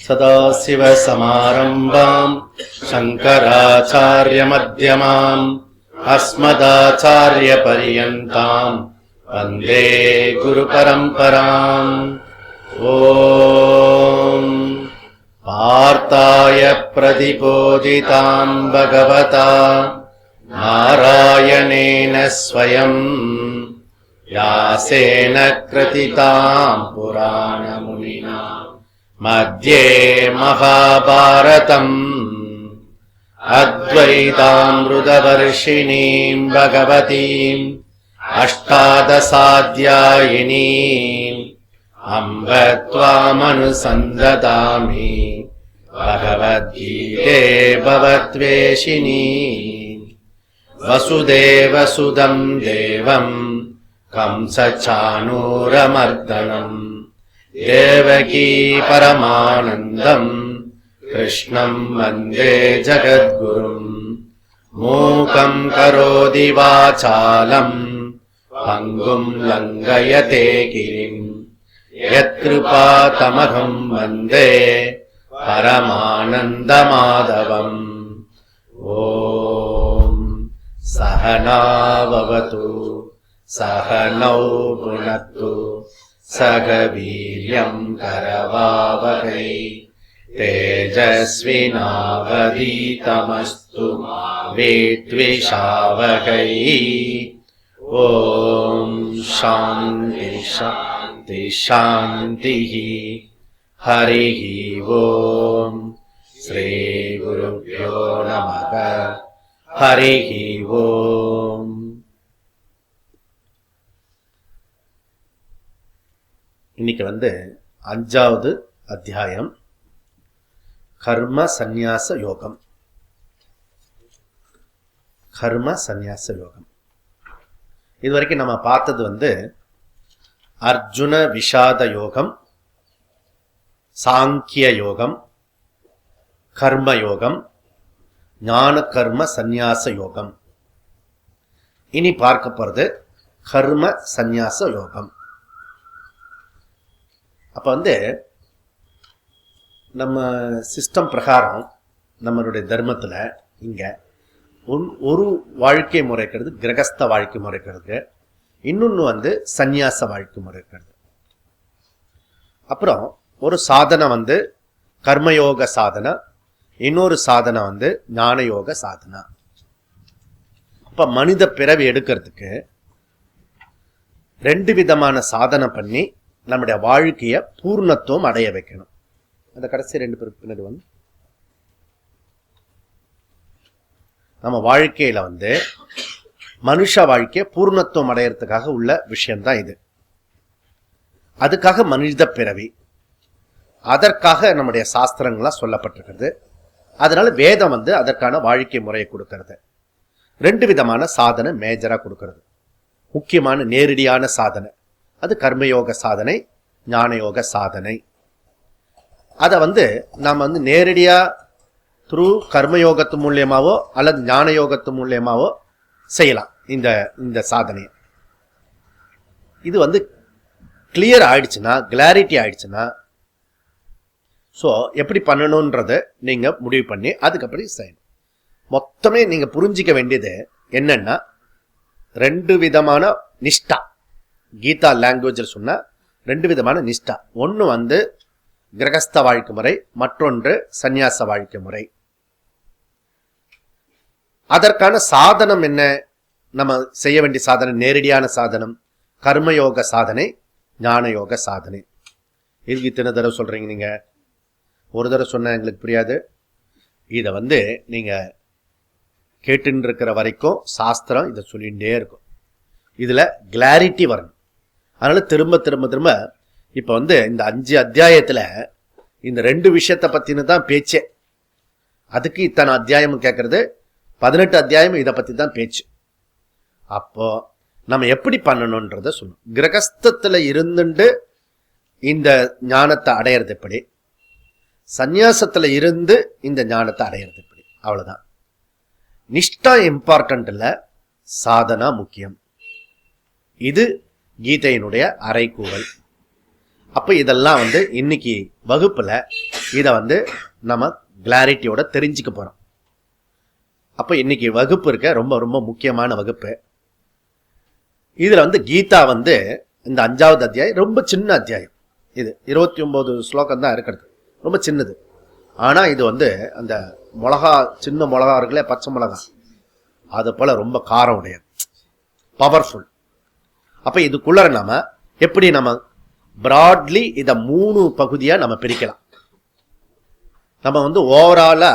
सदाशिवसमारम्भां शङ्कराचार्यमध्यमाम् अस्मदाचार्यपर्यन्तां वन्दे गुरुपरम्पराम्। ॐ पार्थाय प्रतिबोधितां भगवता नारायणेन स्वयं व्यासेन कृतितां पुराणमुनिना मध्ये महाभारतम् अद्वैतामृतवर्षिणीं भगवतीम् अष्टादशाध्यायिनीम् अम्ब त्वामनुसन्दधामि भगवद्गीते भवद्वेषिणी। वसुदेवसुतं देवं कंसचाणूरमर्दनम् देवकी परमानन्दम् कृष्णं वन्दे जगद्गुरुम्। मूकं करोति वाचालम् पङ्गुं लङ्घयते गिरिम् यत्कृपातमहं वन्दे परमानन्दमाधवम्। ॐ सहना भवतु सहनौ भुनक्तु सह वीर्यं करवावहै तेजस्विनावधीतमस्तु विद्विषावहै। ॐ शान्ति शान्ति शान्तिः। हरिः ॐ श्री गुरुभ्यो नमः। हरिः ॐ। இன்னைக்கு அஞ்சாவது அத்தியாயம் கர்ம சந்நியாச யோகம். கர்ம சந்நியாச யோகம் இதுவரைக்கும் நம்ம பார்த்தது அர்ஜுன விஷாத யோகம், சாங்கிய யோகம், கர்ம யோகம், ஞான கர்ம சந்நியாச யோகம். இனி பார்க்க போறது கர்ம சந்நியாச யோகம். அப்ப நம்ம சிஸ்டம் பிரகாரம் நம்மளுடைய தர்மத்துல இங்க ஒரு வாழ்க்கை முறை இருக்கிறது, கிரகஸ்த வாழ்க்கை முறை இருக்கிறது, இன்னொன்னு சந்நியாச வாழ்க்கை முறை இருக்கிறது. அப்புறம் ஒரு சாதனை கர்மயோக சாதனை, இன்னொரு சாதனை ஞான யோக சாதனை. அப்ப மனித பிறவி எடுக்கிறதுக்கு ரெண்டு விதமான சாதனை பண்ணி நம்முடைய வாழ்க்கைய பூர்ணத்துவம் அடைய வைக்கணும். அந்த கடைசி ரெண்டு பேருக்கு பின்னாடி நம்ம வாழ்க்கையில மனுஷ வாழ்க்கைய பூர்ணத்துவம் அடையறதுக்காக உள்ள விஷயம்தான் இது. அதுக்காக மனித பிறவி, அதற்காக நம்முடைய சாஸ்திரங்கள்லாம் சொல்லப்பட்டிருக்கிறது. அதனால வேதம் அதற்கான வாழ்க்கை முறையை கொடுக்கறது. ரெண்டு விதமான சாதனை மேஜரா கொடுக்கறது. முக்கியமான நேரடியான சாதனை அது கர்மயோக சாதனை, ஞானயோக சாதனை. அதை நாம் நேரடியா த்ரூ கர்மயோகத்து மூலியமாவோ அல்லது ஞான யோகத்து மூலியமாவோ செய்யலாம். இந்த சாதனையை இது கிளியர் ஆயிடுச்சுன்னா, கிளாரிட்டி ஆயிடுச்சுன்னா, ஸோ எப்படி பண்ணணும்ன்றத நீங்க முடிவு பண்ணி அதுக்கப்புறம் செய்யணும். மொத்தமே நீங்க புரிஞ்சிக்க வேண்டியது என்னன்னா, ரெண்டு விதமான நிஷ்டா. கீதா லாங்குவேஜில் சொன்ன ரெண்டு விதமான நிஷ்டா. ஒன்று கிரகஸ்த வாழ்க்கை முறை, மற்றொன்று சந்நியாச வாழ்க்கை முறை. அதற்கான சாதனம் என்ன? நம்ம செய்ய வேண்டிய சாதனை நேரடியான சாதனம் கர்மயோக சாதனை, ஞான யோக சாதனை. இதுக்கு இத்தனை தடவை சொல்றீங்க நீங்க? ஒரு தடவை சொன்ன எங்களுக்கு புரியாது. இதை நீங்க கேட்டுன்னு இருக்கிற வரைக்கும் சாஸ்திரம் இதை சொல்லிகிட்டே இருக்கும். இதுல கிளாரிட்டி வரணும். அதனால திரும்ப திரும்ப திரும்ப இப்ப இந்த 5 அத்தியாயத்துல இந்த ரெண்டு விஷயத்தை பத்தினு தான் பேச்சே. அதுக்கு இத்தனை அத்தியாயம் கேட்கறது, 18 அத்தியாயம் இதை பத்தி தான் பேச்சு. அப்போ நம்ம எப்படி பண்ணணும்ன்றத சொல்லணும். கிரகஸ்தத்துல இருந்துட்டு இந்த ஞானத்தை அடையிறது எப்படி, சந்நியாசத்துல இருந்து இந்த ஞானத்தை அடையிறது எப்படி, அவ்வளவுதான். நிஷ்டா இம்பார்ட்டன்ட் இல்ல, சாதனா முக்கியம். இது கீதையினுடைய அறைகூவல். அப்ப இதெல்லாம் இன்னைக்கு வகுப்புல இதை வந்து நம்ம கிளாரிட்டியோட தெரிஞ்சுக்க போறோம். அப்ப இன்னைக்கு வகுப்பு இருக்க ரொம்ப ரொம்ப முக்கியமான வகுப்பு. இதுல வந்து கீதா வந்து இந்த 5வது அத்தியாயம் ரொம்ப சின்ன அத்தியாயம். இது 29 ஸ்லோகம் தான் இருக்கிறது, ரொம்ப சின்னது. ஆனா இது வந்து அந்த மிளகா, சின்ன மிளகா இருக்குல்ல, பச்சை மிளகா, அது போல ரொம்ப காரம் உடையது, பவர்ஃபுல். அப்ப இதுக்குள்ள நாம எப்படி நம்ம பிராட்லி இத 3 பகுதியா நம்ம பிரிக்கலாம். நம்ம வந்து ஓவராலா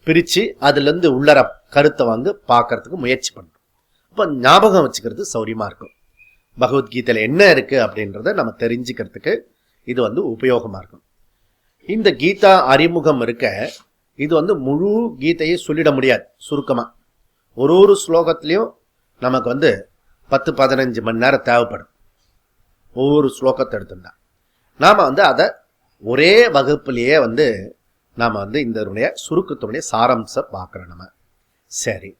பிரிச்சு அதுல இருந்து உள்ளர கருத்தை வந்து பார்க்கறதுக்கு முயற்சி பண்றோம். அப்ப ஞாபகம் வச்சுக்கிறது சௌரியமா இருக்கும். பகவத்கீதையில என்ன இருக்கு அப்படின்றத நம்ம தெரிஞ்சுக்கிறதுக்கு இது வந்து உபயோகமா இருக்கும். இந்த கீதா அறிமுகம் இருக்க, இது வந்து முழு கீதையை சொல்லிட முடியாது. சுருக்கமா ஒரு ஸ்லோகத்திலையும் நமக்கு வந்து 10-15 மணி நேரம் தேவைப்படும். ஒவ்வொரு ஸ்லோகத்தை எடுத்துட்டா நாம வந்து அதை ஒரே வகுப்புலயே வந்து நாம வந்து இந்த சுருக்கத்தினுடைய சாராம்சம் பார்க்கிறோம் நம்ம. சரி,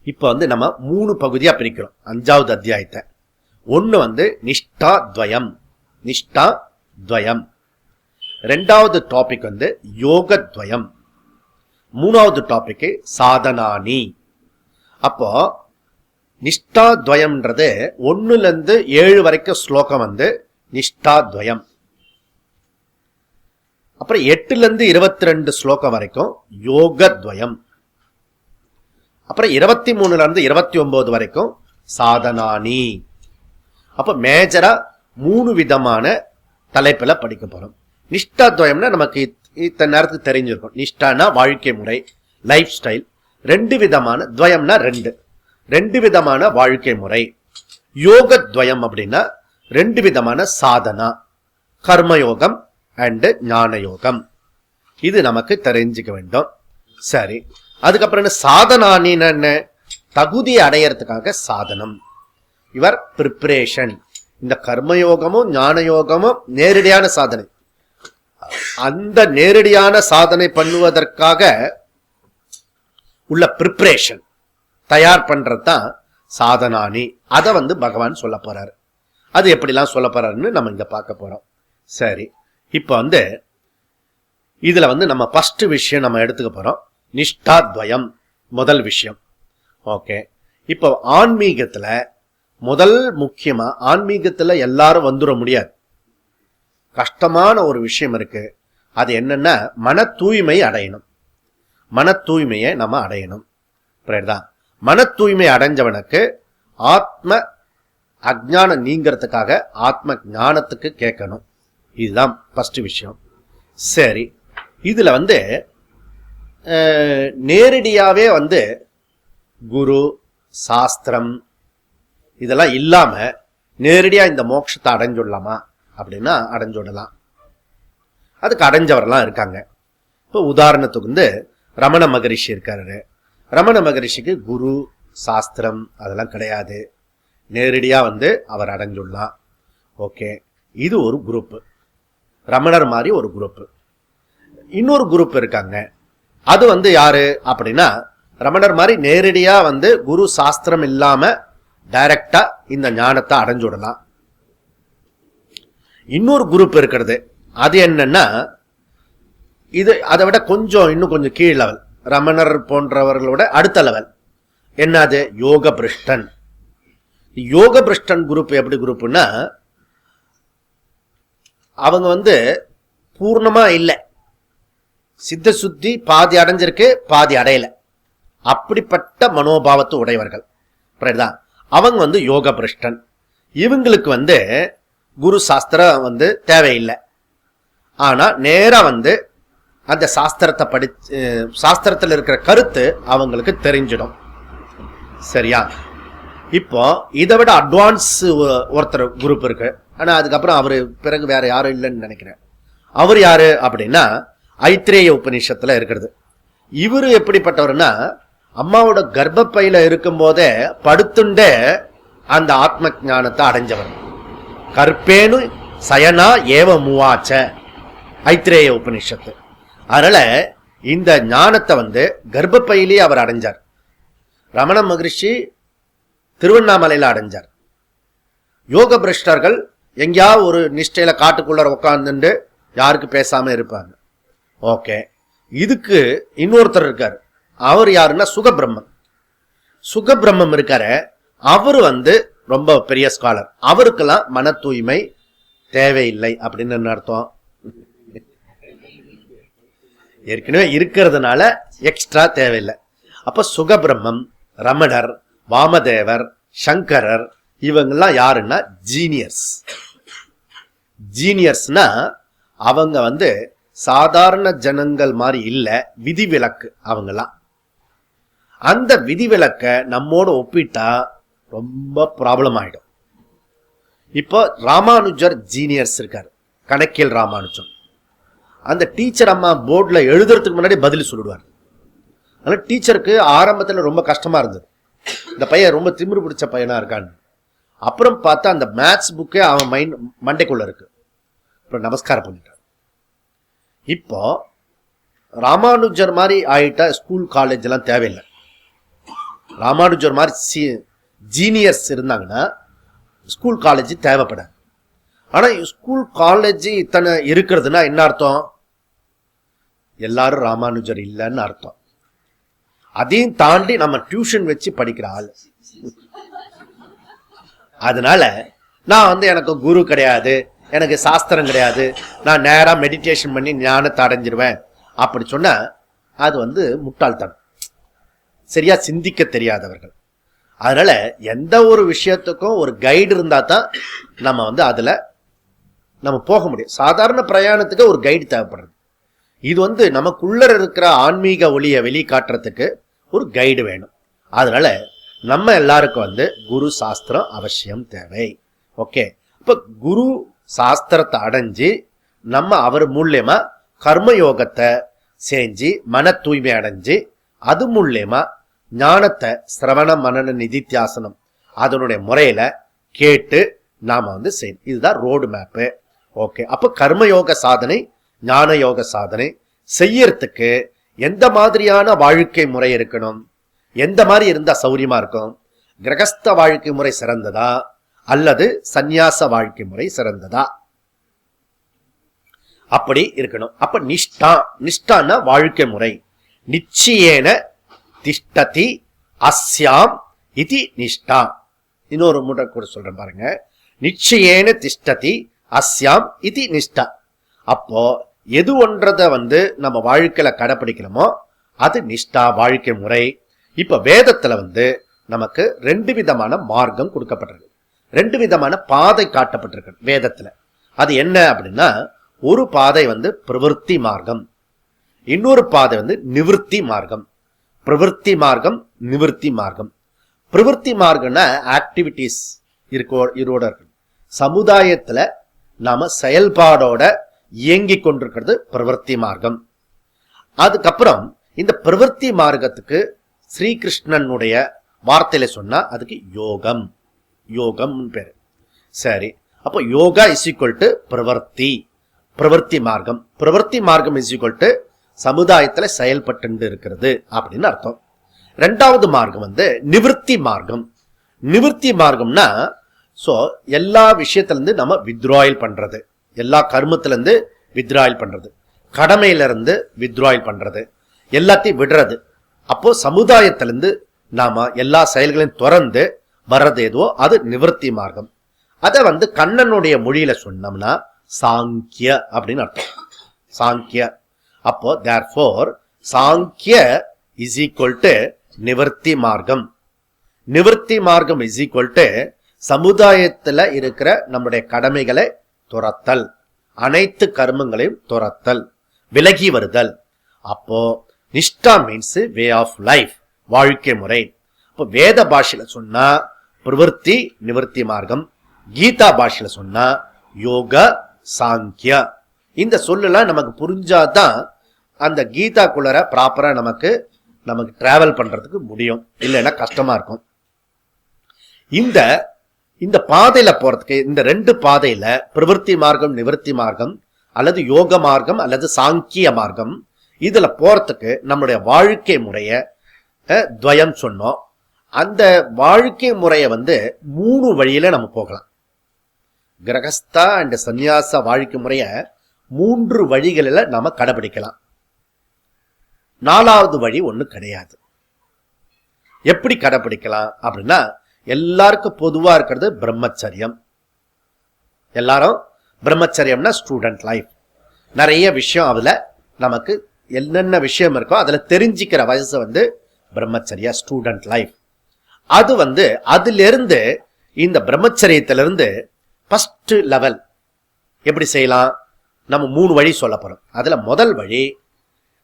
இப்ப வந்து நம்ம 3 பகுதியா பிரிக்கிறோம் 5வது அத்தியாயத்தை. ஒண்ணு வந்து நிஷ்டா துவயம், நிஷ்டா துவயம். 2வது டாபிக் வந்து யோக துவயம். 3வது டாபிக் சாதனானி. அப்போ நிஷ்டா துவயம்ன்றது 1ல இருந்து 7 வரைக்கும் ஸ்லோகம் வந்து நிஷ்டா துவயம். அப்புறம் 8ல இருந்து 22 ஸ்லோகம் வரைக்கும் யோக துவயம். அப்புறம் 23ல இருந்து 29 வரைக்கும் சாதனானி. அப்ப மேஜரா 3 விதமான தலைப்புல படிக்க போறோம். நிஷ்டா துவயம்னா நமக்கு இத்தனை நேரத்துக்கு தெரிஞ்சிருக்கும். நிஷ்டானா வாழ்க்கை முறை, லைஃப் ஸ்டைல். 2 விதமான துவயம்னா 2 விதமான வாழ்க்கை முறை. யோக துவயம் அப்படின்னா 2 விதமான சாதனா, கர்மயோகம் அண்ட் ஞான யோகம். இது நமக்கு தெரிஞ்சுக்க வேண்டும். சரி, அதுக்கப்புறம் என்ன சாதனானின்னு என்ன? தகுதி அடையறதுக்காக சாதனம், யுவர் பிரிப்பரேஷன். இந்த கர்மயோகமும் ஞான யோகமும் நேரடியான சாதனை. அந்த நேரடியான சாதனை பண்ணுவதற்காக உள்ள பிரிப்பரேஷன், தயார் பண்றது தான் சாதனானி. அதை வந்து பகவான் சொல்ல போறாரு. அது எப்படிலாம் சொல்ல போறாருன்னு நம்ம இங்க பார்க்க போறோம். சரி, இப்ப வந்து இதுல வந்து நம்ம ஃபர்ஸ்ட் விஷயம் நம்ம எடுத்துக்க போறோம். நிஷ்டாத்வயம் முதல் விஷயம். ஓகே, இப்போ ஆன்மீகத்துல முதல் முக்கியமா, ஆன்மீகத்துல எல்லாரும் வந்துட முடியாது. கஷ்டமான ஒரு விஷயம் இருக்கு. அது என்னன்னா மன தூய்மை அடையணும். மன தூய்மையை நம்ம அடையணும். மன தூய்மை அடைஞ்சவனுக்கு ஆத்ம அஜ்ஞானம் நீங்கிறதுக்காக ஆத்ம ஞானத்துக்கு கேட்கணும். இதுதான் ஃபர்ஸ்ட் விஷயம். சரி, இதுல வந்து நேரடியாவே வந்து குரு சாஸ்திரம் இதெல்லாம் இல்லாம நேரடியா இந்த மோட்சத்தை அடைஞ்சுடலாமா அப்படின்னா அடைஞ்சுடலாம். அதுக்கு அடைஞ்சவரெல்லாம் இருக்காங்க. இப்போ உதாரணத்துக்கு வந்து ரமண மகரிஷி இருக்காரு. ரமண மகரிஷிக்கு குரு சாஸ்திரம் அதெல்லாம் கிடையாது. நேரடியா வந்து அவர் அடைஞ்சுடலாம். ஓகே, இது ஒரு குரூப். ரமணர் மாதிரி ஒரு குரூப். இன்னொரு குரூப் இருக்காங்க. அது வந்து யாரு அப்படின்னா ரமணர் மாதிரி நேரடியா வந்து குரு சாஸ்திரம் இல்லாம டைரக்டா இந்த ஞானத்தை அடைஞ்சுடலாம். இன்னொரு குரூப் இருக்கிறது. அது என்னன்னா இது அதை விட இன்னும் கொஞ்சம் கீழ் லெவல், ரமணர் போன்றவர்களோட அடுத்த லெவல். என்னது? யோக பிரஷ்டன். யோக பிரஷ்டன் குரூப் எப்படி குரூப்னா அவங்க வந்து பூர்ணமா இல்லை, சித்த சுத்தி பாதி அடைஞ்சிருக்கு பாதி அடையல, அப்படிப்பட்ட மனோபாவத்தை உடையவர்கள். அவங்க வந்து யோக பிரஷ்டன். இவங்களுக்கு வந்து குரு சாஸ்திரம் வந்து தேவையில்லை. ஆனா நேரா வந்து அந்த சாஸ்திரத்தை படிச்சு சாஸ்திரத்தில் இருக்கிற கருத்து அவங்களுக்கு தெரிஞ்சிடும். சரியா? இப்போ இதை விட அட்வான்ஸ் ஒருத்தர் குரூப் இருக்கு. ஆனா அதுக்கப்புறம் அவரு பிறகு வேற யாரும் இல்லைன்னு நினைக்கிறேன். அவர் யாரு அப்படின்னா ஐத்திரேய உபநிஷத்துல இருக்கிறது. இவரு எப்படிப்பட்டவர்னா அம்மாவோட கர்ப்பப்பையில இருக்கும் போதே படுத்துண்டே அந்த ஆத்ம ஞானத்தை அடைஞ்சவர். கற்பேனு சயனா ஏவ மூவாச்ச, ஐத்திரேய உபநிஷத்து. அதனால இந்த ஞானத்தை வந்து கர்ப்பப்பையிலேயே அவர் அடைஞ்சார். ரமண மகரிஷி திருவண்ணாமலையில அடைஞ்சார். யோக பிரஷ்டர்கள் எங்கேயாவது ஒரு நிஷ்டையில காட்டுக்குள்ள உட்கார்ந்துட்டு யாருக்கு பேசாம இருப்பாங்க. ஓகே, இதுக்கு இன்னொருத்தர் இருக்காரு. அவர் யாருன்னா சுகபிரம்மம். சுகபிரம்மம் இருக்காரு, அவரு ரொம்ப பெரிய ஸ்காலர். அவருக்கெல்லாம் மன தூய்மை தேவையில்லை அப்படின்னு என்ன அர்த்தம்? ஏற்கனவே இருக்கிறதுனால எக்ஸ்ட்ரா தேவையில்லை. அப்ப சுகபிரம்மம், ரமணர், வாமதேவர், சங்கரர் இவங்கெல்லாம் யாருன்னா ஜீனியர்ஸ். ஜீனியர்ஸ்னா அவங்க சாதாரண ஜனங்கள் மாதிரி இல்ல, விதிவிலக்கு அவங்கெல்லாம். அந்த விதிவிலக்க நம்மோட ஒப்பிட்டா ரொம்ப ப்ராப்ளம் ஆயிடும். இப்போ ராமானுஜர் ஜீனியர்ஸ் இருக்காரு, கணக்கியல் ராமானுஜம். அந்த டீச்சர் அம்மா போர்டில் எழுதுறதுக்கு முன்னாடி பதில் சொல்லிடுவார். அதனால டீச்சருக்கு ஆரம்பத்தில் ரொம்ப கஷ்டமா இருந்தது, இந்த பையன் ரொம்ப திமிரு பிடிச்ச பையனா இருக்கான்னு. அப்புறம் பார்த்தா அந்த மேத்ஸ் புக்கே அவன் மண்டைக்குள்ள இருக்கு. அப்புறம் நமஸ்காரம் பண்ணிட்டார். இப்போ ராமானுஜர் மாதிரி ஆயிட்டா ஸ்கூல் காலேஜ் எல்லாம் தேவையில்லை. ராமானுஜர் மாதிரி ஜீனியர்ஸ் இருந்தாங்கன்னா ஸ்கூல் காலேஜ் தேவைப்படாது. ஆனா ஸ்கூல் காலேஜ் இத்தனை இருக்கிறதுனா என்ன அர்த்தம்? எல்லாரும் ராமானுஜர் இல்லைன்னு அர்த்தம். அதையும் தாண்டி நம்ம டியூஷன் வச்சு படிக்கிற ஆள். அதனால நான் எனக்கு குரு கிடையாது, எனக்கு சாஸ்திரம் கிடையாது, நான் நேரா மெடிடேஷன் பண்ணி ஞானத்தை அடைஞ்சிருவேன் அப்படி சொன்னா அது முட்டாள்தனம், சரியா சிந்திக்க தெரியாதவர்கள். அதனால எந்த ஒரு விஷயத்துக்கும் ஒரு கைடு இருந்தா தான் நம்ம அதுல நம்ம போக முடியும். சாதாரண பிரயாணத்துக்கு ஒரு கைடு தேவைப்படுறது. இது நமக்குள்ள இருக்கிற ஆன்மீக ஒளியை வெளிக்காட்டுறதுக்கு ஒரு கைடு வேணும். அதனால நம்ம எல்லாருக்கும் குரு சாஸ்திரம் அவசியம் தேவை. ஓகே, இப்ப குரு சாஸ்திரத்தை அடைஞ்சு நம்ம அவர் மூலியமா கர்மயோகத்தை செஞ்சு மன தூய்மை அடைஞ்சு அது மூலியமா ஞானத்தை சிரவண மனன நிதித்தியாசனம் அதனுடைய முறையில கேட்டு நாம செய்யணும். இதுதான் ரோடு மேப்பு. ஓகே, அப்ப கர்மயோக சாதனை ஞான யோக சாதனை செய்யறதுக்கு எந்த மாதிரியான வாழ்க்கை முறை இருக்கணும், எந்த மாதிரி இருந்தா சௌரியமா இருக்கும்? கிரகஸ்த வாழ்க்கை முறை சிறந்ததா அல்லது சந்நியாச வாழ்க்கை முறை சிறந்ததா? அப்படி இருக்கணும். அப்ப நிஷ்டான வாழ்க்கை முறை. நிச்சயேன திஷ்டதி அஸ்யாம் இதி நிஷ்டா. இன்னொரு முறை கூட சொல்றேன் பாருங்க. நிச்சயேன திஷ்டதி அஸ்யாம் இதி நிஷ்டா. அப்போ எது ஒன்றத நம்ம வாழ்க்கையில கடைப்பிடிக்கணுமோ அது நிஷ்டா வாழ்க்கை முறை. இப்ப வேதத்துல நமக்கு 2 விதமான மார்க்கம் கொடுக்கப்பட்டிருக்கு, 2 விதமான பாதை காட்டப்பட்டிருக்கு வேதத்துல. அது என்ன அப்படின்னா, ஒரு பாதை பிரவருத்தி மார்க்கம், இன்னொரு பாதை நிவிருத்தி மார்க்கம். பிரவருத்தி மார்க்கம், நிவிருத்தி மார்க்கம். பிரவருத்தி மார்க்கம்னா ஆக்டிவிட்டிஸ் இதோட இருக்கு. சமுதாயத்துல நாம செயல்பாடோட இயங்கி கொண்டிருக்கிறது பிரவருத்தி மார்க்கம். அதுக்கப்புறம் இந்த பிரவருத்தி மார்க்கத்துக்கு ஸ்ரீகிருஷ்ணனுடைய வார்த்தையில சொன்னா அதுக்கு யோகம், யோகம் பேரு. சரி, அப்போ யோகா இஸ் ஈக்குவல் டு பிரவர்த்தி, பிரவர்த்தி மார்க்கம். பிரவர்த்தி மார்க்கம் இஸ் ஈக்குவல் டு சமுதாயத்துல செயல்பட்டு இருக்கிறது அப்படின்னு அர்த்தம். 2வது மார்க்கம் நிவிருத்தி மார்க்கம். நிவிருத்தி மார்க்கம்னா எல்லா விஷயத்துல இருந்து நம்ம வித்ராயல் பண்றது, எல்லா கர்மத்துல இருந்து வித்ராயல் பண்றது, கடமையில இருந்து வித்ராயல் பண்றது, எல்லாத்தையும் விடுறது. அப்போ சமுதாயத்திலிருந்து நாம எல்லா செயல்களையும் துறந்து வர்றது எதுவோ அது நிவர்த்தி மார்க்கம். அதை கண்ணனுடைய மொழியில சொன்னோம்னா சாங்கிய அப்படின்னு அர்த்தம். சாங்கிய. அப்போ therefore சாங்கிய இஸ் ஈக்குவல் டு நிவர்த்தி மார்க்கம். நிவர்த்தி மார்க்கம் இஸ் ஈக்குவல் டு சமுதாயத்துல இருக்கிற நம்முடைய கடமைகளை துரத்தல், அனைத்து கர்மங்களையும் துரத்தல், விலகி வருதல். அப்போ நிஷ்டா மீன்ஸ் வே ஆஃப் லைஃப், வாழ்க்கை முறை. இப்போ வேத பாஷையில சொன்னா பிரவருத்தி நிவர்த்தி மார்க்கம், கீதா பாஷையில சொன்னா யோக சாங்கிய. இந்த சொல்லலாம் நமக்கு புரிஞ்சாதான் அந்த கீதா குள்ளர ப்ராப்பரா நமக்கு டிராவல் பண்றதுக்கு முடியும், இல்லைன்னா கஷ்டமா இருக்கும். இந்த பாதையில போறதுக்கு இந்த 2 பாதையில பிரவருத்தி மார்க்கம் நிவர்த்தி மார்க்கம் அல்லது யோக மார்க்கம் அல்லது சாங்கிய மார்க்கம், இதுல போறதுக்கு நம்முடைய வாழ்க்கை முறைய துவயம் சொன்னோம். அந்த வாழ்க்கை முறைய 3 வழியில நம்ம போகலாம். கிரகஸ்தா அண்ட் சந்நியாச வாழ்க்கை முறைய 3 வழிகளில் நாம கடைபிடிக்கலாம். 4வது வழி ஒண்ணு கிடையாது. எப்படி கடைபிடிக்கலாம் அப்படின்னா, எல்லாருக்கும் பொதுவா இருக்கிறது பிரம்மச்சரியம். எல்லாரும் பிரம்மச்சரியம்னா ஸ்டூடெண்ட் லைஃப். நிறைய விஷயம் அதுல நமக்கு என்னென்ன விஷயம் இருக்கோ அதுல தெரிஞ்சுக்கிற வயசு பிரம்மச்சரிய ஸ்டூடெண்ட் லைஃப். அது அதிலிருந்து இந்த பிரம்மச்சரியத்திலிருந்து ஃபர்ஸ்ட் லெவல் எப்படி செய்யலாம், நம்ம 3 வழி சொல்ல போறோம். அதுல முதல் வழி,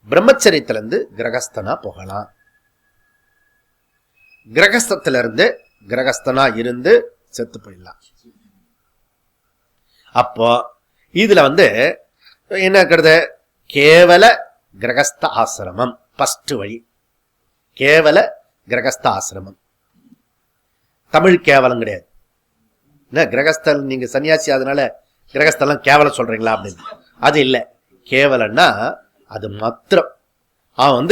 பிரம்மச்சரியத்திலிருந்து கிரகஸ்தனா போகலாம். கிரகஸ்தத்திலிருந்து கிரகஸ்தனா இருந்து செத்து போயிடலாம். அப்போ இதுல என்ன இருக்கிறது, கேவல கிரகஸ்த ஆசிரமம் ஃபர்ஸ்ட் வழி. கேவல கிரகஸ்த ஆசிரமம். தமிழ் கேவலம் கிடையாது. என்ன கிரகஸ்தல், நீங்க சன்னியாசி அதனால கிரகஸ்தெல்லாம் கேவலம் சொல்றீங்களா அப்படின்னு. அது இல்லை. கேவலன்னா அது மாத்திரம். அவன்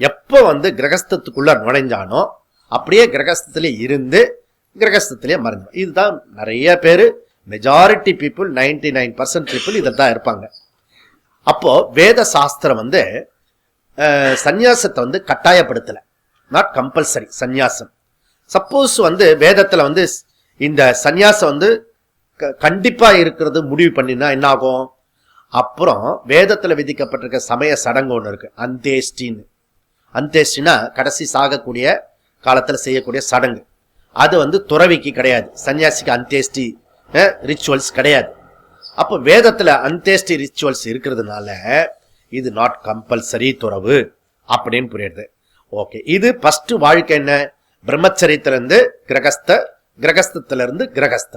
எப்போ கிரகஸ்தத்துக்குள்ள நுழைஞ்சானோ அப்படியே கிரகஸ்தத்திலே இருந்து கிரகஸ்தத்திலே மறைஞ்சான். இதுதான் நிறைய பேரு, மெஜாரிட்டி பீப்புள், 99% பீப்புள் இதில் தான் இருப்பாங்க. அப்போ வேத சாஸ்திரம் சந்நியாசத்தை கட்டாயப்படுத்தல, நாட் கம்பல்சரி சந்நியாசம். சப்போஸ் வேதத்துல இந்த சந்நியாசம் கண்டிப்பா இருக்கிறது முடிவு பண்ணினா என்ன ஆகும், அப்புறம் வேதத்துல விதிக்கப்பட்டிருக்க சமய சடங்கு ஒன்று இருக்கு, அந்தேஷ்டின்னு. அந்தேஷ்டினா கடைசி சாகக்கூடிய காலத்துல செய்யக்கூடிய சடங்கு. அது துறவிக்கு கிடையாது, சன்னியாசிக்கு அந்தேஷ்டி ரிச்சுவல்ஸ் கிடையாது. அப்போ வேதத்துல அந்தேஷ்டி ரிச்சுவல்ஸ் இருக்கிறதுனால இது நாட் கம்பல்சரி துறவு அப்படின்னு புரியுது. ஓகே, இது ஃபர்ஸ்ட் வாழ்க்கை. என்ன, பிரம்மச்சரியத்திலிருந்து கிரகஸ்த, கிரகஸ்தத்திலிருந்து கிரகஸ்த.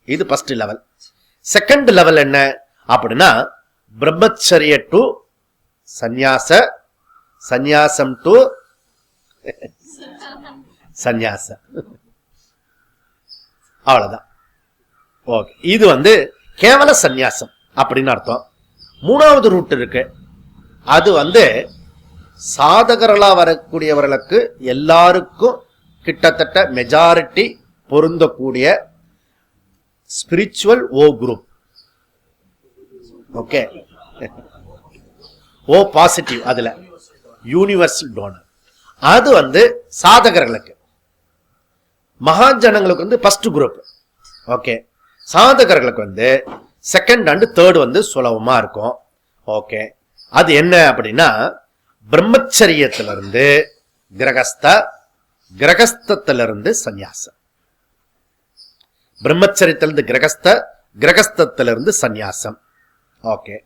இது ஃபர்ஸ்ட் லெவல். செகண்ட் லெவல் என்ன அப்படின்னா, பிரம்மச்சரிய டு சந்நியாச, சந்நியாசம் டு சந்நியாச. அவ்வளவுதான். ஓகே, இது கேவல சந்நியாசம் அப்படின்னு அர்த்தம். 3வது ரூட் இருக்கு. அது சாதகர்களா வரக்கூடியவர்களுக்கு எல்லாருக்கும் கிட்டத்தட்ட மெஜாரிட்டி பொருந்தக்கூடிய spiritual O group. Okay, O positive, அதுல யூனிவர்சல் டோனர். அது சாதகர்களுக்கு. மகாஜனங்களுக்கு ஃபர்ஸ்ட் குரூப். ஓகே, சாதகர்களுக்கு செகண்ட் அண்ட் தேர்ட் சுலபமா இருக்கும். ஓகே, அது என்ன அப்படின்னா, பிரம்மச்சரியத்திலிருந்து கிரகஸ்த, கிரகஸ்தத்திலிருந்து சந்நியாசம். பிரம்மச்சரியத்திலிருந்து கிரகஸ்த, கிரகஸ்தத்திலிருந்து சந்நியாசம். ஓகே,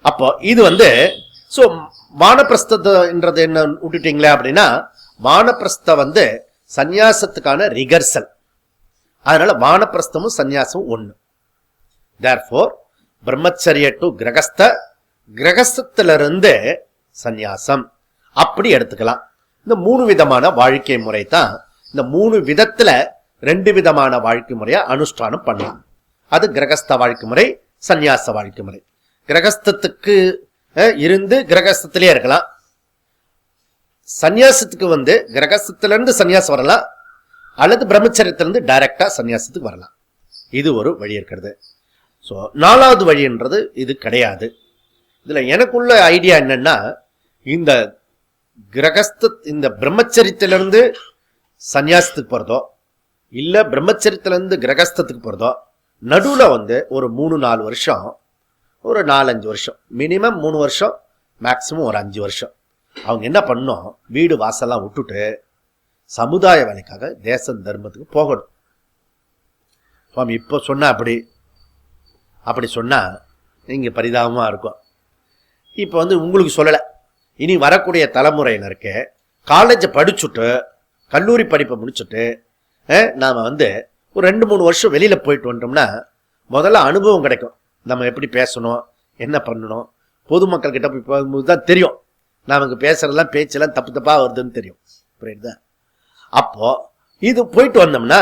அப்போ இது சோ வானப்பிரஸ்தன்றது என்ன விட்டுட்டீங்களே அப்படின்னா, வானப்பிரஸ்த சந்நியாசத்துக்கான ரிகர்சல். அதனால வானப்பிரஸ்தமும் சந்நியாசமும் ஒண்ணு. தேர்ஃபோர் பிரம்மச்சரிய டு கிரகஸ்த, கிரகஸ்தத்திலிருந்து சந்நியாசம் அப்படி எடுத்துக்கலாம். இந்த 3 விதமான வாழ்க்கை முறை தான். இந்த 3 விதத்துல 2 விதமான வாழ்க்கை முறையை அனுஷ்டானம் பண்ணலாம். அது கிரகஸ்த வாழ்க்கை முறை, சந்நியாச வாழ்க்கை முறை. கிரகஸ்தத்துக்கு இருந்து கிரகஸ்தத்திலே இருக்கலாம். சந்நியாசத்துக்கு கிரகஸ்தத்திலிருந்து சந்நியாசம் வரலாம், அல்லது பிரம்மச்சரியத்திலிருந்து டைரக்டா சந்நியாசத்துக்கு வரலாம். இது ஒரு வழி இருக்கிறது. ஸோ 4வது வழின்றது இது கிடையாது. இதுல எனக்குள்ள ஐடியா என்னன்னா, இந்த கிரகஸ்த, இந்த பிரம்மச்சரியத்திலிருந்து சந்நியாசத்துக்கு போறதோ இல்ல பிரம்மச்சரியத்திலிருந்து கிரகஸ்தத்துக்கு போறதோ, நடுவுல ஒரு 3-4 வருஷம், ஒரு 4-5 வருஷம், மினிமம் 3 வருஷம், மேக்சிமம் ஒரு 5 வருஷம் அவங்க என்ன பண்ணணும், வீடு வாசல்லாம் விட்டுட்டு சமுதாய வேலைக்காக தேச தர்மத்துக்கு போகணும். சுவாமி இப்போ சொன்னா அப்படி சொன்னா நீங்க பரிதாபமா இருக்கும். இப்போ உங்களுக்கு சொல்லலை, இனி வரக்கூடிய தலைமுறையினருக்கு காலேஜை படிச்சுட்டு கல்லூரி படிப்பை முடிச்சுட்டு நாம ஒரு 2-3 வருஷம் வெளியில போயிட்டு வந்துட்டோம்னா முதல்ல அனுபவம் கிடைக்கும். நம்ம எப்படி பேசணும், என்ன பண்ணணும், பொதுமக்கள் கிட்ட போய் போகும்போது தான் தெரியும் நமக்கு பேசுறதெல்லாம் பேச்செல்லாம் தப்பு தப்பா வருதுன்னு தெரியும். புரியுதா? அப்போ இது போயிட்டு வந்தோம்னா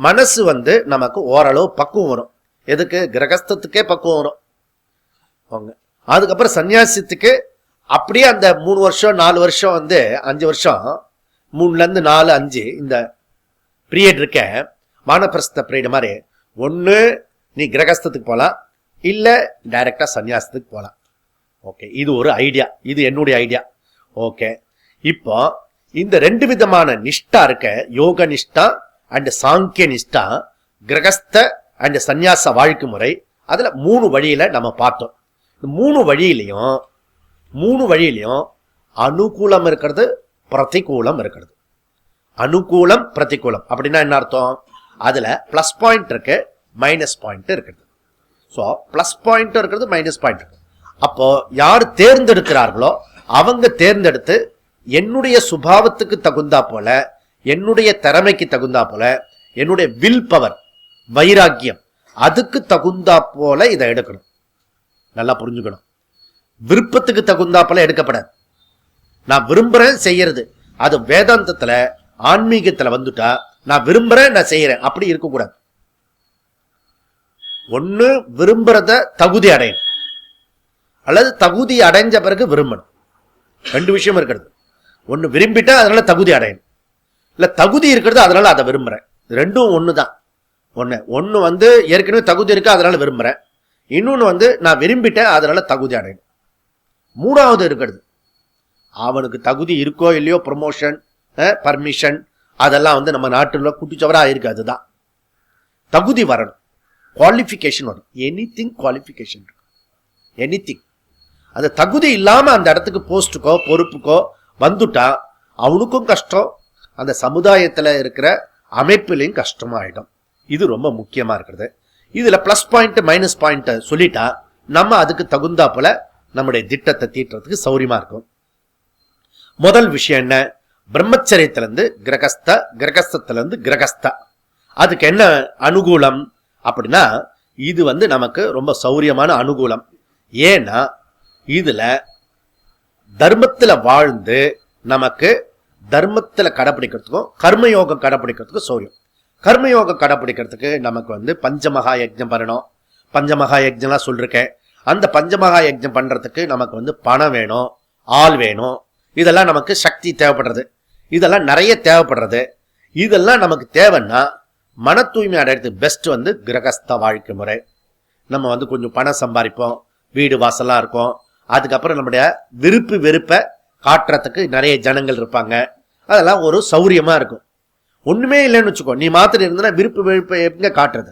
மனசு நமக்கு ஓரளவு பக்குவம் வரும். எதுக்கு? கிரகஸ்தத்துக்கே பக்குவம் வரும். அதுக்கப்புறம் சன்னியாசத்துக்கு அப்படியே அந்த 3 வருஷம் 4 வருஷம் 5 வருஷம் 3ல இருந்து 4 5 இந்த பீரியட் இருக்க வானப்பிரஸ்த பீரியட் மாதிரி. ஒன்று நீ கிரகஸ்தத்துக்கு போகலாம், இல்ல டைரக்டா சன்னியாசத்துக்கு போலாம். ஓகே, இது ஒரு ஐடியா, இது என்னுடைய ஐடியா. ஓகே, இப்போ இந்த 2 விதமான நிஷ்டா இருக்க, யோக நிஷ்டா அண்ட் சாங்கிய நிஷ்டா, கிரகஸ்த அண்ட் சந்நியாச வாழ்க்கை முறை, அதுல 3 வழியில நம்ம பார்த்தோம். 3 வழியிலையும் அனுகூலம் இருக்கிறது, பிரதிகூலம் இருக்கிறது. அனுகூலம் பிரதிகூலம் அப்படின்னா என்ன அர்த்தம்? அதுல பிளஸ் பாயிண்ட் இருக்கு, மைனஸ் பாயிண்ட் இருக்குது. ஸோ பிளஸ் பாயிண்ட் இருக்கிறது, மைனஸ் பாயிண்ட் இருக்கு. அப்போ யார் தேர்ந்தெடுக்கிறார்களோ அவங்க தேர்ந்தெடுத்து என்னுடைய சுபாவத்துக்கு தகுந்தா போல, என்னுடைய திறமைக்கு தகுந்தா போல, என்னுடைய வில் பவர், வைராக்கியம், அதுக்கு தகுந்தா போல இதை எடுக்கணும். நல்லா புரிஞ்சுக்கணும். விருப்பத்துக்கு தகுந்தா போல எடுக்கப்படாது. நான் விரும்புறேன் செய்யறது, அது வேதாந்தத்துல ஆன்மீகத்துல வந்துட்டா நான் விரும்புறேன் நான் செய்யறேன் அப்படி இருக்கக்கூடாது. ஒன்னு விரும்புறத தகுதி அடையணும், அல்லது தகுதி அடைஞ்ச பிறகு விரும்பணும். 2 விஷயம் இருக்கிறது. ஒன்னு விரும்பிட்டா அதனால தகுதி அடையணும், இல்ல தகுதி இருக்கிறது அதனால அதை விரும்புறேன். ரெண்டும் ஒண்ணுதான். ஒன்னு வந்து ஏற்கனவே தகுதி இருக்கு அதனால விரும்புறேன், இன்னொன்னு வந்து நான் விரும்பிட்டேன் அதனால தகுதி அடையணும். 3வது இருக்கிறது, அவனுக்கு தகுதி இருக்கோ இல்லையோ, ப்ரமோஷன், பர்மிஷன், அதெல்லாம் வந்து நம்ம நாட்டுல குட்டிச்சவரா இருக்கு. அதுதான் தகுதி வரணும், குவாலிஃபிகேஷன் வரும். Anything qualification, anything. அந்த தகுதி இல்லாம அந்த இடத்துக்கு போஸ்டுக்கோ பொறுப்புக்கோ வந்துட்டா அவனுக்கும் கஷ்டம், அந்த சமுதாயத்துல இருக்கிற அமைப்பிலையும் கஷ்டமாயிடும். இது ரொம்ப முக்கியமா இருக்கிறது. இதுல பிளஸ் பாயிண்ட் மைனஸ் பாயிண்ட் சொல்லிட்டா நம்ம அதுக்கு தகுந்தா போல நம்முடைய திட்டத்தை தீட்டுறதுக்கு சௌரியமா இருக்கும். முதல் விஷயம் என்ன? பிரம்மச்சரியத்திலிருந்து கிரகஸ்த, கிரகஸ்தத்திலிருந்து கிரகஸ்தா. அதுக்கு என்ன அனுகூலம் அப்படின்னா, இது வந்து நமக்கு ரொம்ப சௌரியமான அனுகூலம். ஏன்னா இதுல தர்மத்துல வாழ்ந்து நமக்கு தர்மத்துல கடைப்பிடிக்கிறதுக்கும் கர்மயோகம் கடைப்பிடிக்கிறதுக்கும் சௌரியம். கர்மயோகம் கடைப்பிடிக்கிறதுக்கு நமக்கு வந்து பஞ்சமகா யஜ்ஞம் பண்ணணும். பஞ்சமகா யஜ்ஞம்லாம் சொல்லிருக்கேன். அந்த பஞ்சமகா யஜ்ஞம் பண்றதுக்கு நமக்கு வந்து பணம் வேணும், ஆள் வேணும், இதெல்லாம் நமக்கு சக்தி தேவைப்படுறது, இதெல்லாம் நிறைய தேவைப்படுறது. இதெல்லாம் நமக்கு தேவைன்னா மன தூய்மை அடையிறது பெஸ்ட் வந்து கிரகஸ்த வாழ்க்கை முறை. நம்ம வந்து கொஞ்சம் பணம் சம்பாதிப்போம், வீடு வாசல்லாம் இருக்கும், அதுக்கப்புறம் நம்முடைய விருப்பு வெறுப்பை காட்டுறதுக்கு நிறைய ஜனங்கள் இருப்பாங்க, அதெல்லாம் ஒரு சௌரியமா இருக்கும். ஒண்ணுமே இல்லைன்னு வச்சுக்கோ, நீ மாத்திரம் இருந்தனா விருப்பு வெறுப்பை எங்க காட்டுறது?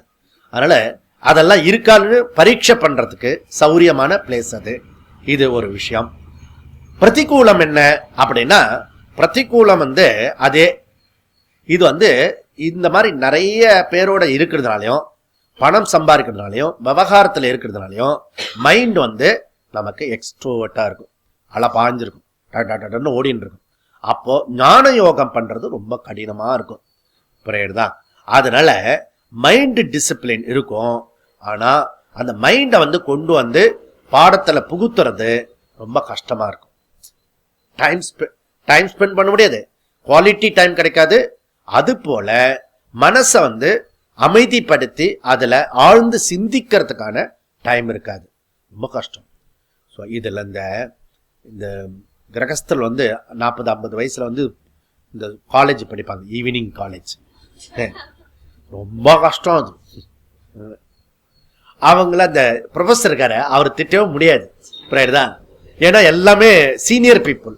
அதனால அதெல்லாம் இருக்கான்னு பரீட்சை பண்றதுக்கு சௌரியமான பிளேஸ் அது. இது ஒரு விஷயம். பிரதிகூலம் என்ன அப்படின்னா, பிரதிகூலம் வந்து அதே இது வந்து இந்த மாதிரி நிறைய பேரோட இருக்கிறதுனாலையும், பணம் சம்பாதிக்கிறதுனாலையும், விவகாரத்தில் இருக்கிறதுனாலையும் மைண்ட் வந்து நமக்கு எக்ஸ்ட்ரோவர்ட்டா இருக்கும், அழப்பாஞ்சிருக்கும், ஓடின்னு இருக்கும். அப்போ ஞான யோகம் பண்றது ரொம்ப கடினமா இருக்கும். புரியுதுதான்? அதனால மைண்ட் டிசிப்ளின் இருக்கும், ஆனா அந்த மைண்டை வந்து கொண்டு வந்து பாடத்துல புகுத்துறது ரொம்ப கஷ்டமா இருக்கும். டைம் ஸ்பெண்ட் பண்ண முடியாது, குவாலிட்டி டைம் கிடைக்காது. அது போல மனசை வந்து அமைதிப்படுத்தி அதுல ஆழ்ந்து சிந்திக்கிறதுக்கான டைம் இருக்காது, ரொம்ப கஷ்டம். ஸோ இதுல இந்த கிரகஸ்தல் வந்து 40-50 வயசுல வந்து இந்த காலேஜ் படிப்பாங்க, ஈவினிங் காலேஜ். ரொம்ப கஷ்டம் அது. அவங்கள அந்த ப்ரொஃபஸர் இருக்காரு, அவர் திட்டவே முடியாது. புரியுதா? ஏன்னா எல்லாமே சீனியர் பீப்புள்.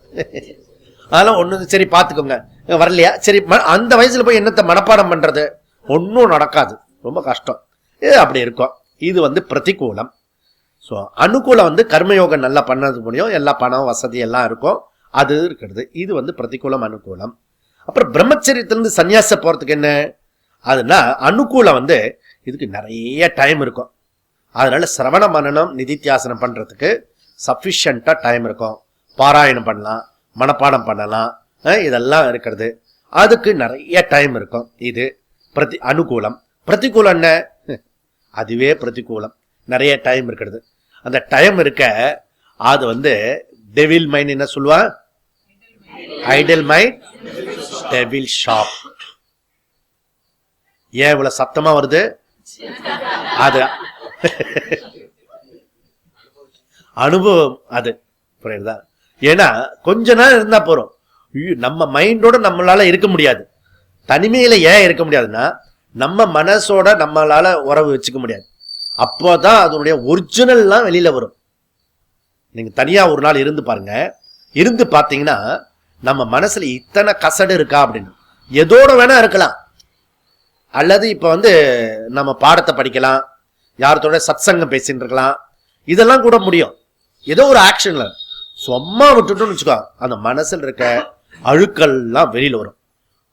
அதெல்லாம் ஒண்ணு சரி பாத்துக்கோங்க, வரலையா சரி, அந்த வயசுல போய் என்னத்தை மனப்பாடம் பண்றது? ஒன்னும் நடக்காது, ரொம்ப கஷ்டம். அப்படி இருக்கும். இது வந்து பிரதிகூலம். ஸோ அனுகூலம் வந்து கர்மயோகம் நல்லா பண்ணது முடியும், எல்லா பணம் வசதி எல்லாம் இருக்கும், அது இருக்கிறது. இது வந்து பிரதிகூலம் அனுகூலம். அப்புறம் பிரம்மச்சரியத்திலிருந்து சன்னியாச போறதுக்கு என்ன அதுனா, அனுகூலம் வந்து இதுக்கு நிறைய டைம் இருக்கும். அதனால சிரவண மனனம் நிதித்தியாசனம் பண்றதுக்கு சஃபிஷியண்டா டைம் இருக்கும். பாராயணம் பண்ணலாம், மனப்பாடம் பண்ணலாம், இதெல்லாம் இருக்கிறது. அதுக்கு நிறைய டைம் இருக்கும். இது அனுகூலம். பிரதிகூலம் என்ன? அதுவே பிரதிகூலம். நிறைய டைம் இருக்கிறது. அந்த டைம் இருக்க அது வந்து டெவில் மைண்ட் என்ன சொல்லுவா? Idol mind devil shop. ஏன் இவ்வளவு சத்தமா வருது? அது அனுபவம், அது புரியுதா? ஏன்னா கொஞ்ச நேரம் இருந்தா போறோம், நம்ம மைண்டோட நம்மளால இருக்க முடியாது. தனிமையில ஏன் இருக்க முடியாதுன்னா, நம்ம மனசோட நம்மளால உறவு வச்சுக்க முடியாது. அப்போதான் அதனுடைய ஒரிஜினல்லாம் வெளியில வரும். நீங்க தனியா ஒரு நாள் இருந்து பாருங்க. இருந்து பார்த்தீங்கன்னா நம்ம மனசுல இத்தனை கசடு இருக்கா அப்படின்னு. எதோட வேணா இருக்கலாம். அல்லது இப்ப நம்ம பாடத்தை படிக்கலாம், யாரத்தோட சத்சங்கம் பேசிட்டு இருக்கலாம், இதெல்லாம் கூட முடியும். ஏதோ ஒரு ஆக்ஷன்ல சும்மா விட்டுட்டோம்னு வச்சுக்கோ, அந்த மனசுல இருக்க அழுக்கள்லாம் வெளியில வரும்.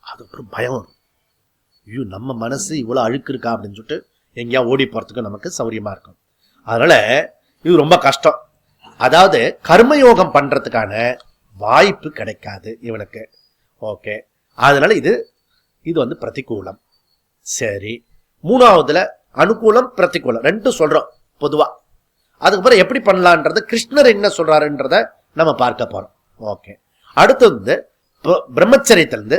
அது ஒரு பயம் வரும். ஐயோ, நம்ம மனசு இவ்வளவு அழுக்கு இருக்கா அப்படின்னு சொல்லிட்டு எங்கேயா ஓடி போறதுக்கு நமக்கு சௌரியமா இருக்கும். அதனால இது ரொம்ப கஷ்டம். அதாவது கர்மயோகம் பண்றதுக்கான வாய்ப்பு கிடைக்காது இவனுக்கு. ஓகே, அதனால இது பிரதிகூலம். சரி, மூணாவதுல அனுகூலம் பிரதிகூலம் ரெண்டும் சொல்றோம் பொதுவா. அதுக்கப்புறம் எப்படி பண்ணலான்றது கிருஷ்ணர் என்ன சொல்றாருன்றத நம்ம பார்க்க போறோம். ஓகே, அடுத்து பிரம்மச்சரியத்திலிருந்து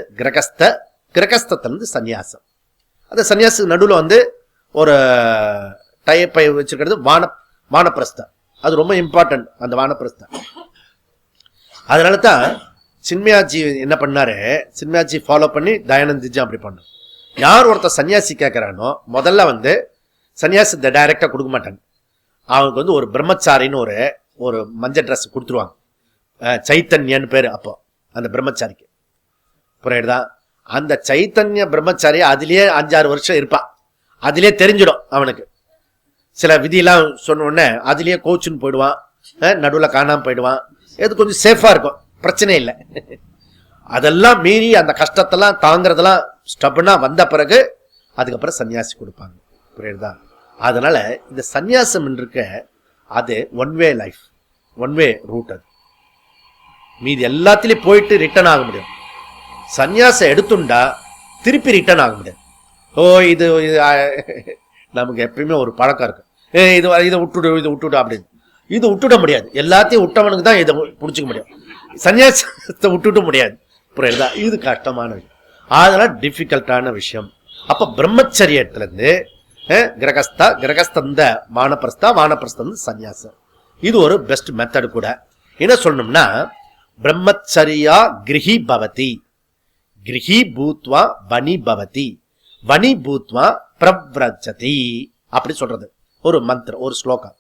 கிரகஸ்தத்திலிருந்து சன்னியாசம். அந்த சன்னியாசத்துக்கு நடுவில் ஒரு டைப்பை வச்சிருக்கிறது வானப்பிரஸ்தம். அது ரொம்ப இம்பார்ட்டன்ட், அந்த வானப்பிரஸ்தம். அதனால தான் சின்மயாஜி என்ன பண்ணாரு, சின்மயாஜி ஃபாலோ பண்ணி தயானந்திஜி அப்படி பண்ணோம். யார் ஒருத்தர் சன்னியாசி கேட்கறானோ முதல்ல சன்னியாசத்தை டைரக்டா கொடுக்க மாட்டாங்க. அவனுக்கு ஒரு பிரம்மச்சாரின்னு ஒரு மஞ்சள் ட்ரெஸ் கொடுத்துருவாங்க. சைத்தன்யன்னு பேரு அப்போ அந்த பிரம்மச்சாரிக்கு. புரியுதா? அந்த சைத்தன்ய பிரம்மச்சாரி அதுலயே 5-6 வருஷம் இருப்பான். அதுலயே தெரிஞ்சிடும் அவனுக்கு. சில விதியெல்லாம் சொன்ன உடனே அதுலயே கோச்சுன்னு போயிடுவான், நடுவில் காணாம போயிடுவான். இது கொஞ்சம் சேஃபா இருக்கும், பிரச்சனை இல்லை. அதெல்லாம் மீறி அந்த கஷ்டத்தெல்லாம் தாங்கிறதெல்லாம் ஸ்டப்னா வந்த பிறகு அதுக்கப்புறம் சன்னியாசி கொடுப்பாங்க. புரியுதா? அதனால இந்த சன்னியாசம் இருக்க அது one way life, one way route. அது மீதி எல்லாத்திலையும் போயிட்டு ரிட்டர்ன் ஆக முடியும். சன்னியாசம் எடுத்துண்டா திருப்பி ரிட்டர்ன் ஆக முடியாது. இது நமக்கு எப்பயுமே ஒரு பழக்கம் இருக்கு, இதை விட்டுடு அப்படின்னு. இது விட்டுட முடியாது. எல்லாத்தையும் விட்டவனுக்கு தான் இதை பிடிச்சிக்க முடியும். சன்னியாசத்தை விட்டுட முடியாது. புரியுதா? இது கஷ்டமான விஷயம். அதனால டிஃபிகல்ட்டான விஷயம். அப்ப பிரம்மச்சரியத்திலிருந்து கிரகஸ்தந்த வானப்பிரஸ்தம் சன்னியாசம். இது ஒரு பெஸ்ட் மெத்தட் கூட. என்ன சொல்லணும்னா, பிரம்மச்சரியா கிரகி பவதி, கிரகி பூத்வா வனி பவதி, வனி பூத்வா பிரவ்ரஜதி அப்படி சொல்றது ஒரு மந்திரம், ஒரு ஸ்லோகம்.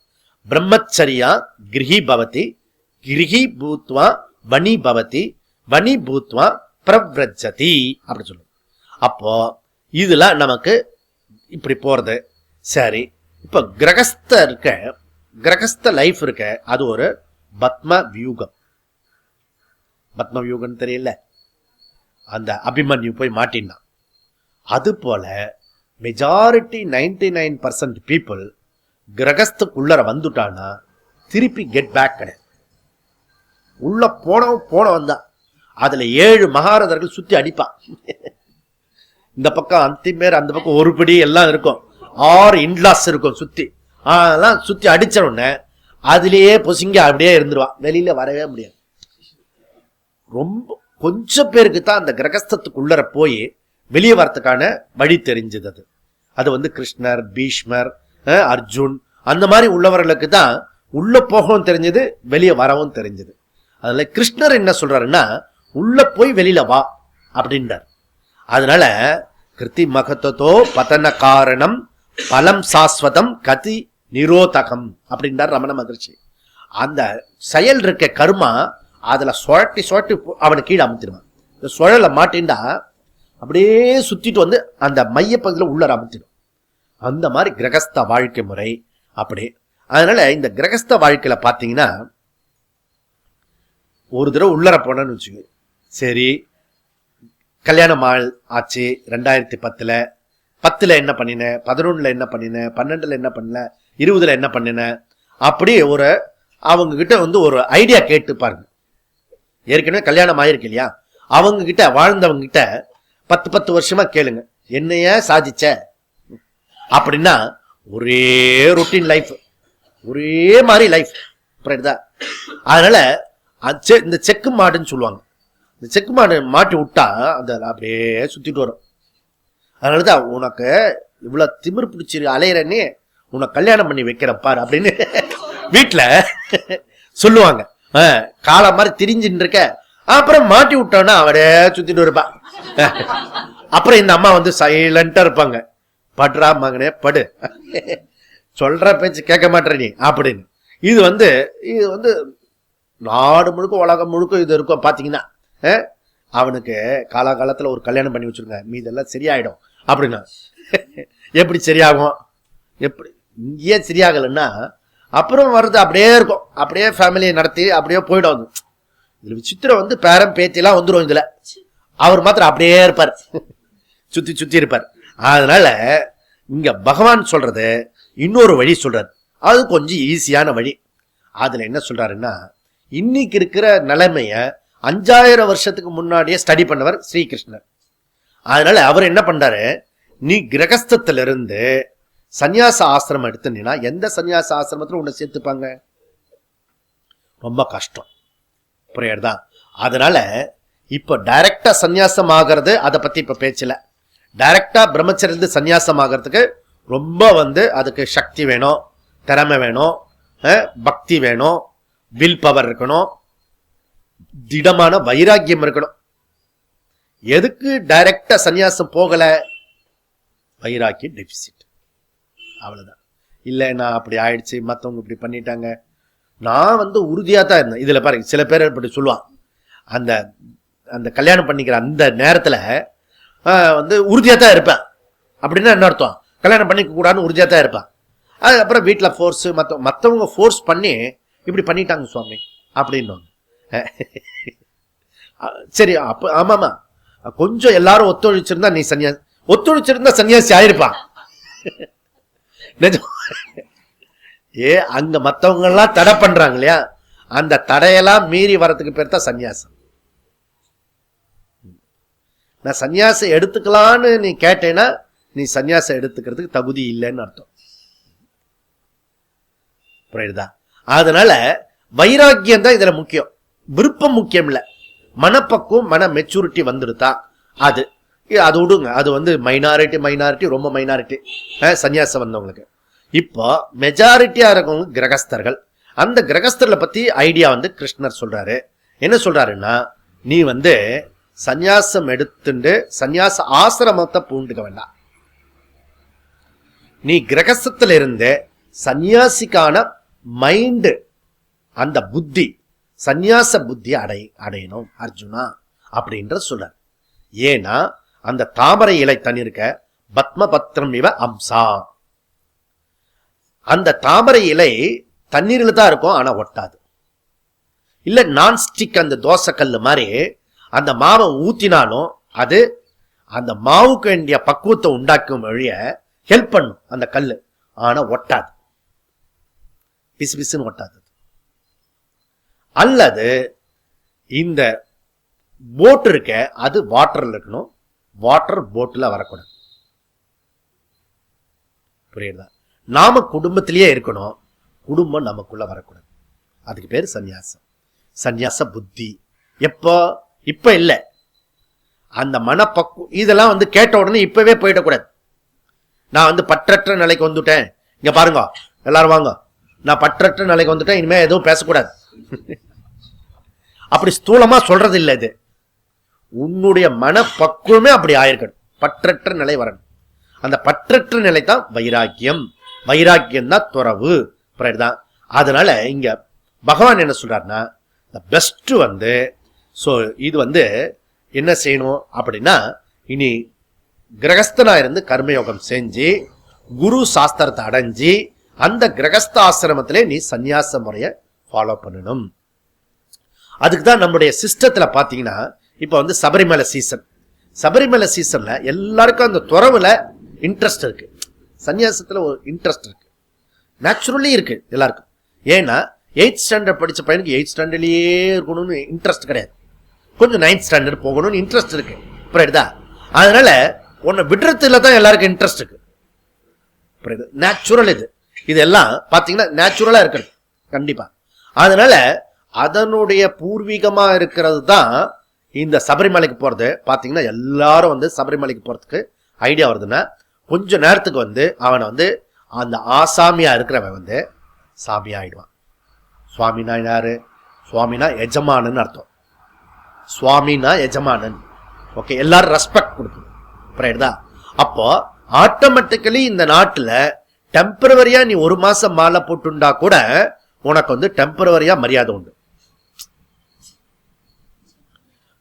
பிரம்மச்சரியா கிரகி பவதி, கிரகி பூத்வா வனி பவதி, வனி பூத்வா பிரவ்ரஜதி அப்படி சொல்லுது. அப்போ இதுல நமக்கு இப்படி போறது. சரி, இப்ப கிரகஸ்த லைஃப் இருக்க அது ஒரு பத்ம வியூகம். பத்ம வியூகம் தெரியல, அந்த அபிமன்யு போய் மாட்டினான். அது போல மெஜாரிட்டி 99% பீப்புள் கிரகஸ்துக்குள்ளர வந்துட்டானா திருப்பி கெட் பேக் கிடையாது. உள்ள போனவன் தான். அதுல 7 மகாரதர்கள் சுத்தி அடிப்பான். இந்த பக்கம் அந்திமேர், அந்த பக்கம் ஒரு படி எல்லாம் இருக்கும், 6 இன்லாஸ் இருக்கும் சுத்தி. அதெல்லாம் சுத்தி அடிச்ச உடனே அதுலயே பொசிங்க அப்படியே இருந்துருவான், வெளியில வரவே முடியாது. ரொம்ப கொஞ்சம் பேருக்கு தான் அந்த கிரகஸ்தத்துக்குள்ளர போய் வெளியே வரத்துக்கான வழி தெரிஞ்சது. அது கிருஷ்ணர், பீஷ்மர், அர்ஜுன் அந்த மாதிரி உள்ளவர்களுக்கு தான் உள்ள போகவும் தெரிஞ்சது, வெளியே வரவும் தெரிஞ்சது. அதுல கிருஷ்ணர் என்ன சொல்றாருன்னா, உள்ள போய் வெளியில வா அப்படின்றார். அதனால கிருத்தி மகத்தோ பதன காரணம் பலம் சாஸ்வதம் கதி நிரோதகம் அப்படின்றார் ரமண மகர்ஷி. அந்த செயல் இருக்க கர்மா அதுல சுழட்டி அவனை கீழே அமுத்திடுவான். இந்த சுழலை மாட்டின்டா அப்படியே சுத்திட்டு அந்த மையப்பகுதியில் உள்ள அமுத்திடும். அந்த மாதிரி கிரகஸ்த வாழ்க்கை முறை அப்படி. அதனால இந்த கிரகஸ்த வாழ்க்கையில பாத்தீங்கன்னா, ஒரு தடவை உள்ளர போனன்னு வச்சுக்க, சரி கல்யாணம் ஆச்சு 2010 என்ன பண்ணின, 11 என்ன பண்ணின, 12 என்ன பண்ணல, 20 என்ன பண்ணின, அப்படி அவங்க கிட்ட ஒரு ஐடியா கேட்டு பாருங்க. ஏற்கனவே கல்யாணம் ஆயிருக்கு இல்லையா, அவங்க கிட்ட வாழ்ந்தவங்க கிட்ட 10 வருஷமா கேளுங்க, என்னைய சாதிச்ச அப்படின்னா ஒரே ரொட்டீன் லைஃப், ஒரே மாதிரி லைஃப். புரியுதா? அதனால இந்த செக்கு மாடுன்னு சொல்லுவாங்க, இந்த செக்கு மாடு மாட்டி விட்டா அந்த அப்படியே சுத்திட்டு வரும். அதனாலதான் உனக்கு இவ்வளவு திமிர் பிடிச்சி அலையிறனே, உனக்கு கல்யாணம் பண்ணி வைக்கிறேன் பாரு அப்படின்னு வீட்டுல சொல்லுவாங்க. காலை மாதிரி திரிஞ்சுட்டு இருக்க, அப்புறம் மாட்டி விட்டோன்னா அவரே சுத்திட்டு இருப்பா. அப்புறம் இந்த அம்மா சைலண்டா இருப்பாங்க, படுறா மகனே படு, சொல்ற பேச்சு கேட்க மாட்டேற நீ அப்படின்னு. இது வந்து நாடு முழுக்க உலகம் முழுக்க இது இருக்கும். பாத்தீங்கன்னா அவனுக்கு காலகாலத்துல ஒரு கல்யாணம் பண்ணி வச்சிருங்க, மீதெல்லாம் சரியாயிடும் அப்படின்னா எப்படி சரியாகும்? எப்படி இங்கேயே சரியாகலன்னா அப்புறம் வருது அப்படியே இருக்கும், அப்படியே ஃபேமிலியை நடத்தி அப்படியே போயிடும். இதுல விசித்திரம் வந்து பேரம் பேத்திலாம் வந்துடும். இதுல அவர் மாத்திரம் அப்படியே இருப்பார், சுத்தி சுத்தி இருப்பார். அதனால இங்க பகவான் சொல்றது இன்னொரு வழி சொல்றாரு, அது கொஞ்சம் ஈஸியான வழி. அதுல என்ன சொல்றாருன்னா, இன்னைக்கு இருக்கிற நிலைமைய 5000 வருஷத்துக்கு முன்னாடியே ஸ்டடி பண்ணவர் ஸ்ரீகிருஷ்ணர். அதனால அவர் என்ன பண்றாரு, நீ கிரகஸ்தத்திலிருந்து சன்னியாச ஆசிரமம் எடுத்துனா எந்த சன்னியாச ஆசிரமத்துல உன்னை சேர்த்துப்பாங்க? ரொம்ப கஷ்டம். புரியுறதா? அதனால இப்ப டைரக்டா சன்னியாசம் ஆகிறது அதை பத்தி இப்ப பேச்சல. டைரக்டா பிரம்மச்சரியிலிருந்து சன்னியாசம் ஆகிறதுக்கு ரொம்ப அதுக்கு சக்தி வேணும், திறமை வேணும், பக்தி வேணும், வில் பவர் இருக்கணும், திடமான வைராக்கியம் இருக்கணும். எதுக்கு டைரக்டா சன்னியாசம் போகல? வைராக்கிய டெபிசிட், அவ்வளவுதான். இல்ல நான் அப்படி ஆயிடுச்சு, மத்தவங்க இப்படி பண்ணிட்டாங்க, நான் உறுதியா தான் இருந்தேன். இதுல பாருங்க, சில பேர் இப்படி சொல்லுவான், அந்த அந்த கல்யாணம் பண்ணிக்கிற அந்த நேரத்துல உறுதியா தான் இருப்பேன் அப்படின்னா என்ன அர்த்தம்? கல்யாணம் பண்ணிக்க கூடாதுன்னு உறுதியா தான் இருப்பேன். அதுக்கப்புறம் வீட்டுல ஃபோர்ஸ், மத்தவங்க ஃபோர்ஸ் பண்ணி இப்படி பண்ணிட்டாங்க சுவாமி அப்படின்னு. சரி, அப்ப ஆமாமா, கொஞ்சம் எல்லாரும் ஒத்துழைச்சிருந்தா நீ சன்னியாசி, ஒத்துழைச்சிருந்தா சன்னியாசி ஆயிருப்பான். அங்க மத்தவங்க எல்லாம் தடை பண்றாங்க இல்லையா, அந்த தடையெல்லாம் மீறி வரதுக்கு பேர் தான் சன்னியாசம். நான் சன்னியாசம் எடுத்துக்கலான்னு நீ கேட்டேன்னா நீ சன்னியாசம் எடுத்துக்கிறதுக்கு தகுதி இல்லைன்னு அர்த்தம். புரியுதா? அதனால வைராக்கியம் தான் இதுல முக்கியம், விருப்பம் முக்கியம் இல்ல. மனப்பக்குவம், மன மெச்சூரிட்டி வந்துடுதா அது விடுங்க. அது மைனாரிட்டி, ரொம்ப மைனாரிட்டி சன்னியாசம் வந்தவங்களுக்கு. இப்போ மெஜாரிட்டியா இருக்கவங்க கிரகஸ்தர்கள். அந்த கிரகஸ்தர்களை பத்தி ஐடியா கிருஷ்ணர் சொல்றாரு. என்ன சொல்றாருன்னா, நீ சன்னியாசம் எடுத்துட்டு சன்னியாச ஆசிரமத்தை பூண்டுக்க வேண்டாம். நீ கிரகஸ்தத்துல இருந்து சன்னியாசிக்கான மைண்ட், அந்த புத்தி, சன்னியாச புத்தி அடையணும் அர்ஜுனா அப்படின்ற சொல்ற. ஏன்னா அந்த தாமரை இலை தண்ணிருக்க பத்ம பத்திரம் இவ அம்சா, அந்த தாமரை இலை தண்ணீரில் தான் இருக்கும், ஆனா ஒட்டாது. இல்ல நான்ஸ்டிக் அந்த தோசை கல்லு மாதிரி அந்த மாவை ஊத்தினாலும் அது அந்த மாவுக்கு வேண்டிய பக்குவத்தை உண்டாக்கும் வழிய ஹெல்ப் பண்ணும் அந்த கல்லு, ஆனா ஒட்டாது, பிசு பிசுன்னு ஒட்டாது. அல்லது இந்த போட் இருக்க, அது வாட்டர்ல இருக்கணும், வாட்டர் போட்ல வரக்கூடாது. புரியுதா? நாம குடும்பத்திலேயே இருக்கணும், குடும்பம் நமக்குள்ள வரக்கூடாது. அதுக்கு பேரு சன்னியாசம், சன்னியாச புத்தி. எப்போ? இப்ப இல்ல, அந்த மனப்பக்குவம் இதெல்லாம் கேட்ட உடனே இப்பவே போயிடக்கூடாது. நான் பற்றற்ற நிலைக்கு வந்துட்டேன், இங்க பாருங்க எல்லாரும் வாங்க, நான் பற்றற்ற நிலைக்கு வந்துட்டேன், இனிமே எதுவும் பேசக்கூடாது அப்படி ஸ்தூலமா சொல்றது இல்ல. இது உன்னுடைய மனப்பக்குவமே அப்படி ஆயிருக்கணும், பற்றற்ற நிலை வரணும். அந்த பற்றற்ற நிலை தான் வைராக்கியம், வைராக்கியம் தான் துறவு. தான். அதனால இங்க பகவான் என்ன சொல்றாருன்னா, பெஸ்ட் இது என்ன செய்யணும் அப்படின்னா, இனி கிரகஸ்தனா இருந்து கர்மயோகம் செஞ்சு குரு சாஸ்திரத்தை அடைஞ்சி அந்த கிரகஸ்த ஆசிரமத்திலே நீ சந்நியாச முறைய ஃபாலோ பண்ணணும். அதுக்கு தான் நம்முடைய சிஸ்டத்துல பாத்தீங்கன்னா, இப்ப சபரிமலை சீசன், சபரிமலை சீசன்ல எல்லாருக்கும் அந்த துறவுல இன்ட்ரெஸ்ட் இருக்கு, சன்னியாசத்துல ஒரு இன்ட்ரெஸ்ட் இருக்கு, நேச்சுரலி இருக்கு எல்லாருக்கும். ஏன்னா 8th ஸ்டாண்டர்ட் படிச்ச பையனுக்கு 8th ஸ்டாண்டர்ட்லயே இருக்கணும்னு இன்ட்ரெஸ்ட் கிடையாது, கொஞ்சம் 9th ஸ்டாண்டர்ட் போகணும்னு இன்ட்ரெஸ்ட் இருக்கு. புரியுதா? அதனால உன்னை விடுறதுல தான் எல்லாருக்கும் இன்ட்ரெஸ்ட் இருக்கு. புரியுது? நேச்சுரல் இதெல்லாம் பாத்தீங்கன்னா நேச்சுரலா இருக்கிறது கண்டிப்பா. அதனால அதனுடைய பூர்வீகமா இருக்கிறது தான் இந்த சபரிமலைக்கு போறது. பாத்தீங்கன்னா எல்லாரும் சபரிமலைக்கு போறதுக்கு ஐடியா வருதுன்னா, கொஞ்ச நேரத்துக்கு அவனை அந்த ஆசாமியா இருக்கிறவன் சாமி ஆயிடுவான். சுவாமினா யாரு? சுவாமினா எஜமானன் அர்த்தம். சுவாமினா எஜமானன். ஓகே, எல்லாரும் ரெஸ்பெக்ட் கொடுக்கணும். புரியுதா? அப்போ ஆட்டோமேட்டிக்கலி இந்த நாட்டுல டெம்பரவரியா நீ 1 மாசம் மாலை போட்டுண்டா கூட உனக்கு வந்து டெம்பரவரியா மரியாதை உண்டு.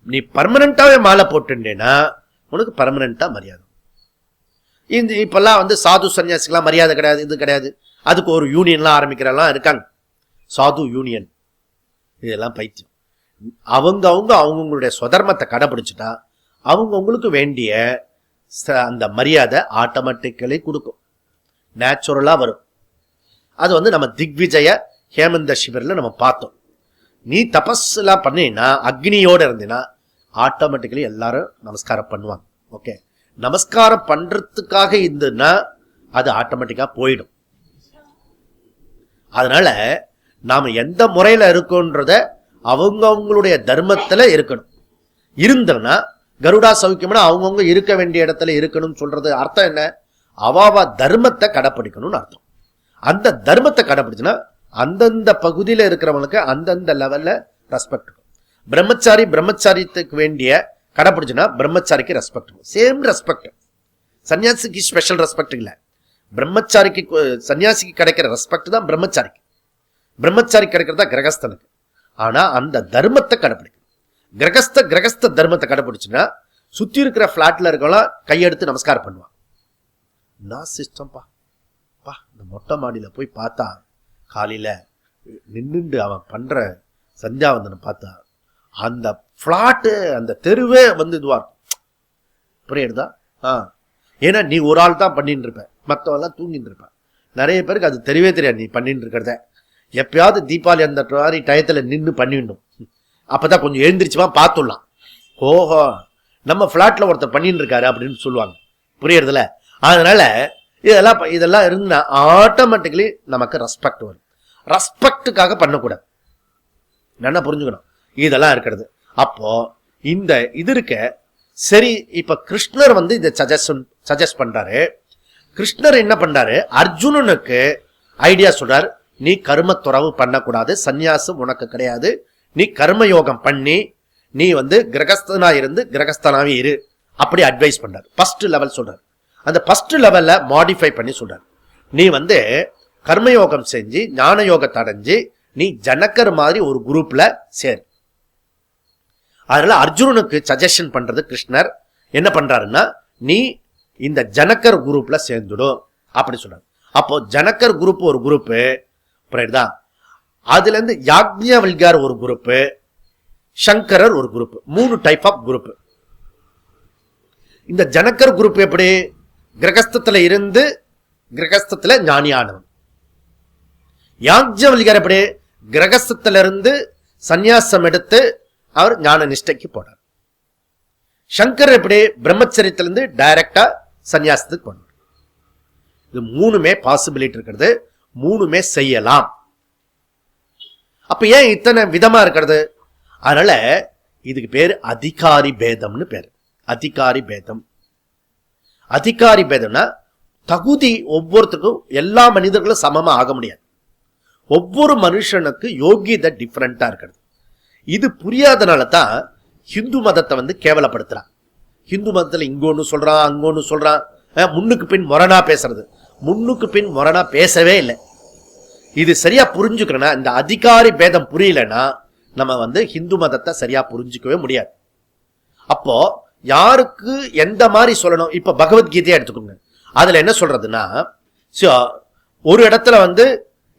நீ பர்மனண்டாவே மாலை போட்டுண்டேன்னா உனக்கு பர்மனண்டா மரியாதை. இந்த இப்பெல்லாம் வந்து சாது சன்னியாசிக்கெல்லாம் மரியாதை கிடையாது, இது கிடையாது. அதுக்கு ஒரு யூனியன்லாம் ஆரம்பிக்கிறலாம் இருக்காங்க, சாது யூனியன். இதெல்லாம் பைத்தியம். அவங்களுடைய சுதர்மத்தை கடைபிடிச்சிட்டா அவங்களுக்கு வேண்டிய அந்த மரியாதை ஆட்டோமேட்டிக்கலி கொடுக்கும், நேச்சுரலா வரும். அது வந்து நம்ம திக்விஜய ஹேமந்த சிவரில் நம்ம பார்த்தோம். நீ தபஸ் எல்லாம் பண்ணினா அக்னியோட இருந்தீங்கன்னா ஆட்டோமேட்டிக்கலி எல்லாரும் நமஸ்காரம் பண்ணுவாங்க. ஓகே, நமஸ்காரம் பண்றதுக்காக இருந்ததுன்னா அது ஆட்டோமேட்டிக்கா போயிடும். அதனால நாம எந்த முறையில இருக்கோன்றத அவங்களுடைய தர்மத்துல இருக்கணும். இருந்தோம்னா கருடா சௌக்கியம்னா அவங்கவுங்க இருக்க வேண்டிய இடத்துல இருக்கணும்னு சொல்றது அர்த்தம் என்ன? அவாவா தர்மத்தை கடைப்பிடிக்கணும்னு அர்த்தம். அந்த தர்மத்தை கடைப்பிடிச்சுன்னா அந்தந்த பகுதியில இருக்கிறவங்களுக்கு அந்தந்த லெவல்ல ரெஸ்பெக்ட் இருக்கும். பிரம்மச்சாரி பிரம்மச்சாரியத்துக்கு வேண்டிய கடைப்பிடிச்சுன்னா பிரம்மச்சாரிக்கு ரெஸ்பெக்ட் இருக்கும், சேம் ரெஸ்பெக்ட். சன்னியாசிக்கு ஸ்பெஷல் ரெஸ்பெக்ட் இல்லை. பிரம்மச்சாரிக்கு சன்னியாசிக்கு கிடைக்கிற ரெஸ்பெக்ட் தான் பிரம்மச்சாரிக்கு, பிரம்மச்சாரி கிடைக்கிறதா கிரகஸ்தனுக்கு. ஆனா அந்த தர்மத்தை கடைப்பிடிக்கும். கிரகஸ்த தர்மத்தை கடைப்பிடிச்சுன்னா சுத்தி இருக்கிற பிளாட்ல இருக்கலாம் கையெடுத்து நமஸ்காரம் பண்ணுவான். நான் சிஸ்டம்பா பா, இந்த மொட்டை மாடியில போய் பார்த்தா காலையில நின்றுண்டு அவன் பண்ற சந்தியாவந்தனம் பார்த்தா அந்த பிளாட்டு அந்த தெருவே வந்து இதுவா இருக்கும். புரியுதா? ஏன்னா நீ ஒரு ஆள் தான் பண்ணிட்டு இருப்ப, மற்றவெல்லாம் தூங்கிட்டு இருப்ப. நிறைய பேருக்கு அது தெரியவே தெரியாது நீ பண்ணிட்டு இருக்கிறத. எப்பயாவது தீபாவளி அந்த மாதிரி டயத்துல நின்று பண்ணிடணும், அப்பதான் கொஞ்சம் எழுந்திரிச்சுவான் பார்த்துடலாம். ஓஹோ நம்ம பிளாட்ல ஒருத்தர் பண்ணிட்டு இருக்காரு அப்படின்னு சொல்லுவாங்க. புரியுறதுல? அதனால இதெல்லாம் இருந்தா ஆட்டோமேட்டிக்கலி நமக்கு ரெஸ்பெக்ட் வரும். ரெஸ்பெக்டுக்காக பண்ணக்கூடாது, என்ன புரிஞ்சுக்கணும் இதெல்லாம் இருக்கிறது. அப்போ இந்த இது இருக்க சரி. இப்ப கிருஷ்ணர் வந்து இதை சஜஸ்ட் பண்றாரு. கிருஷ்ணர் என்ன பண்றாரு? அர்ஜுனனுக்கு ஐடியா சொல்றாரு, நீ கர்ம துறவு பண்ணக்கூடாது, சந்நியாசம் உனக்கு கிடையாது, நீ கர்மயோகம் பண்ணி நீ வந்து கிரகஸ்தனா இருந்து கிரகஸ்தனாவே இரு, அப்படி அட்வைஸ் பண்றாரு. ஃபர்ஸ்ட் லெவல் சொல்றாரு. அந்த ஃபர்ஸ்ட் லெவல்ல மாடிஃபை பண்ணி சொல்றாரு, நீ வந்து கர்மயோகம் செஞ்சு ஞான யோகத்தை அடைஞ்சு நீ ஜனக்கர் மாதிரி ஒரு குரூப்ல சேர். அதனால அர்ஜுனனுக்கு சஜஷன் பண்றது கிருஷ்ணர் என்ன பண்றாருன்னா, நீ இந்த ஜனக்கர் குரூப்ல சேர்ந்துடும் அப்படி சொல்றாரு. அப்போ ஜனக்கர் குரூப் ஒரு குரூப், புரியுதா? அதுல இருந்து யாக்ஞவல்கியர் ஒரு குரூப், சங்கரர் ஒரு குரூப், 3 டைப் ஆஃப் குரூப். இந்த ஜனக்கர் குரூப் எப்படி? கிரகஸ்தத்துல இருந்து கிரகஸ்தத்துல ஞானியானவன். யாக்ஞவல்கியர் எப்படி? கிரகஸ்தத்துல இருந்து சந்நியாசம் எடுத்து அவர் ஞான நிஷ்டைக்கு போனார். சங்கர் எப்படி? பிரம்மச்சரியத்திலிருந்து டைரக்டா சந்நியாசத்துக்கு போனார். இது 3மே பாசிபிலிட்டி இருக்கிறது, 3மே செய்யலாம். அப்ப ஏன் இத்தனை விதமா இருக்கிறது? அதனால இதுக்கு பேரு அதிகாரி பேதம்னு பேரு. அதிகாரி பேதம். அதிகாரி பேதம்னா தகுதி ஒவ்வொருத்தருக்கும் எல்லா மனிதர்களும் சமமா ஆக முடியாது. ஒவ்வொரு மனுஷனுக்கு யோகியதை டிஃபரெண்டா இருக்கிறது. இது புரியாதனால தான் ஹிந்து மதத்தை வந்து கேவலப்படுத்துறான். ஹிந்து மதத்துல இங்கொன்னு சொல்றான் அங்கொன்னு சொல்றான், முன்னுக்கு பின் முரணா பேசுறது. முன்னுக்கு பின் முரணா பேசவே இல்லை. இது சரியா புரிஞ்சுக்கிறேன்னா, இந்த அதிகாரி பேதம் புரியலன்னா நம்ம வந்து ஹிந்து மதத்தை சரியா புரிஞ்சுக்கவே முடியாது. அப்போ யாருக்கு எந்த மாதிரி சொல்லணும்? இப்ப பகவத்கீதையை எடுத்துக்கோங்க. அதுல என்ன சொல்றதுன்னா, ஒரு இடத்துல வந்து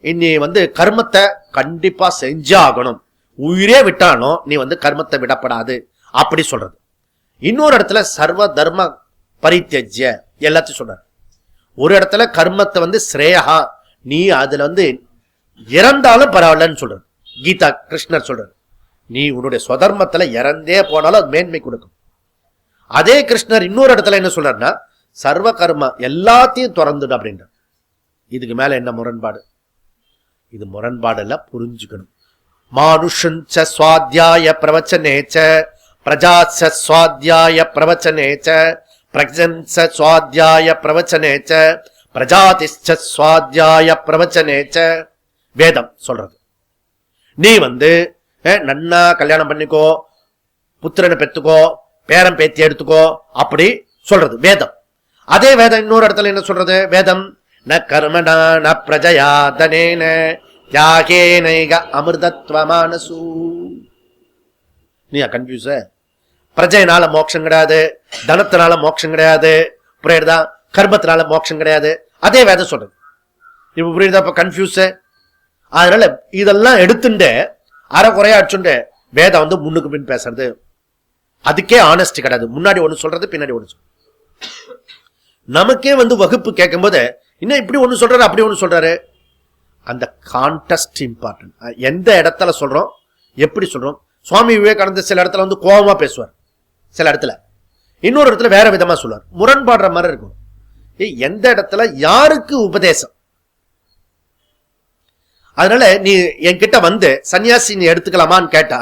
நீ வந்து கர்மத்தை கண்டிப்பா செஞ்சாகணும், உயிரே விட்டாலும் நீ வந்து கர்மத்தை விடப்படாது அப்படி சொல்றது. இன்னொரு இடத்துல சர்வ தர்ம பரித்யஜ்ய எல்லாத்தையும் சொல்றாரு. ஒரு இடத்துல கர்மத்தை வந்து ஸ்ரேயா, நீ அதுல வந்து இறந்தாலும் பரவாயில்லன்னு சொல்றாரு. கீதா கிருஷ்ணர் சொல்றாரு, நீ உன்னுடைய சொதர்மத்துல இறந்தே போனாலும் அது மேன்மை கொடுக்கும். அதே கிருஷ்ணர் இன்னொரு இடத்துல என்ன சொல்றாருன்னா, சர்வ கர்ம எல்லாத்தையும் திறந்துடு அப்படின்ற. இதுக்கு மேல என்ன முரண்பாடு? இது முரண்பாடு எல்லாம் புரிஞ்சுக்கணும். மானுஷஞ்ச ஸ்வாத்யாய பிரவச்சனேச்ச பிரஜாச்ச ஸ்வாத்யாய பிரவச்சனேச்ச பிரஜன்ச ஸ்வாத்யாய பிரவச்சனேச்ச பிரஜாதிஷ்ச ஸ்வாத்யாய பிரவச்சனேச்ச வேதம் சொல்றது. நீ வந்து நன்னா கல்யாணம் பண்ணிக்கோ, புத்திரனை பெத்துக்கோ, பேரம் பேத்தி எடுத்துக்கோ அப்படி சொல்றது வேதம். அதே வேதம் இன்னொரு இடத்துல என்ன சொல்றது? வேதம் ந கர்மணா ந பிரஜயா தனேன தியாகேனைக அமிர்தத்வமானசு. நீ கன்ஃபியூஸ். பிரஜையினால மோட்சம் கிடையாது, தனத்தினால மோட்சம் கிடையாது, புரியுதா? கர்மத்தினால மோட்சம் கிடையாது, அதே வேதம் சொல்றது. இப்ப புரியுதா? இப்ப கன்ஃபியூஸ். அதனால இதெல்லாம் எடுத்துட்டு அரை குறையா அடிச்சுட்டு வேதம் வந்து முன்னுக்கு பின் பேசுறது, அதுக்கே ஆனஸ்டி கிடையாது. முன்னாடி ஒண்ணு சொல்றது, பின்னாடி ஒண்ணு சொல்றது. நமக்கே வந்து வகுப்பு கேட்கும் போது இன்னும் இப்படி ஒண்ணு சொல்றாரு, அப்படி ஒண்ணு சொல்றாரு. அந்த கான்டெஸ்ட் இம்பார்ட்டன்ட். எந்த இடத்துல சொல்றோம், எப்படி சொல்றோம். சுவாமி விவேகானந்தர் சில இடத்துல வந்து கோபமா பேசுவார், சில இடத்துல இன்னொரு இடத்துல வேற விதமா சொல்லுவார், முரண்பாடுற மாதிரி இருக்கும். எந்த இடத்துல யாருக்கு உபதேசம்? அதனால நீ என்கிட்ட வந்து சன்னியாசி நீ எடுத்துக்கலாமான்னு கேட்டா,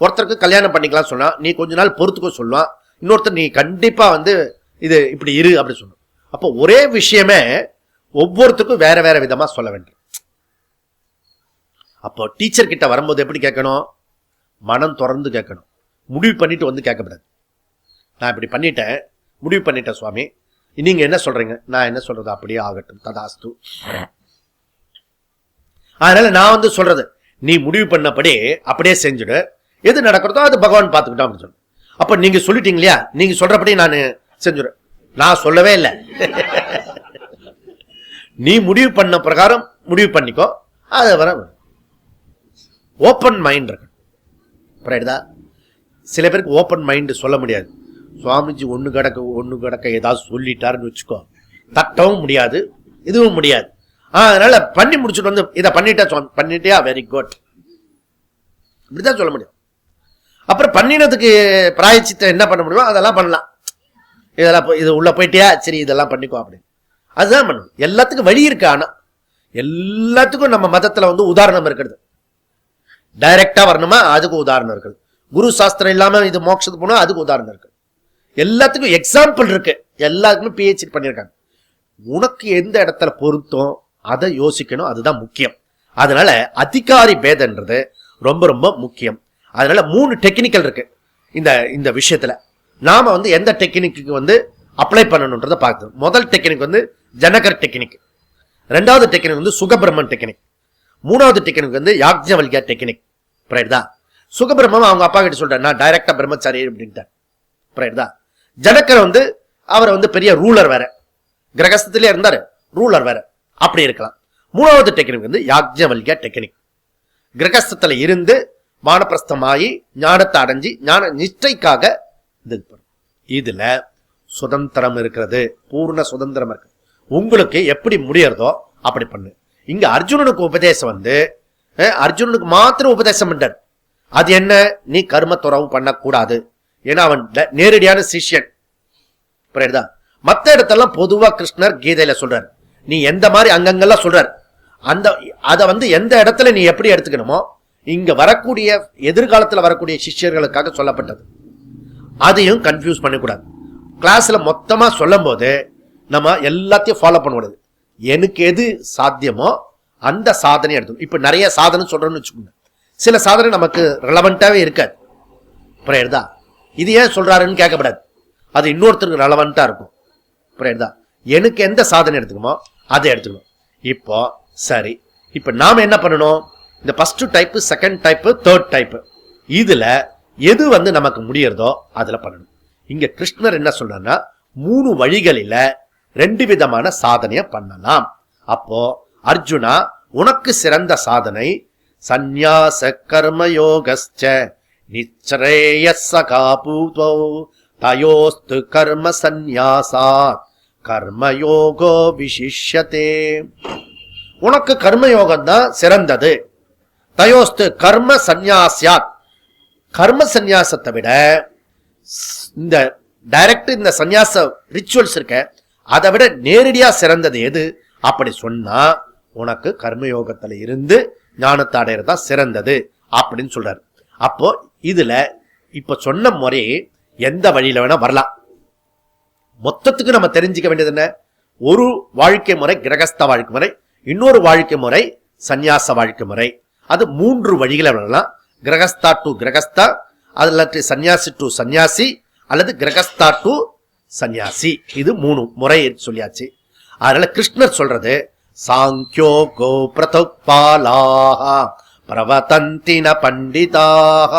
ஒருத்தருக்கு கல்யாணம் பண்ணிக்கலாம் சொன்னா நீ கொஞ்ச நாள் பொறுத்துக்க சொல்லுவான், இன்னொருத்தர் நீ கண்டிப்பா வந்து இது இப்படி இரு அப்படி சொல்லணும். அப்போ ஒரே விஷயமே ஒவ்வொருத்தருக்கும் வேற வேற விதமா சொல்ல வேண்டும். அப்போ டீச்சர் கிட்ட வரும்போது எப்படி கேட்கணும்? மனம் திறந்து கேட்கணும். முடிவு பண்ணிட்டு வந்து கேட்கக்கூடாது. நான் இப்படி பண்ணிட்டேன், முடிவு பண்ணிட்டேன் சுவாமி, நீங்க என்ன சொல்றீங்க? நான் என்ன சொல்றது? அப்படியே ஆகட்டும், ததாஸ்து. அதனால நான் வந்து சொல்றது, நீ முடிவு பண்ணபடி அப்படியே செஞ்சுடு, எது நடக்கிறதோ அது பகவான் பார்த்துக்கிட்டோம் அப்படின்னு சொல்லு. அப்ப நீங்க சொல்லிட்டீங்க இல்லையா, நீங்க சொல்றபடி நான் செஞ்சுடுறேன். நான் சொல்லவே இல்லை. நீ முடிவு பண்ண பிரகாரம் முடிவு பண்ணிக்கோ. அது வர ஓப்பன் மைண்ட் இருக்கு. புரியுதா? சில பேருக்கு ஓப்பன் மைண்ட் சொல்ல முடியாது. சுவாமிஜி ஒண்ணு கிடக்க ஏதாவது சொல்லிட்டாருன்னு வச்சுக்கோ, தட்டவும் முடியாது, இதுவும் முடியாது. அதனால பண்ணி முடிச்சுட்டு வந்து இதை பண்ணிட்டியா, வெரி குட், இப்படிதான் சொல்ல முடியும். அப்புறம் பண்ணினதுக்கு பிராயச்சித்தம் என்ன பண்ண முடியுமோ அதெல்லாம் பண்ணலாம். இதெல்லாம் இது உள்ள போயிட்டியா, சரி இதெல்லாம் பண்ணிக்கோ அப்படின்னு அதுதான் பண்ணணும். எல்லாத்துக்கும் வழி இருக்கு. ஆனா எல்லாத்துக்கும் நம்ம மதத்துல வந்து உதாரணம் இருக்கிறது. டைரக்டா வரணுமா, அதுக்கு உதாரணம் இருக்குது. குரு சாஸ்திரம் இல்லாம இது மோட்சத்துக்கு போனா அதுக்கு உதாரணம் இருக்கு. எல்லாத்துக்கும் எக்ஸாம்பிள் இருக்கு. எல்லாத்துக்குமே PhD பண்ணியிருக்காங்க. உனக்கு எந்த இடத்துல பொருத்தம் அதை யோசிக்கணும், அதுதான் முக்கியம். அதனால அதிகாரி பேதன்றது ரொம்ப ரொம்ப முக்கியம். அதனால 3 டெக்னிக்கல் இருக்கு இந்த விஷயத்துல. நாம வந்து எந்த டெக்னிக்கு வந்து அப்ளை பண்ணணும்ன்றத பார்க்கணும். முதல் டெக்னிக் வந்து ஜனகர் டெக்னிக், ரெண்டாவது டெக்னிக் வந்து சுகபிரமன் டெக்னிக், மூணாவது டெக்னிக் வந்து யாக்ஞவல்கியா டெக்னிக். புரியுதா? சுகபிரம்மம் அவங்க அப்பா கிட்ட சொல்றாரு, நான் டைரக்டா பிரம்மச்சாரி அப்படின்ட்டார். புரியுதா? ஜனகர் வந்து அவர் வந்து பெரிய ரூலர் வேற, கிரகஸ்தத்திலே இருந்தாரு, ரூலர் வேற, அப்படி இருக்கலாம். மூணாவது டெக்னிக் வந்து யாக்ஞவல்கியா டெக்னிக். கிரகஸ்தத்துல இருந்து வானப்பிரஸ்தமாயி ஞானத்தை அடைஞ்சி ஞான நிஷ்டைக்காக இதுல சுதந்திரம் இருக்கிறது, பூர்ண சுதந்திரம் இருக்கு. உங்களுக்கு எப்படி முடியறதோ அப்படி பண்ணு. இங்க அர்ஜுனனுக்கு உபதேசம் வந்து அர்ஜுனனுக்கு மாத்திரம் உபதேசம் பண்றார். அது என்ன? நீ கர்ம துறவு பண்ணக்கூடாது. ஏன்னா அவன் நேரடியான சிஷ்யன். புரியுதா? மற்ற இடத்தெல்லாம் பொதுவா கிருஷ்ணர் கீதையில சொல்றார், நீ எந்த மாதிரி அங்கங்கள்லாம் சொல்றார், அதை வந்து எந்த இடத்துல நீ எப்படி எடுத்துக்கணுமோ இங்க வரக்கூடிய எதிர்காலத்துல வரக்கூடிய சிஷ்யர்களுக்காக சொல்லப்பட்டது. அதையும் கன்ஃபியூஸ் பண்ணக்கூடாது. கிளாஸ்ல மொத்தமா சொல்லும் போது நம்ம எல்லாத்தையும் ஃபாலோ பண்ணக்கூடாது. எனக்கு எது சாத்தியமோ அந்த சாதனை எடுத்துக்கணும். இப்ப நிறைய சாதனை சொல்றோம்னு வச்சுக்கோங்க, சில சாதனை நமக்கு ரெலவெண்டாவே இருக்காது. புரியுதா? இது ஏன் சொல்றாருன்னு கேட்கப்படாது, அது இன்னொருத்தருக்கு ரெலவெண்டா இருக்கும். புரியுதா? எனக்கு எந்த சாதனை எடுத்துக்கணுமோ அதை எடுத்துக்கணும். இப்போ சரி, இப்ப நாம என்ன பண்ணணும்? இந்த first type, second type, third type, இதுல எது வந்து நமக்கு முடியறதோ அதுல பண்ணணும். இங்க கிருஷ்ணர் என்ன சொல்றாருன்னா 3 வழிகளில 2 விதமான சாதனைய பண்ணலாம். அப்போ அர்ஜுனா, உனக்கு சிறந்த சாதனை சந்நியாச கர்மயோகஸ்ச நிச்சரேயஸ்ஸகா பூதோ தயோஸ்து கர்ம சந்நியாசாத் கர்மயோகோ விசிஷ்யதே. உனக்கு கர்மயோகம் தான் சிறந்தது. தயோஸ்து கர்ம சந்நியாசியாத், கர்ம சந்நியாசத்தை விட இந்த டைரக்ட் இந்த சந்நியாச ரிச்சுவல்ஸ் இருக்க அதை விட நேரடியா சிறந்தது எது அப்படி சொன்னா உனக்கு கர்மயோகத்துல இருந்து ஞானத்தை அடையறதா சிறந்தது அப்படின்னு சொல்றாரு. அப்போ இதுல இப்ப சொன்ன முறை எந்த வழியில வேணா வரலாம். மொத்தத்துக்கு நம்ம தெரிஞ்சுக்க வேண்டியது என்ன? ஒரு வாழ்க்கை முறை கிரகஸ்த வாழ்க்கை முறை, இன்னொரு வாழ்க்கை முறை சந்நியாச வாழ்க்கை முறை. அது 3 வழிகளை வரலாம். கிரகஸ்தா டு கிரகஸ்தா, அதுல சன்னியாசி டு சன்னியாசி, அல்லது கிரகஸ்தா டு சன்னியாசி. இது 3 முறை சொல்லியாச்சு. அதனால கிருஷ்ணர் சொல்றது சாங்கியோ கோ பிரதுக்பாலாஹ பிரவதந்தின பண்டிதாக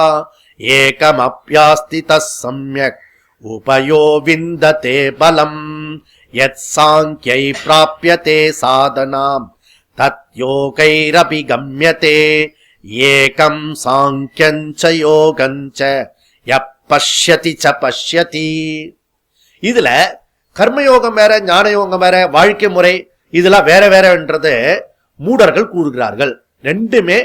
ஏகமப்யாஸ்தி தஸ்ஸம்யக் உபயோ விந்ததே பலம் யத் சாங்கியை பிராப்யதே சாதனாம் தத் யோகைரபி கம்யதே ஏகம் சாங்கியஞ்ச யோகஞ்ச யப்பஷ்யதி ச பஷ்யதி. இதுல கர்மயோகம் வேற, ஞான யோகம் வேற, வாழ்க்கை முறை இதெல்லாம் வேற வேறன்றது மூடர்கள் கூறுகிறார்கள். ரெண்டுமே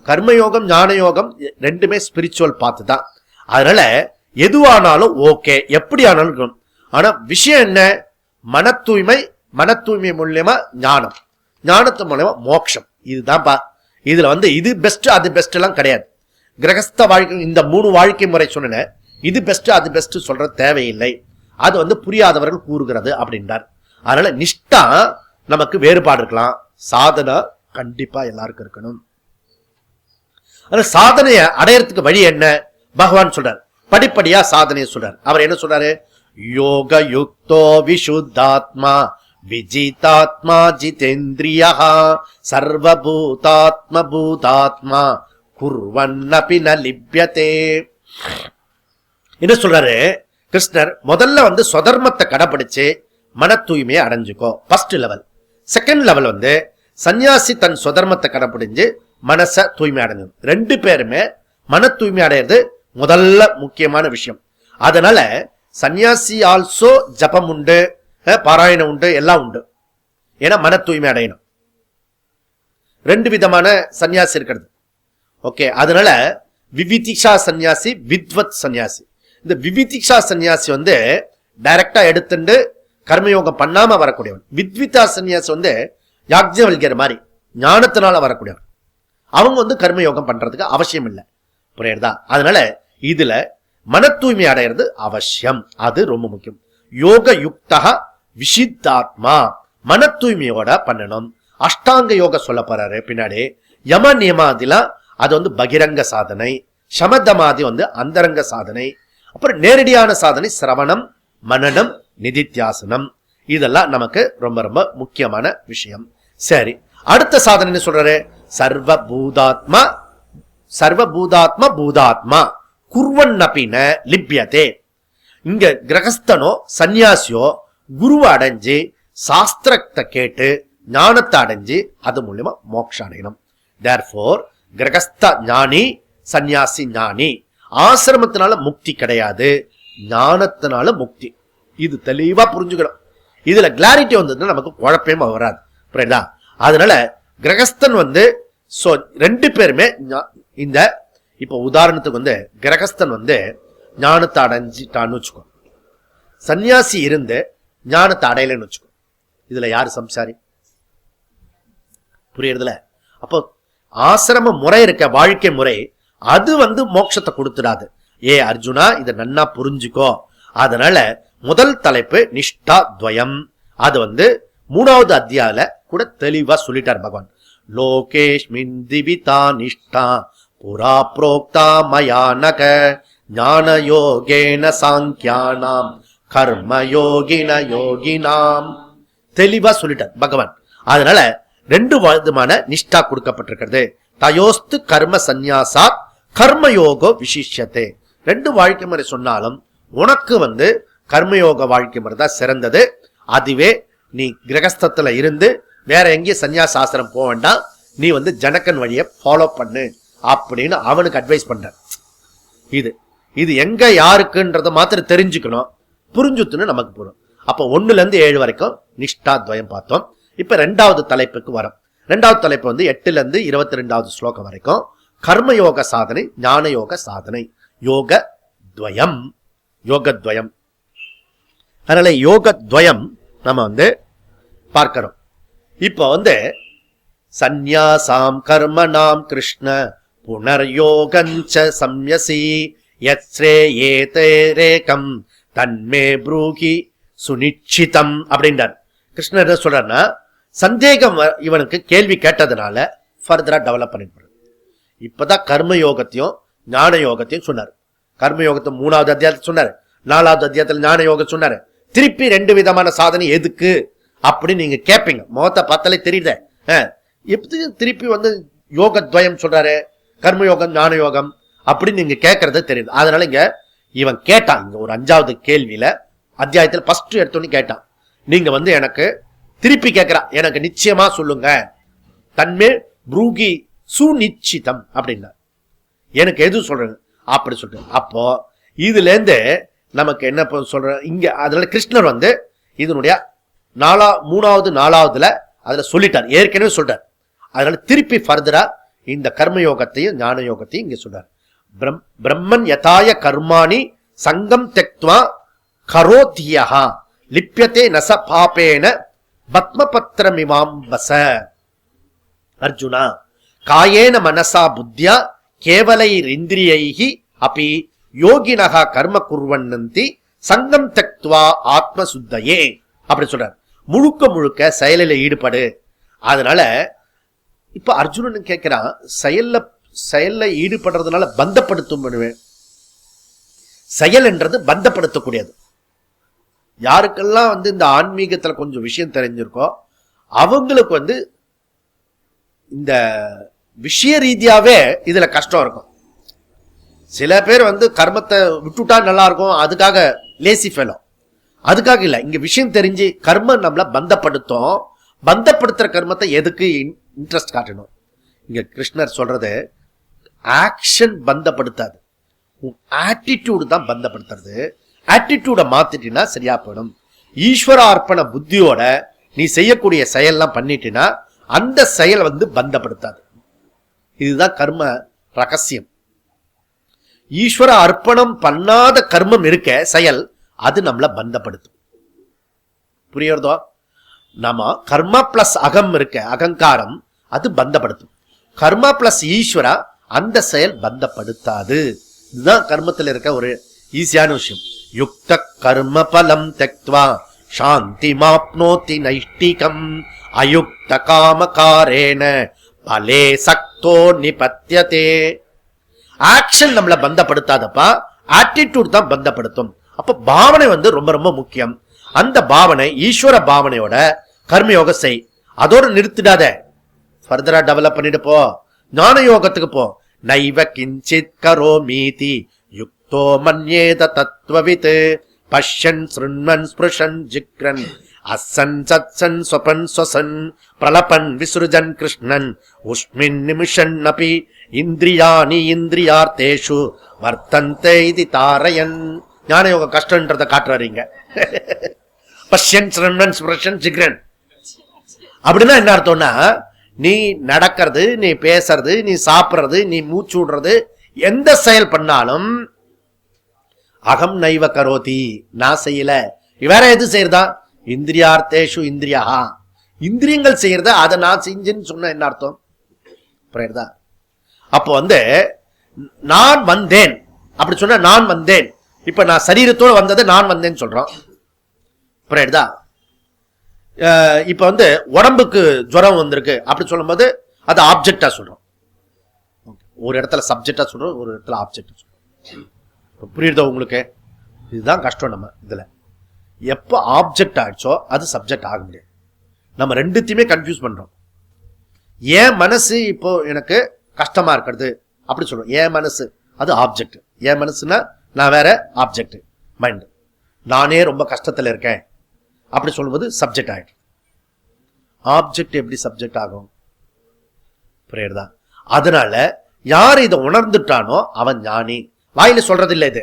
கர்மயோகம் ஞான யோகம் ரெண்டுமே ஸ்பிரிச்சுவல் பாத்து தான். அதனால எதுவானாலும் ஓகே, எப்படி ஆனாலும் இருக்கணும். ஆனா விஷயம் என்ன? மன தூய்மை, மன தூய்மை மூலியமா ஞானம், ஞானத்து மூலமா மோட்சம். இதுதான் இதுல இது பெஸ்ட் அது பெஸ்ட் எல்லாம் கிடையாது. கிரகஸ்த வாழ்க்கை இந்த 3 வாழ்க்கை முறை சொன்ன இது பெஸ்ட் அது பெஸ்ட் சொல்ற தேவையில்லை. அது புரியாதவர்கள் கூறுகிறது அப்படின்றார். அதனால நிஷ்டா நமக்கு வேறுபாடு இருக்கலாம், சாதனை கண்டிப்பா எல்லாருக்கும் இருக்கணும். அதனால சாதனையை அடையறதுக்கு வழி என்ன? பகவான் சொல்றார், படிப்படியா சாதனையை சொல்றார். அவர் என்ன சொல்றாரு? யோக யுக்தோ விசுத்தாத்மா விஜிதாத்மா ஜிதேந்திரியா சர்வபூதாத்ம பூதாத்மா குர்வன்னபி ந லிப்யதே. என்ன சொல்றாரு கிருஷ்ணர்? முதல்ல சொதர்மத்தை கடைபிடிச்சு மன தூய்மையை அடைஞ்சுக்கோ, ஃபர்ஸ்ட் லெவல். செகண்ட் லெவல் சன்னியாசி தன் சொதர்மத்தை கடைபிடிஞ்சு மனச தூய்மை அடைஞ்சது. 2 பேருமே மன தூய்மை அடையிறது முதல்ல முக்கியமான விஷயம். அதனால சன்னியாசி ஆல்சோ ஜபம் உண்டு, பாராயணம் உண்டு, எல்லாம் உண்டு. ஏன்னா மன தூய்மை அடையணும். 2 விதமான சன்னியாசி இருக்கிறது. ஓகே, அதனால விவிதிஷா சன்னியாசி, வித்வத் சன்னியாசி. இந்த விவிதிஷா சன்னியாசி டைரக்டா எடுத்துட்டு கர்மயோகம் பண்ணாம வரக்கூடியவன். வித்விதா சன்னியாசி யாக்ஞவல்கியர் மாதிரி ஞானத்தினால வரக்கூடியவன். அவங்க கர்மயோகம் பண்றதுக்கு அவசியம் இல்லை. புரியுதா? அதனால இதுல மன தூய்மை அடையிறது அவசியம், அது ரொம்ப முக்கியம். யோக யுக்தா விசித்தாத்மா, மன தூய்மையோட பண்ணணும். அஷ்டாங்க யோக சொல்ல போறாரு பின்னாடி. யம நியமாதிலாம் அது பகிரங்க சாதனை, சமதமாதி அந்தரங்க சாதனை. அப்புறம் நேரடியான சாதனை சிரவணம், மனனம், நிதித்தியாசனம். இதெல்லாம் நமக்கு ரொம்ப ரொம்ப முக்கியமான விஷயம். சரி, அடுத்த சாதனை சொல்றாரு சர்வபூதாத்மா, சர்வபூதாத்மா பூதாத்மா குர்வன்னபின லிப்யதே. இங்க கிரகஸ்தனோ சன்னியாசியோ குருவை அடைஞ்சு சாஸ்திரத்தை கேட்டு ஞானத்தை அடைஞ்சு அது மூலமா மோட்சம் அடையணும். தேர்ஃபோர் கிரகஸ்த ஞானி, சன்னியாசி ஞானி. ஆசிரமத்தினால முக்தி கிடையாது, ஞானத்தினால முக்தி. இது தெளிவா புரிஞ்சுக்கணும். இதுல கிளாரிட்டி வந்ததுன்னா நமக்கு குழப்பமே வராது. புரியுதா? அதனால கிரகஸ்தன் 2 பேருமே இந்த இப்ப உதாரணத்துக்கு கிரகஸ்தன் ஞானத்தை அடைஞ்சிட்டான்னு வச்சுக்கோ, சன்னியாசி இருந்து ஞானத்தை அடையலன்னு வச்சுக்கோ. இதுல யாரு சம்சாரி? புரியுறதுல? அப்போ ஆசிரம முறை இருக்க வாழ்க்கை முறை அது மோட்சத்தை கொடுத்துடாது. ஏ அர்ஜுனா, இதை நன்னா புரிஞ்சுக்கோ. அதனால முதல் தலைப்பு நிஷ்டா துவயம். அது 3வது அத்தியாயல கூட தெளிவா சொல்லிட்டார் பகவான். லோகேஷ்மின் திவிதா நிஷ்டா புரா புரோக்தா மயா நக ஞான யோகேன சாங்கியானாம் கர்ம யோகின யோகினாம். தெளிவா சொல்லிட்டார் பகவான். அதனால 2 விதமான நிஷ்டா கொடுக்கப்பட்டிருக்கிறது. தயோஸ்து கர்ம சந்நியாசாத் கர்மயோகோ விசிஷ்யத்தே. 2 வாழ்க்கை முறை சொன்னாலும் உனக்கு கர்மயோக வாழ்க்கை முறை தான் சிறந்தது. அதுவே நீ கிரகஸ்தத்துல இருந்து வேற எங்கேயும் சன்னியாச ஆசிரம் போக வேண்டாம், நீ ஜனகன் வழியை ஃபாலோ பண்ணு அப்படின்னு அவனுக்கு அட்வைஸ் பண்ற. இது எங்க யாருக்குன்றத மாத்திரம் தெரிஞ்சுக்கணும், புரிஞ்சுத்துன்னு நமக்கு போறோம். அப்ப 1ல இருந்து 7 வரைக்கும் நிஷ்டா துவயம் பார்த்தோம். இப்ப 2வது தலைப்புக்கு வரும். 2வது தலைப்பு 8ல இருந்து 22வது ஸ்லோகம் வரைக்கும் கர்மயோக சாதனை, ஞான யோக சாதனை, யோக துவயம். யோகத்வயம். அதனால யோகத்வயம் நம்ம பார்க்கிறோம். இப்போ சந்நியாசாம் கர்மணாம் கிருஷ்ண புனர்யோகஞ்ச சம்யசி யத்ரேயேதேரேகம் தன்மே ப்ரூகி சுனிச்சிதம் அப்படின்றார். கிருஷ்ணர் என்ன சொல்றாருன்னா, சந்தேகம் இவனுக்கு கேள்வி கேட்டதுனால ஃபர்தரா டெவலப் பண்ணிட்டு இப்பதான் கர்மயோகத்தையும் ஞான யோகத்தையும் சொன்னார். கர்மயோகத்தை 3வது அத்தியாயத்தில் சொன்னாரு, 4வது அத்தியாயத்தில் ஞான யோகம் சொன்னாரு. திருப்பி 2 விதமான சாதனை எதுக்கு அப்படி நீங்க கேட்பீங்க. முகத்தை பார்த்தாலே தெரியுத. எப்படி திருப்பி வந்து யோகத்வயம் சொல்றாரு, கர்மயோகம் ஞான யோகம் அப்படி நீங்க கேட்கறது தெரியுது. அதனால இங்க இவன் கேட்டான், இங்க ஒரு 5வது கேள்வியில அத்தியாயத்தில் ஃபர்ஸ்ட் எடுத்தோன்னு கேட்டான், நீங்க வந்து எனக்கு திருப்பி கேட்கிறான், எனக்கு நிச்சயமா சொல்லுங்க, தன்மே ப்ரூகி சுநிச்சிதம் அப்படின்னா எனக்கு எது சொல்றேன் அப்படி சொல்றேன். அப்போ இதுல இருந்து நமக்கு என்ன சொல்ற, இங்க அதனால கிருஷ்ணர் வந்து இதனுடைய 3வது 4வதுல அதுல சொல்லிட்டார், ஏற்கனவே சொல்றார். அதனால திருப்பி ஃபர்தரா இந்த கர்மயோகத்தையும் ஞான யோகத்தையும் இங்க சொல்றார். பிரம்மன் யதாய கர்மாணி சங்கம் தெக்த்வா கரோதியா லிப்யதே நச பாபேன பத்மபத்ரமிவாம்பச. அர்ஜுனா, காயேன மனசா புத்தியா கேவலைரிந்திரியைஹி அபி யோகினஹ கர்ம குர்வன்னந்தி சங்கம் தெக்த்வா ஆத்மசுத்தையே அப்படி சொல்றார். முழுக்க முழுக்க செயலில் ஈடுபடு. அதனால இப்ப அர்ஜுனன் கேட்கிறான், செயல்ல ஈடுபடுறதுனால பந்தப்படுத்தும். செயல் என்றது பந்தப்படுத்தக்கூடியது. யாருக்கெல்லாம் வந்து இந்த ஆன்மீகத்துல கொஞ்சம் விஷயம் தெரிஞ்சிருக்கோ அவங்களுக்கு வந்து இந்த விஷய ரீதியாவே இதுல கஷ்டம் இருக்கும். சில பேர் வந்து கர்மத்தை விட்டுட்டா நல்லா இருக்கும், அதுக்காக லேசி ஃபெலோ, அதுக்காக இல்ல. இங்க விஷயம் தெரிஞ்சு கர்மம் நம்மள பந்தப்படுத்தும். பந்தப்படுத்துற கர்மத்தை எதுக்கு இன்ட்ரெஸ்ட் காட்டணும்? இங்க கிருஷ்ணர் சொல்றது ஆக்ஷன் பந்தப்படுத்தாது, ஆட்டிடியூடு தான் பந்தப்படுத்துறது. ஆட்டிடியூட மாத்திட்டினா சரியா போயிடும். ஈஸ்வர அர்ப்பண புத்தியோட நீ செய்யக்கூடிய செயல்லாம் பண்ணிட்டினா அந்த செயல் வந்து பந்தப்படுத்தாது. இதுதான் கர்ம ரகசியம். ஈஸ்வர அர்ப்பணம் பண்ணாத கர்மம் இருக்க செயல், அது நம்மள பந்தப்படுத்தும். புரியுறதோ? நம்ம கர்மா பிளஸ் அகம் இருக்க அகங்காரம், அது பந்தப்படுத்தும். கர்மா பிளஸ் ஈஸ்வரா, அந்த செயல் பந்தப்படுத்தாது. இதுதான் கர்மத்தில் இருக்க ஒரு ஈஸியான விஷயம். யுக்த கர்ம பலம் தெக்த்வா சாந்தி மாப்னோதி நைஷ்டிகம் அயுக்த காமகாரேன பலே சக்தோ நிபத்யதே. ஆக்ஷன் நம்மள பந்தப்படுத்தாதப்பா, ஆட்டிடியூட் தான் பந்தப்படுத்தும். அப்ப பாவனை வந்து ரொம்ப ரொம்ப முக்கியம். அந்த பாவனை ஈஸ்வர பாவனையோட கர்மயோக செய். அதோட நிறுத்திடாத, ஃபர்தரா டெவலப் பண்ணிட்டு போ. ஞான யோகத்துக்கு போ. நைவ கிஞ்சித் கரோமீதி யுக்தோ மன்யேத தத்வவித் பஷ்யன் ஸ்ருண்வன் ஸ்பிருஷன் ஜிக்ரன் அசன் சத்சன் ஸ்வபன் ஸ்வசன் பிரலபன் விசுருஜன் கிருஷ்ணன் உஷ்மின் நிமிஷன் அபி இந்திரியாணி இந்திரியார்த்தேஷு வர்த்தந்தே இது தாரயன். ஞான யோக கஷ்டன்றதை காட்டுறீங்க. பஷ்யன் ஸ்ருண்வன் ஸ்பிருஷன் ஜிக்ரன் அப்படின்னா என்ன அர்த்தம்னா, நீ நடக்கிறது, நீ பேசுறது, நீ சாப்பிடுறது, நீ மூச்சு விடுறது, எந்த செயல் பண்ணாலும் அகம் நைவ கரோதி, நான் செய்யல. வேற எது செய்யறதா? இந்திரியார்த்தேஷு இந்திரியா, இந்திரியங்கள் செய்யறத அதை நான் செஞ்சேன்னு சொன்ன என்ன அர்த்தம்? புரியுதா? அப்போ வந்து நான் வந்தேன் அப்படி சொன்ன, நான் வந்தேன். இப்ப நான் சரீரத்தோடு வந்தது நான் வந்தேன்னு சொல்றோம். புரியுதா? இப்ப வந்து உடம்புக்கு ஜுரம் வந்திருக்கு அப்படி சொல்லும் போது அது ஆப்ஜெக்டா சொல்றோம். ஒரு இடத்துல சப்ஜெக்டா சொல்றோம், ஒரு இடத்துல ஆப்ஜெக்டா சொல்றோம். புரியுதா உங்களுக்கு? இதுதான் கஷ்டம். நம்ம இதுல எப்ப ஆப்ஜெக்ட் ஆயிடுச்சோ அது சப்ஜெக்ட் ஆக முடியாது. நம்ம ரெண்டுத்தையுமே கன்ஃபியூஸ் பண்றோம். என் மனசு இப்போ எனக்கு கஷ்டமா இருக்கிறது அப்படி சொல்றோம். என் மனசு அது ஆப்ஜெக்ட். என் மனசுனா நான் வேற, ஆப்ஜெக்ட் மைண்ட். நானே ரொம்ப கஷ்டத்துல இருக்கேன் அப்படி சொல்லும்போது சப்ஜெக்ட் ஆயிடும். ஆப்ஜெக்ட் எப்படி சப்ஜெக்ட் ஆகும்? புரியுதா? அதனால யார் இதை உணர்ந்துட்டானோ அவன் ஞானி. வாயில சொல்றது இல்லை இது.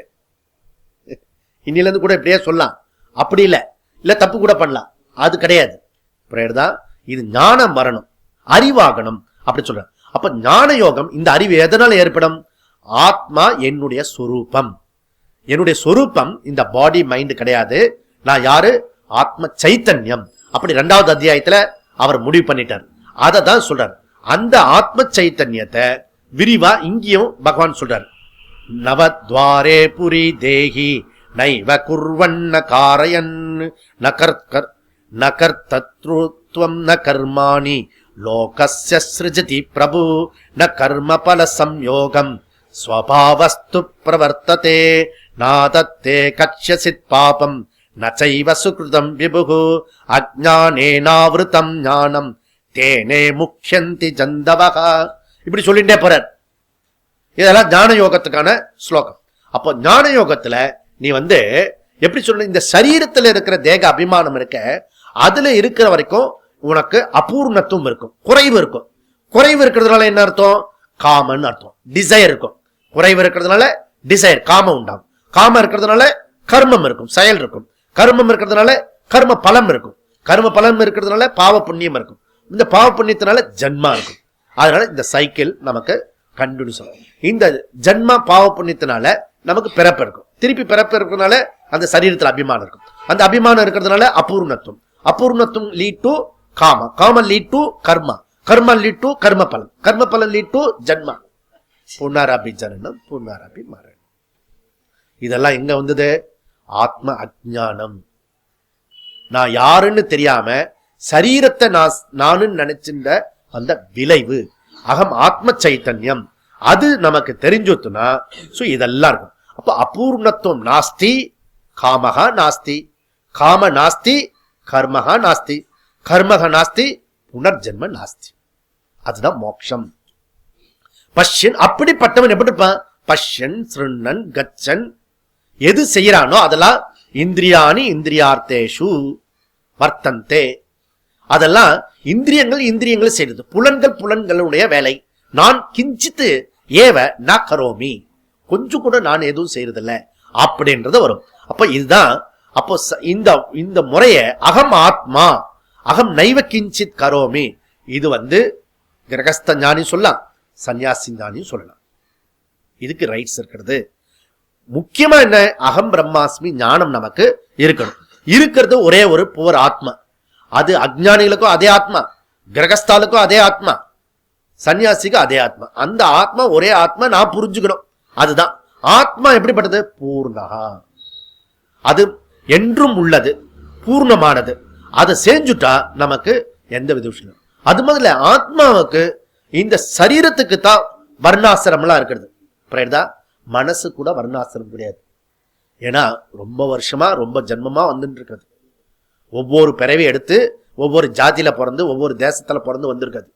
இன்னில இருந்து கூட இப்படியே சொல்லலாம், அப்படி இல்லை, இல்ல தப்பு கூட பண்ணலாம், அது கிடையாது. புரியுதா? இது ஞானம் வரணும், அறிவாகணும் அப்படி சொல்ற. அப்ப ஞான யோகம், இந்த அறிவு எதனால ஏற்படும்? ஆத்மா என்னுடைய சொரூபம். என்னுடைய சொரூபம் இந்த பாடி மைண்ட் கிடையாது. நான் யாரு? ஆத்ம சைத்தன்யம். அப்படி 2வது அத்தியாயத்துல அவர் முடிவு பண்ணிட்டார். அதை தான் சொல்றார். அந்த ஆத்ம சைத்தன்யத்தை விரிவா இங்கேயும் பகவான் சொல்றார். நவத்வாரே புரி தேகி நைவ குர்வன்ன காரயன் நகர்த்தத்ருத்வம் ந கர்மாணி லோகஸ்ய ஸ்ருஜதி பிரபு ந கர்ம பல சம்யோகம் ஸ்வபாவஸ்து பிரவர்த்ததே நாதத்தே கச்யசித் பாபம் நச்சைவ சுக்ருதம் விபுகு அஜ்ஞானேனாவிருதம் ஞானம் தேனே முக்ஷந்தி ஜந்தவகா. இப்படி சொல்லிட்டே போறார். இதெல்லாம் ஞான யோகத்துக்கான ஸ்லோகம். அப்போ ஞான யோகத்துல நீ எப்படி சொல்ற, இந்த சரீரத்துல இருக்கிற தேக அபிமானம் இருக்க, அதுல இருக்கிற வரைக்கும் உனக்கு அபூர்ணத்துவம் இருக்கும், குறைவு இருக்கும். குறைவு இருக்கிறதுனால என்ன அர்த்தம்? காமன்னு அர்த்தம். டிசைர் இருக்கும். குறைவு இருக்கிறதுனால டிசைர், காமம் உண்டாகும். காமம் இருக்கிறதுனால கர்மம் இருக்கும், செயல் இருக்கும். கர்மம் இருக்கிறதுனால கர்ம பலம் இருக்கும். கர்ம பலம் இருக்கிறதுனால பாவ புண்ணியம் இருக்கும். இந்த பாவ புண்ணியத்தினால ஜன்மா இருக்கும். அதனால இந்த சைக்கிள் நமக்கு கண்டினியூஸ் ஆகும். இந்த ஜன்மா பாவ புண்ணியத்தினால நமக்கு பிறப்பு இருக்கும். திருப்பி பிறப்பு இருக்கிறதுனால அந்த சரீரத்தில் அபிமானம் இருக்கும். அந்த அபிமானம் இருக்கிறதுனால அபூர்ணத்துவம். அபூர்ணத்துவம் லீட் டு காம. காம lead to karma. Karma lead to கர்ம பலம். கர்ம பலம் லீட் டு ஜன்மா. புனரபி ஜனனம் புனரபி மரணம். இதெல்லாம் எங்க வந்தது? ஆத்ம அஜ்ஞானம். நான் யாருன்னு தெரியாம சரீரத்தை நானு நினைச்சிருந்த அந்த விளைவு. அகம் ஆத்ம சைத்தன்யம் அது நமக்கு தெரிஞ்சுனா இதெல்லாம் இருக்கும். அப்ப அபூர்ணத்துவம் நாஸ்தி, காமகா நாஸ்தி, காம நாஸ்தி, கர்மகா நாஸ்தி, கர்மக நாஸ்தி, புனர்ஜென்ம நாஸ்தி. அதுதான் மோட்சம். பஷ்யன் அப்படிப்பட்டவன் எப்படி இருப்பான்? பஷ்யன் ஸ்ருண்ணன் கச்சன். எது செய்யறானோ அதெல்லாம் இந்திரியாணி இந்திரியார்த்தேஷு வர்த்தந்தே. அதெல்லாம் இந்திரியங்கள் செய்யறது. புலன்கள் புலன்களுடைய வேலை. நான் கிஞ்சித்து ஏவ ந கரோமி, கொஞ்சம் கூட நான் எதுவும் செய்யறதில்ல அப்படின்றது வரும். அப்ப இதுதான். அப்போ இந்த முறைய அகம் ஆத்மா, அகம் நைவ கிஞ்சித் கரோமி. இது கிரகஸ்த ஞானி சொல்லலாம், சன்னியாசி ஞானி சொல்லலாம். இதுக்கு ரைட்ஸ் இருக்கிறது. முக்கியமா என்ன? அகம் பிரம்மாஸ்மி ஞானம் நமக்கு இருக்கணும். இருக்கிறது ஒரே ஒரு புவர் ஆத்மா. அது அஜ்ஞானிகளுக்கும் அதே ஆத்மா, கிரகஸ்தாலுக்கும் அதே ஆத்மா, சன்னியாசிக்கு அதே ஆத்மா. அந்த ஆத்மா ஒரே ஆத்மா நான் புரிஞ்சுக்கணும். அதுதான் ஆத்மா. எப்படிப்பட்டது? பூர்ணகா. அது என்றும் உள்ளது, பூர்ணமானது. அதை செஞ்சுட்டா நமக்கு எந்த வித விஷயம். அது முதல்ல ஆத்மாவுக்கு இந்த சரீரத்துக்கு தான் வர்ணாசிரமெல்லாம் இருக்கிறது. புரியுதா? மனசு கூட வர்ணாசிரம் கிடையாது. ஏன்னா ரொம்ப வருஷமா ரொம்ப ஜென்மமா வந்துட்டு இருக்கிறது. ஒவ்வொரு பிறவி எடுத்து ஒவ்வொரு ஜாதியில பிறந்து ஒவ்வொரு தேசத்துல பிறந்து வந்திருக்காது.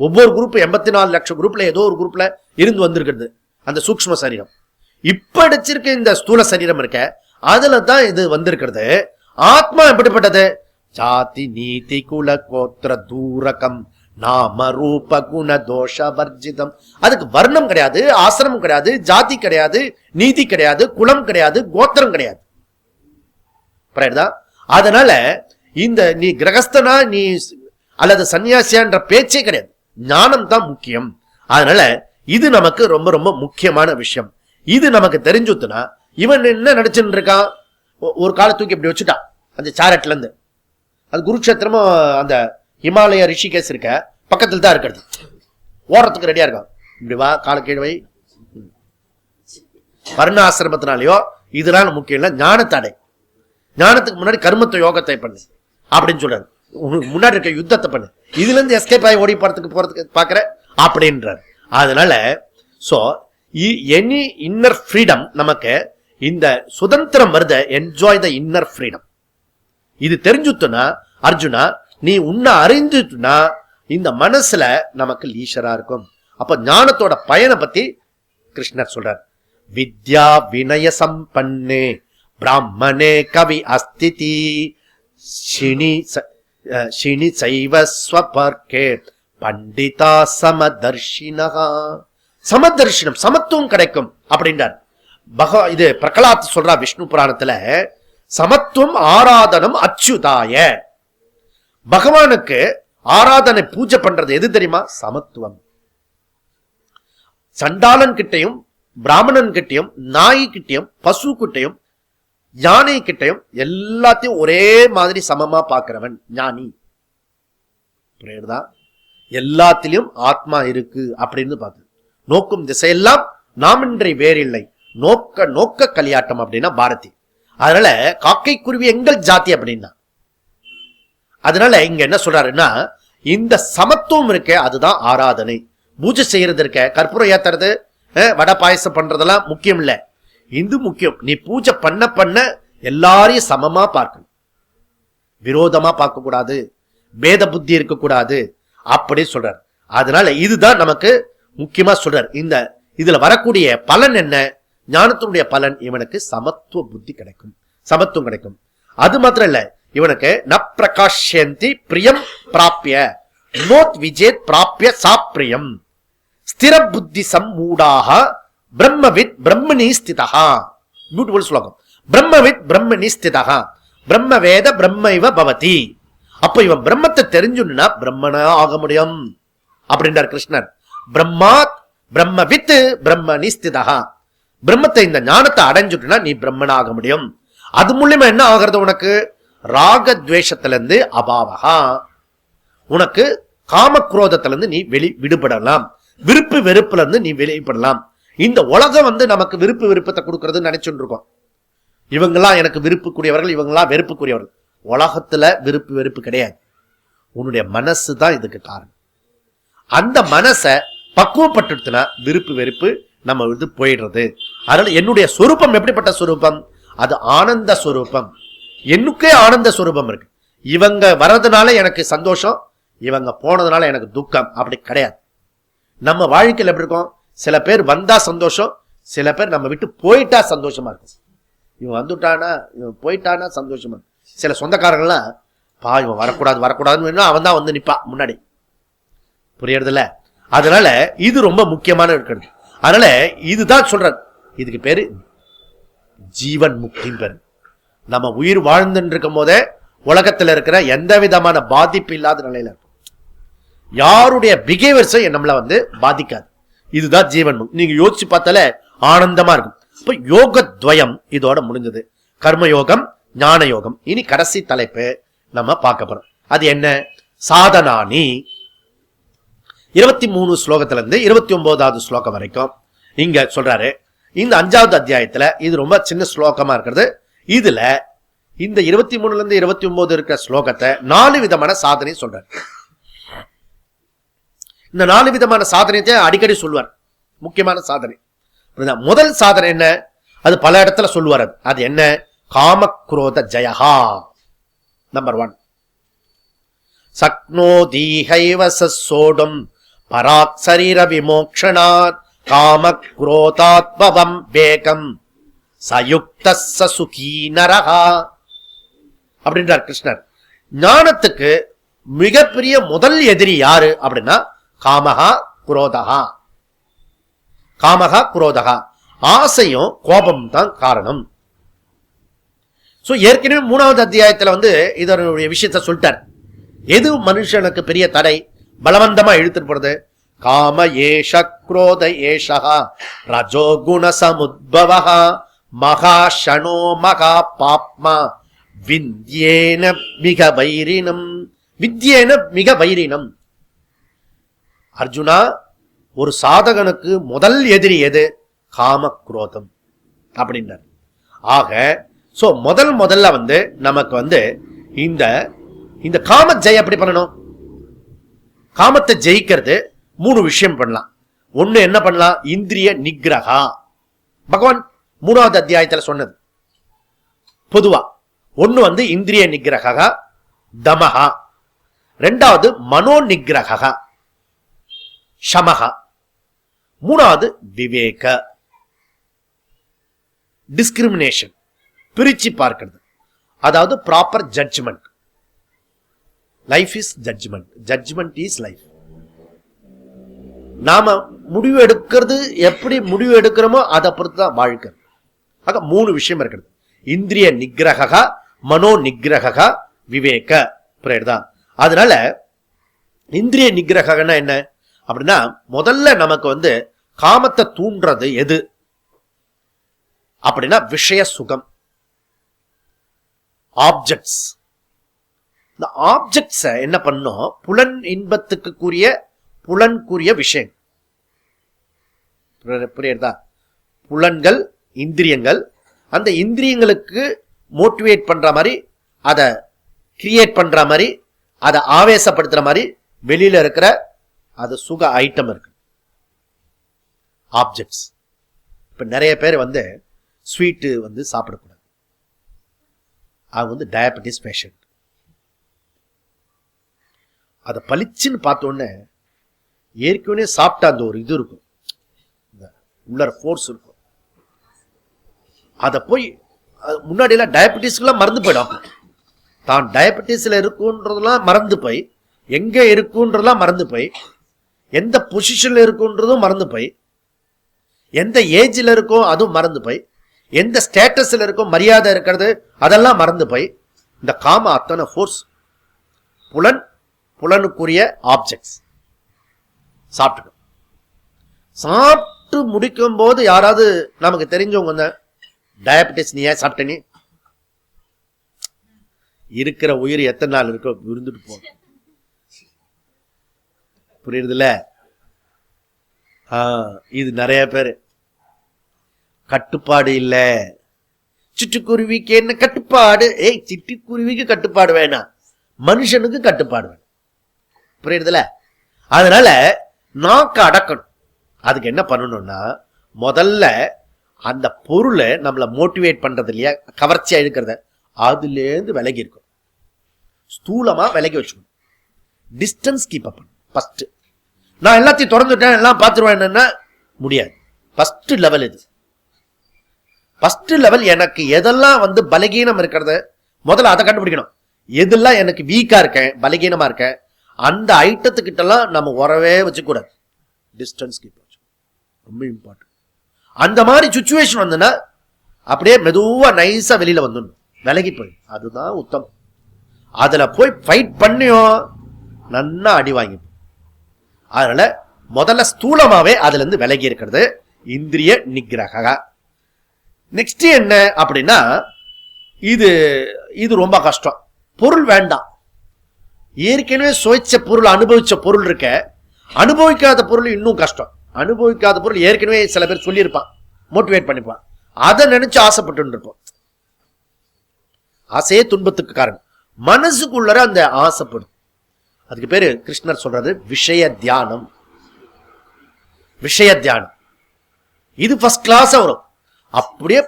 ஒவ்வொரு குரூப் 84 லட்சம் குரூப்ல ஏதோ ஒரு குரூப்ல இருந்து வந்திருக்கிறது அந்த சூக்ஷ்ம சரீரம். இப்ப அடிச்சிருக்க இந்த ஸ்தூல சரீரம் இருக்க, அதுல தான் இது வந்திருக்கிறது. ஆத்மா எப்படிப்பட்டது? ஜாதி நீதி குல கோத்திர தூரகம் நாம ரூப குண தோஷ வர்ஜிதம். அதுக்கு வர்ணம் கிடையாது, ஆசிரமம் கிடையாது, ஜாதி கிடையாது, நீதி கிடையாது, குலம் கிடையாது, கோத்திரம் கிடையாது. புரியுதா? அதனால இந்த நீ கிரகஸ்தனா நீ அல்லது சன்னியாசியான்ற பேச்சே கிடையாது. ஞானம் தான் முக்கியம். அதனால இது நமக்கு ரொம்ப ரொம்ப முக்கியமான விஷயம். இது நமக்கு தெரிஞ்சுத்துனா இவன் என்ன நடிச்சுட்டு இருக்கான்? ஒரு காலை தூக்கி இப்படி வச்சுட்டான் அந்த சாரட்ல இருந்து. அது குருக்ஷேத்திரமும் அந்த ஹிமாலய ரிஷிகேஸ் இருக்க பக்கத்துல தான் இருக்கிறது. ஓடுறதுக்கு ரெடியா இருக்கான். இப்படி வா, கால கீழவை. வர்ணாசிரமத்தினாலேயோ இதெல்லாம் முக்கியம் இல்ல, ஞானத்தடை. ஞானத்துக்கு முன்னாடி கர்மத்தை யோகத்தை பண்ணு அப்படின்னு சொல்றாரு. முன்னாடி இருக்க யுத்தத்தை பண்ணு, இதுல இருந்து எஸ்கேப் ஆகி ஓடி போறதுக்கு பாக்குற அப்படின்றார். அதனால சோ எனி இன்னர் ஃப்ரீடம் நமக்கு இந்த சுதந்திரம் வருத. Enjoy the inner freedom. இது தெரிஞ்சுட்டுனா அர்ஜுனா, நீ உன்னை அறிஞ்சுட்டுனா இந்த மனசுல நமக்கு லீஷரா இருக்கும். அப்ப ஞானத்தோட பயனை பத்தி கிருஷ்ணர் சொல்றார். வித்யா வினய சம்பன்னே பிராமணே கவி அஸ்திதி ஷினி சைவ ஸ்வபர்கே பண்டிதா சமதர்ஷினஹா. சமதர்ஷினம், சமத்துவம் கிடைக்கும் அப்படின்றார். இது பிரகலாத் சொல்றா விஷ்ணு புராணத்துல. சமத்துவம் ஆராதனம் அச்சுதாய. பகவானுக்கு ஆராதனை பூஜை பண்றது எது தெரியுமா? சமத்துவம். சண்டாளன் கிட்டையும் பிராமணன் கிட்டையும் நாய் கிட்டையும் பசு கிட்டையும் யானை கிட்டையும் எல்லாத்தையும் ஒரே மாதிரி சமமா பார்க்கிறவன் ஞானி. புரியுதா? எல்லாத்திலும் ஆத்மா இருக்கு அப்படின்னு பார்த்து நோக்கும் திசையெல்லாம் நாமின்றி வேறில்லை, நோக்க நோக்க கலியாட்டம் அப்படின்னா பாரதி. அதனால காக்கை குருவி எங்கள் ஜாதி அப்படின்னா. அதனால இங்க என்ன சொல்றாருன்னா, இந்த சமத்துவம் இருக்க அதுதான் ஆராதனை. பூஜை செய்யறது இருக்க, கற்பூரம் ஏத்துறது, வடை பாயசம் பண்றதெல்லாம் முக்கியம் இல்ல. இது முக்கியம். நீ பூஜை பண்ண பண்ண எல்லாரையும் சமமா பார்க்கணும், விரோதமா பார்க்க கூடாது, பேத புத்தி இருக்கக்கூடாது அப்படி சொல்றார். அதனால இதுதான் நமக்கு முக்கியமா சொல்றார். இந்த இதுல வரக்கூடிய பலன் என்ன? ஞானத்தினுடைய பலன் இவனுக்கு சமத்துவ புத்தி கிடைக்கும், சமத்துவம் கிடைக்கும். அது மாத்திரம் இல்ல, இவனுக்கு ந பிரகாஷ்யந்தி பிரியம் பிராப்பிய நோத் விஜேத் பிராப்பிய சாப்பிரியம் ஸ்திர புத்தி சம்மூடாக பிரம்மவித் பிரம்மணி ஸ்திதா. பியூட்டிஃபுல் ஸ்லோகம். பிரம்மவித் பிரம்மணி ஸ்திதா பிரம்ம வேத பிரம்மைவ பவதி. அப்ப இவன் பிரம்மத்தை தெரிஞ்சுன்னா பிரம்மனா ஆக முடியும் அப்படின்றார் கிருஷ்ணர். பிரம்மாத் பிரம்மவித் பிரம்மணி ஸ்திதா. பிரம்மத்தை இந்த ஞானத்தை அடைஞ்சுட்டுனா நீ பிரம்மனாக முடியும். அது மூலியமா என்ன ஆகிறது? உனக்கு ராகத்வேஷத்திலிருந்து அபாவகா, உனக்கு காமக்ரோதத்திலிருந்து நீ விடுபடலாம், விருப்பு வெறுப்புல இருந்து நீ வெளிப்படலாம். இந்த உலகம் நமக்கு விருப்பு விருப்பத்தை கொடுக்கறது நினைச்சுட்டு இருக்கோம். இவங்கெல்லாம் எனக்கு விருப்புக்குரியவர்கள், இவங்கெல்லாம் வெறுப்புக்குரியவர்கள். உலகத்துல விருப்பு வெறுப்பு கிடையாது, உன்னுடைய மனசு தான் இதுக்கு காரணம். அந்த மனசை பக்குவப்பட்டுனா விருப்பு வெறுப்பு நம்ம போயிடுறது. அதனால என்னுடைய சொரூபம் எப்படிப்பட்ட சொரூபம்? அது ஆனந்த சொரூபம். என்னுக்கே ஆனந்த சொரூபம் இருக்கு. இவங்க வர்றதுனால எனக்கு சந்தோஷம், இவங்க போனதுனால எனக்கு துக்கம் அப்படி கிடையாது. நம்ம வாழ்க்கையில் எப்படி இருக்கும்? சில பேர் வந்தா சந்தோஷம், சில பேர் நம்ம விட்டு போயிட்டா சந்தோஷமா இருக்கும். இவன் வந்துட்டானா இவன் போயிட்டானா சந்தோஷமா. சில சொந்தக்காரங்கள்லாம் பா இவன் வரக்கூடாது வரக்கூடாதுன்னு அவன் தான் வந்து நிப்பா முன்னாடி. புரியறதில்ல? அதனால இது ரொம்ப முக்கியமான இருக்கிறது. அதனால இதுதான் சொல்றது, இதுக்கு பேரு ஜீவன் முக்தின் பேரு. நம்ம உயிர் வாழ்ந்துட்டு இருக்கும் போதே உலகத்துல இருக்கிற எந்த விதமான பாதிப்பு இல்லாத நிலையில இருக்கும். யாருடைய பிஹேவியர்ஸை நம்மள பாதிக்காது. இதுதான் ஜீவன் முக்தி. நீங்க யோசிச்சு பார்த்தாலே ஆனந்தமா இருக்கும். இப்ப யோகத்வயம் இதோட முடிஞ்சது. கர்மயோகம், ஞான யோகம். இனி கடைசி தலைப்பு நம்ம பார்க்க போறோம். அது என்ன? சாதனானி. 23 ஸ்லோகத்துல இருந்து 29வது ஸ்லோகம் வரைக்கும் இங்க சொல்றாரு. இந்த 5வது அத்தியாயத்துல இது ரொம்ப சின்ன ஸ்லோகமா இருக்கிறது. இதுல இந்த 23ல இருந்து 29 இருக்கிற ஸ்லோகத்தை 4 விதமான சாதனை சொல்றாரு. இந்த 4 விதமான சாதனையை அடிக்கடி சொல்லுவார். முக்கியமான சாதனை. முதல் சாதனை என்ன? அது பல இடத்துல சொல்லுவார். அது என்ன? காமக்ரோத ஜயஹா. நம்பர் 1. சக்னோதீஹைவ சோடம் பராக் சரீர விமோக்ஷணாத் காமக்ரோதாத்பவம் வேகம் சயுக்த சுகீ நரஹா அப்படின்றார் கிருஷ்ணர். ஞானத்துக்கு மிகப்பெரிய முதல் எதிரி யாரு அப்படின்னா காமஹா குரோதஹா. காமஹா குரோதஹா, ஆசையும் கோபம் தான் காரணம். ஏற்கனவே 3வது அத்தியாயத்துல இதனுடைய விஷயத்த சொல்லிட்டார். எது மனுஷனுக்கு பெரிய தடை? பலவந்தமா இழுத்துட்டு போறது. காம ஏஷ குரோத ஏஷா ரஜோகுண சமுத்பவஹ மகாஷணோ மகா பாப்மா வித்யேன மிக வைரினம். வித்யேன மிக வைரினம். அர்ஜுனா, ஒரு சாதகனுக்கு முதல் எதிரி எது? காமக்ரோதம் அப்படின்றார். ஆக முதல்ல நமக்கு இந்த காம ஜெய எப்படி பண்ணணும்? காமத்தை ஜெயிக்கிறது 3 விஷயம் பண்ணலாம். ஒண்ணு என்ன பண்ணலாம்? இந்திரிய நிகிரகா. பகவான் 3வது அத்தியாயத்துல சொன்னது பொதுவா. ஒண்ணு இந்திரிய நிகிரகா தமஹா. 2வது மனோ நிகிரகா சமஹா. 3வது விவேக டிஸ்கிரிமினேஷன், பிரிச்சு பார்க்கிறது. அதாவது proper judgement. Life is judgement, judgement is life. நாம முடிவு எடுக்கிறது, எப்படி முடிவு எடுக்கிறோமோ அதை பொறுத்து தான் வாழ்க்கை. ஆக 3 விஷயம் இருக்கிறது. இந்திரிய நிகிரகா, மனோ நிகிரகா, விவேக. புரியுதா? அதனால இந்திரிய நிகிரகன்னா என்ன அப்படின்னா, முதல்ல நமக்கு காமத்தை தூண்டுறது எது அப்படின்னா விஷய சுகம், ஆப்ஜெக்ட்ஸ். இந்த ஆப்ஜெக்ட்ஸ என்ன பண்ணும்? புலன் இன்பத்துக்கு புலன்குரிய விஷயம். புரியுதா? புலன்கள், இந்திரியங்கள். அந்த இந்திரியங்களுக்கு மோட்டிவேட் பண்ற மாதிரி, அதை கிரியேட் பண்ற மாதிரி, அதை ஆவேசப்படுத்துற மாதிரி வெளியில இருக்கிற அது சுக ஐட்டம் இருக்கு, ஆப்ஜெக்ட்ஸ். இப்ப நிறைய பேர் ஸ்வீட்டு சாப்பிடக்கூடாது. அவங்க வந்து டயபெட்டிஸ் பேஷண்ட். அதை பளிச்சுன்னு பார்த்தோன்னே ஏற்கனவே சாப்பிட்ட அந்த ஒரு இது இருக்கும், உள்ள ஃபோர்ஸ் இருக்கும். அதை போய் முன்னாடியெல்லாம் டயபெட்டிஸ்க்கெல்லாம் மறந்து போயிடும். தான் டயபெட்டிஸில் இருக்குன்றதெல்லாம் மறந்து போய், எங்கே இருக்குன்றதெல்லாம் மறந்து போய், எந்த பொசிஷனில் இருக்குன்றதும் மறந்து போய், எந்த ஏஜில் இருக்கோ அதுவும் மறந்து போய், எந்த ஸ்டேட்டஸில் இருக்கோ மரியாதை இருக்கிறது அதெல்லாம் மறந்து போய், இந்த காம அத்தனை ஃபோர்ஸ் புலனுக்குரிய ஆப்ஜெக்ட்ஸ் சாப்பிட்டுடும். சாப்பிட்டு முடிக்கும் போது யாராவது நமக்கு தெரிஞ்சவங்க வந்து டயபெட்டிஸ் நீ ஏன் சாப்பிட்டேனே, இருக்கிற உயிர் எத்தனை நாள் இருக்கோ இருந்துட்டு போகும். புரியுதுல? இது நிறைய பேர் கட்டுப்பாடு இல்ல. சிட்டுக்குருவிக்கு என்ன கட்டுப்பாடு? சிட்டுக்குருவிக்கு கட்டுப்பாடு வேணாம், மனுஷனுக்கு கட்டுப்பாடு வேணும். புரியுதுல? அதனால நாக்கு அடக்கணும். அதுக்கு என்ன பண்ணணும்னா, முதல்ல அந்த பொருளை நம்மளை மோட்டிவேட் பண்றது இல்லையா, கவர்ச்சியா இருக்கிறத, அதுலேருந்து விலகி இருக்கும். ஸ்தூலமா விலகி வச்சுக்கணும். டிஸ்டன்ஸ் கீப் அப் பண்ணணும். ஃபர்ஸ்ட் நான் எல்லாத்தையும் திறந்துட்டேன் எல்லாம் பார்த்துருவேன் முடியாது. ஃபர்ஸ்ட் லெவல் இது. ஃபர்ஸ்ட் லெவல் எனக்கு எதெல்லாம் வந்து பலகீனம் இருக்கிறத முதல்ல அதை கண்டுபிடிக்கணும். எதெல்லாம் எனக்கு வீக்கா இருக்கேன், பலகீனமா இருக்கேன், அந்த ஐட்டத்துக்கிட்டலாம் நம்ம உறவே வச்சுக்கூடாது. டிஸ்டன்ஸ் கீப் வச்சு ரொம்ப இம்பார்ட்டன்ட். அந்த மாதிரி சுச்சுவேஷன் வந்துன்னா அப்படியே மெதுவா நைஸா வெளியில வந்துடணும், விலகி போய். அதுதான் உத்தம். அதுல போய் ஃபைட் பண்ணியும் நன்னா அடி வாங்கி. அதனால முதல்ல ஸ்தூலமாவே அதுல இருந்து விலகி இருக்கிறது இந்திரிய நிகிரக. நெக்ஸ்ட் என்ன அப்படின்னா, இது ரொம்ப கஷ்டம். பொருள் வேண்டாம். ஏற்கனவே சுவைச்ச பொருள், அனுபவிச்ச பொருள் இருக்க, அனுபவிக்காத பொருள் இன்னும் கஷ்டம். அனுபவிக்காத பொருள் ஏற்கனவே சில பேர் சொல்லியிருப்பான், மோட்டிவேட் பண்ணிப்பான், அதை நினைச்சு ஆசைப்பட்டு இருப்போம். ஆசையே துன்பத்துக்கு காரணம். மனசுக்குள்ளர அந்த ஆசைப்படும். அதுக்கு பேரு கிருஷ்ணர் சொல்றது விஷய தியானம். விஷய தியானம் இது ஃபர்ஸ்ட் கிளாஸா வரும். அப்படியே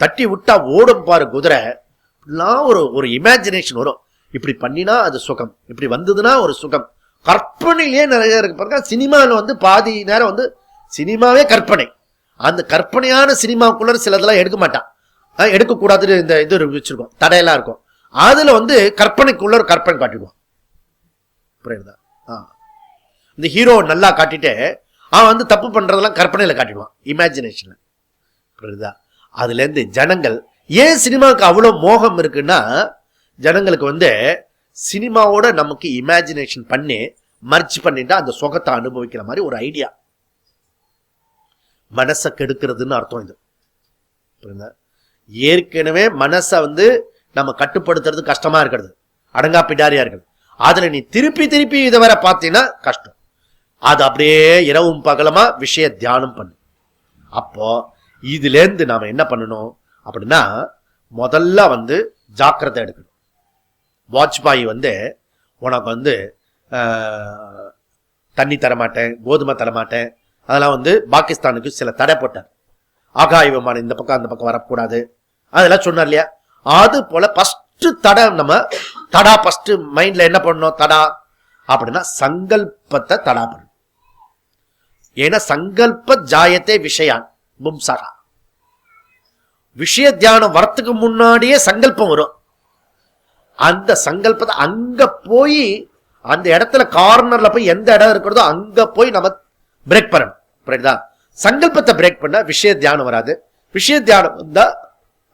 தட்டி விட்டா ஓடும் பாரு குதிரை. ஒரு இமேஜினேஷன் வரும். இப்படி பண்ணினா அது சுகம், இப்படி வந்ததுன்னா ஒரு சுகம். கற்பனையிலேயே நிறைய இருக்கு பாருங்க. சினிமாவில் வந்து பாதி நேரம் வந்து சினிமாவே கற்பனை. அந்த கற்பனையான சினிமாக்குள்ள சிலதெல்லாம் எடுக்க மாட்டான், எடுக்கக்கூடாதுன்னு இந்த இது வச்சிருக்கோம், தடையெல்லாம் இருக்கும். அதுல வந்து கற்பனைக்குள்ள ஒரு கற்பனை காட்டிடுவான். புரியுதா? இந்த ஹீரோ நல்லா காட்டிட்டு அவன் வந்து தப்பு பண்றதெல்லாம் கற்பனையில காட்டிடுவான், இமேஜினேஷன்ல. புரியுதா? அதுல இருந்து ஜனங்கள் ஏன் சினிமாவுக்கு அவ்வளவு மோகம் இருக்குன்னா, ஜனங்களுக்கு வந்து சினிமாவோட நமக்கு இமேஜினேஷன் பண்ணி மர்ச் பண்ணிட்டா அந்த சுகத்தை அனுபவிக்கிற மாதிரி ஒரு ஐடியா. மனசை கெடுக்கிறதுன்னு அர்த்தம் இது. புரியுதா? ஏற்கனவே மனசை வந்து நம்ம கட்டுப்படுத்துறது கஷ்டமா இருக்கிறது, அடங்கா பிடாரியா இருக்கிறது. அதுல நீ திருப்பி திருப்பி இதை வர பார்த்தீங்கன்னா கஷ்டம். அது அப்படியே இரவும் பகலமா விஷய தியானம் பண்ணு. அப்போ இதுல இருந்து நாம என்ன பண்ணணும் அப்படின்னா, முதல்ல வந்து ஜாக்கிரதை எடுக்கணும். வாஜ்பாய் வந்து உனக்கு வந்து தண்ணி தரமாட்டேன், கோதுமை தரமாட்டேன், அதெல்லாம் வந்து பாகிஸ்தானுக்கு சில தடை போட்டார். ஆகாய விமானம் இந்த பக்கம் அந்த பக்கம் வரக்கூடாது, அதெல்லாம் சொன்னார் இல்லையா? அது போல ஃபர்ஸ்ட் தடை, நம்ம தடா ஃபர்ஸ்ட் மைண்ட்ல என்ன பண்ணணும் தடா அப்படின்னா, சங்கல்பத்தை தடா பண்ணணும். ஏன்னா சங்கல்ப ஜாயத்தை விஷயான் பும்சகா. விஷய தியானம் வரத்துக்கு முன்னாடியே சங்கல்பம் வரும். அந்த சங்கல்பத்தை அங்க போய் அந்த இடத்துல கார்னர்ல போய் எந்த இடம் இருக்கிறதோ அங்க போய் நம்ம பிரேக் பண்ணணும். புரியுதா? சங்கல்பத்தை பிரேக் பண்ண விஷய தியானம் வராது. விஷய தியானம் வந்தா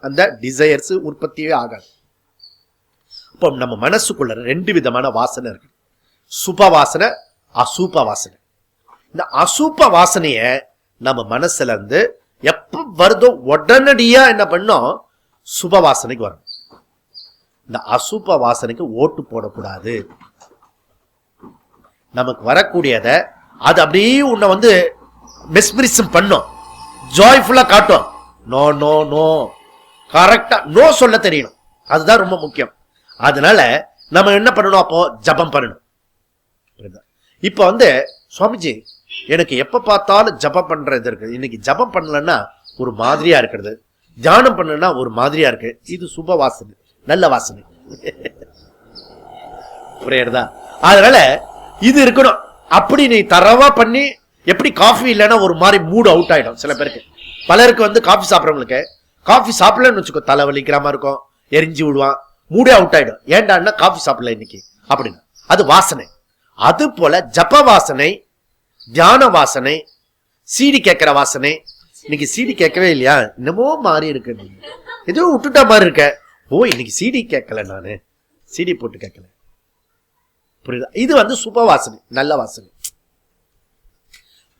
அந்த டிசையர்ஸ் உற்பத்தியே ஆகாது. இப்போ நம்ம மனசுக்குள்ள 2 விதமான வாசனை இருக்கு, சுப வாசனை, அசூப வாசனை. இந்த அசூப வாசனைய நம்ம மனசுல இருந்து எப்ப வருதோ உடனடியா என்ன பண்ணோம், சுப வாசனைக்கு வரும். இந்த அசூப வாசனைக்கு ஓட்டு போடக்கூடாது. நமக்கு வரக்கூடியத அது அப்படியே உன்னை வந்து மெஸ்மரிசம் பண்ணும், ஜாய்ஃபுல்லா காட்டும். நோ நோ நோ, கரெக்டா நோ சொல்ல தெரியணும், அதுதான் ரொம்ப முக்கியம். அதனால நம்ம என்ன பண்ணணும், அப்போ ஜபம் பண்ணணும். இப்ப வந்து சுவாமிஜி எனக்கு எப்ப பார்த்தாலும் ஜபம் பண்றது இருக்கு, இன்னைக்கு ஜபம் பண்ணலன்னா ஒரு மாதிரியா இருக்கிறது, தியானம் பண்ணலன்னா ஒரு மாதிரியா இருக்கு, இது சுப வாசனை, நல்ல வாசனை. புரியுறதா? அதனால இது இருக்கணும். அப்படி நீ தரவா பண்ணி, எப்படி காஃபி இல்லைன்னா ஒரு மாதிரி மூடு அவுட் ஆயிடும் சில பேருக்கு. பலருக்கு வந்து காஃபி சாப்பிட்றவங்களுக்கு காஃபி சாப்பிடலன்னு வச்சுக்கோ, தலைவலிக்கிற மாதிரி இருக்கும், எரிஞ்சு விடுவான், மூடே அவுட் ஆயிடும். ஏண்டான்னா காஃபி சாப்பிடல இன்னைக்கு அப்படின்னு. அது வாசனை. அது போல ஜப வாசனை, தியான வாசனை, சீடி கேட்கிற வாசனை. இன்னைக்கு சீடி கேட்கவே இல்லையா, என்னமோ மாறி இருக்கு, ஏதோ விட்டுட்டா மாதிரி இருக்க. ஓ இன்னைக்கு சீடி கேட்கல, நானு சீடி போட்டு கேட்கல. புரியுதா? இது வந்து சுப வாசனை, நல்ல வாசனை.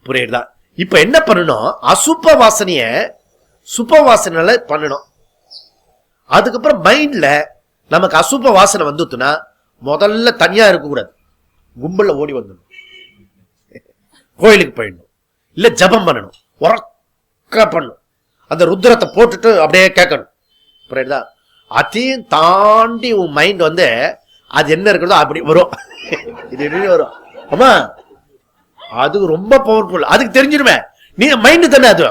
புரியுதா? இப்ப என்ன பண்ணணும், அசுப்ப வாசனைய சுப வாசனை பண்ணணும். அதுக்கப்புறம் மைண்ட்ல நமக்கு அசுப்ப வாசனை வந்துட்டுனா முதல்ல தனியா இருக்கக்கூடாது, கும்பல்ல ஓடி வந்துடணும், கோயிலுக்கு போயிடணும், இல்ல ஜபம் பண்ணணும், உறக்க பண்ணணும், அந்த ருத்ரத்தை போட்டுட்டு அப்படியே கேட்கணும். புரியுதா? அதையும் தாண்டி உன் மைண்ட் வந்து அது என்ன இருக்கிறதோ அப்படி வரும், இது எப்படி வரும். ஆமா, அது ரொம்ப பவர்ஃபுல். அதுக்கு தெரிஞ்சிடுவேன், நீங்க மைண்டு தானே அது.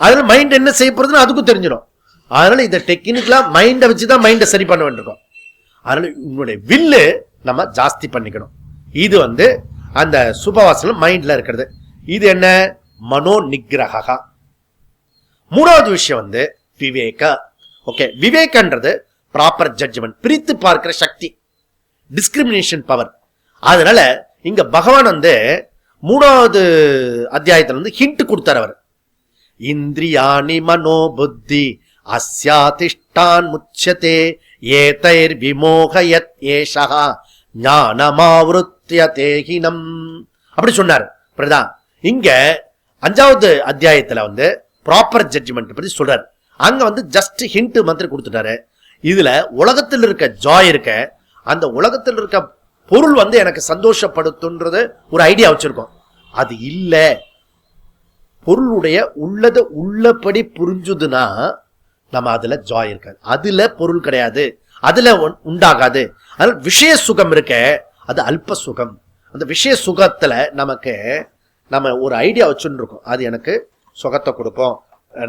அதனால மைண்ட் என்ன செய்ய போறதுன்னு அதுக்கும் தெரிஞ்சிடும். அதனால இந்த டெக்னிக்கலா மைண்டை வச்சுதான் மைண்டை சரி பண்ண வேண்டியிருக்கோம். அதனால உங்களுடைய வில்லு நம்ம ஜாஸ்தி பண்ணிக்கணும். இது வந்து அந்த சுபவாசனம் மைண்ட்ல இருக்கிறது. இது என்ன, மனோ நிகிரகா. மூணாவது விஷயம் வந்து விவேக. ஓகே, விவேகன்றது ப்ராப்பர் ஜட்ஜ்மெண்ட், பிரித்து பார்க்கிற சக்தி, டிஸ்கிரிமினேஷன் பவர். அதனால இங்க பகவான் வந்து 3வது அத்தியாயத்துல வந்து ஹிண்ட் கொடுத்தார். அவர் இந்திரியாணி மனோ புத்தி அஸ்யாதிஷ்டான் முச்சதே ஏதைர் விமோகயத் ஏஷஹா ஞானமாவ்ருத்யதேஹினம் அப்படி சொன்னார். புரியுதா? இங்க 5வது அத்தியாயத்துல வந்து ப்ராப்பர் ஜட்ஜ்மெண்ட் பத்தி சொல்றாரு. அங்க வந்து ஜஸ்ட் ஹிண்ட் மாத்திரம் கொடுத்துட்டாரு. இதுல உலகத்தில் இருக்க ஜாய் இருக்க, அந்த உலகத்தில் இருக்க பொருள் வந்து எனக்கு சந்தோஷப்படுத்துன்றது ஒரு ஐடியா வச்சிருக்கோம். அது இல்ல, பொருளுடைய உள்ளத உள்ளபடி புரிஞ்சுதுன்னா நம்ம அதுல ஜாய் இருக்காது, அதுல பொருள் கிடையாது, அதுல உண்டாகாது. அதனால விஷய சுகம் இருக்க, அது அல்ப சுகம். அந்த விஷய சுகத்துல நமக்கு நம்ம ஒரு ஐடியா வச்சுன்னு இருக்கோம், அது எனக்கு சுகத்தை கொடுக்கும்,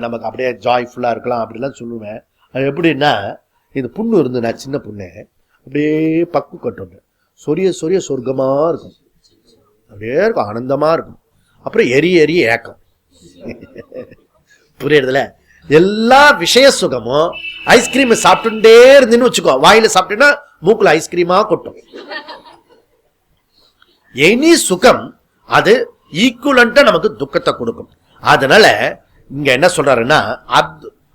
நமக்கு அப்படியே ஜாய்ஃபுல்லா இருக்கலாம் அப்படிலாம் சொல்லுவேன். அது எப்படின்னா, இது புண்ணு இருந்துன்னா சின்ன புண்ணு அப்படியே பக்கு கட்டு சொரிய சொரிய சொர்க்கமா இருக்கும், அப்படியே இருக்கும், ஆனந்தமா இருக்கும். அப்புறம் எரிய எரிய ஏக்கம். புரியுறதுல? எல்லா விஷய சுகமும் ஐஸ்கிரீம் சாப்பிட்டுட்டே இருந்துன்னு வச்சுக்கோ, வாயில சாப்பிட்டேன்னா மூக்குல ஐஸ்கிரீமா கொட்டும். எனி சுகம் அது ஈக்குவலண்டா நமக்கு துக்கத்தை கொடுக்கும். அதனால இங்க என்ன சொல்றாருன்னா,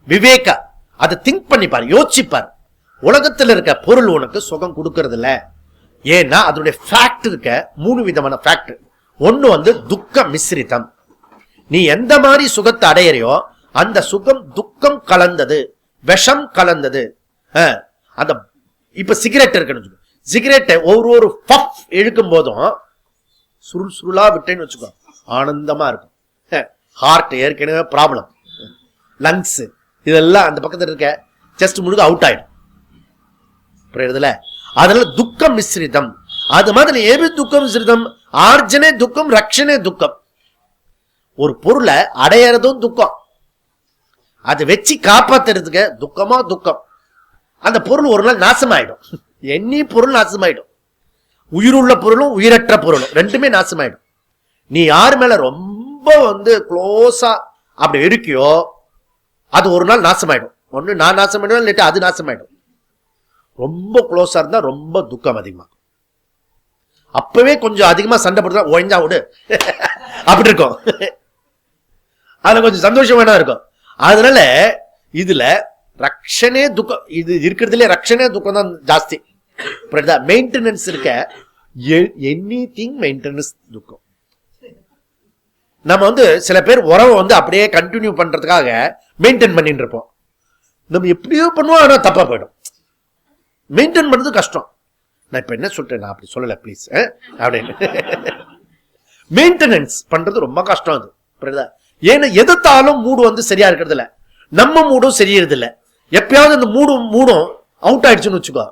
விவேக, அதை திங்க் பண்ணிப்பார், யோசிப்பார். உலகத்தில் இருக்க பொருள் உனக்கு சுகம் கொடுக்கறது இல்ல. ஏன்னா அதனுடைய ஃபேக்ட் இருக்க 3 விதமான ஃபேக்ட். ஒன்னு வந்து துக்க மிஸ்ரிதம். நீ எந்த மாதிரி சுகத்தை அடையறியோ அந்த சுகம் துக்கம் கலந்தது, விஷம் கலந்தது. அந்த இப்ப சிகரெட் இருக்குன்னு, சிகரெட்டை ஒரு பஃப் இழுக்கும் போதும் சுருள் சுருளா விட்டேன்னு வச்சுக்கோ, ஆனந்தமா இருக்கும். ஹார்ட் ஏற்கனவே ப்ராப்ளம், லங்ஸ் இதெல்லாம் அந்த பக்கத்துல இருக்க செஸ்ட் முழுக்க அவுட் ஆயிடும். புரியுதுல? அதனால துக்கம் மிஸ்ரிதம். அது மாதிரி ஏவி துக்கம் மிஸ்ரிதம், ஆர்ஜனே துக்கம், ரக்ஷனே துக்கம். ஒரு பொருளை அடையறதும் துக்கம், அதை வச்சு காப்பாத்துறதுக்கு துக்கமா துக்கம். அந்த பொருள் ஒரு நாள் நாசமாயிடும். எண்ணி பொருள் நாசமாயிடும், உயிருள்ள பொருளும் உயிரற்ற பொருளும் ரெண்டுமே நாசமாயிடும். நீ யாரு மேல ரொம்ப வந்து க்ளோஸா அப்படி இருக்கியோ அது ஒரு நாள் நாசமாயிடும். ஒண்ணு நான் நாசமாயிடும், இல்லாட்டி அது நாசமாயிடும். ரொம்ப க்ளோஸா இருந்தா ரொம்ப துக்கம் அதிகமாகும். அப்பவே கொஞ்சம் அதிகமா சண்டை போட்டு ஒழிஞ்சா விடு அப்படி இருக்கும், அதுல கொஞ்சம் சந்தோஷம் வேணா இருக்கும். அதனால இதுல ரக்ஷனே துக்கம், இது இருக்கிறதுல ரக்ஷனே துக்கம் தான் ஜாஸ்தி. மெயின்டெனன்ஸ் இருக்க, எனிதிங் மெயின்டெனன்ஸ் துக்கம். நம்ம வந்து சில பேர் உறவை வந்து அப்படியே கண்டினியூ பண்றதுக்காக மெயின்டைன் பண்ணிட்டு இருப்போம். நம்ம எப்படியோ பண்ணுவோம், ஆனா தப்பா போயிடும். மெயின்டைன் பண்றது கஷ்டம். நான் இப்ப என்ன சொல்றேன், நான் அப்படி சொல்லல ப்ளீஸ் அப்படின்னு. மெயின்டெனன்ஸ் பண்றது ரொம்ப கஷ்டம் அது. புரியுதா? ஏன்னா எதிர்த்தாலும் மூடு வந்து சரியா இருக்கிறது இல்ல, நம்ம மூடும் சரியறது இல்ல. எப்பயாவது அந்த மூடும் அவுட் ஆயிடுச்சுன்னு வச்சுக்கோ,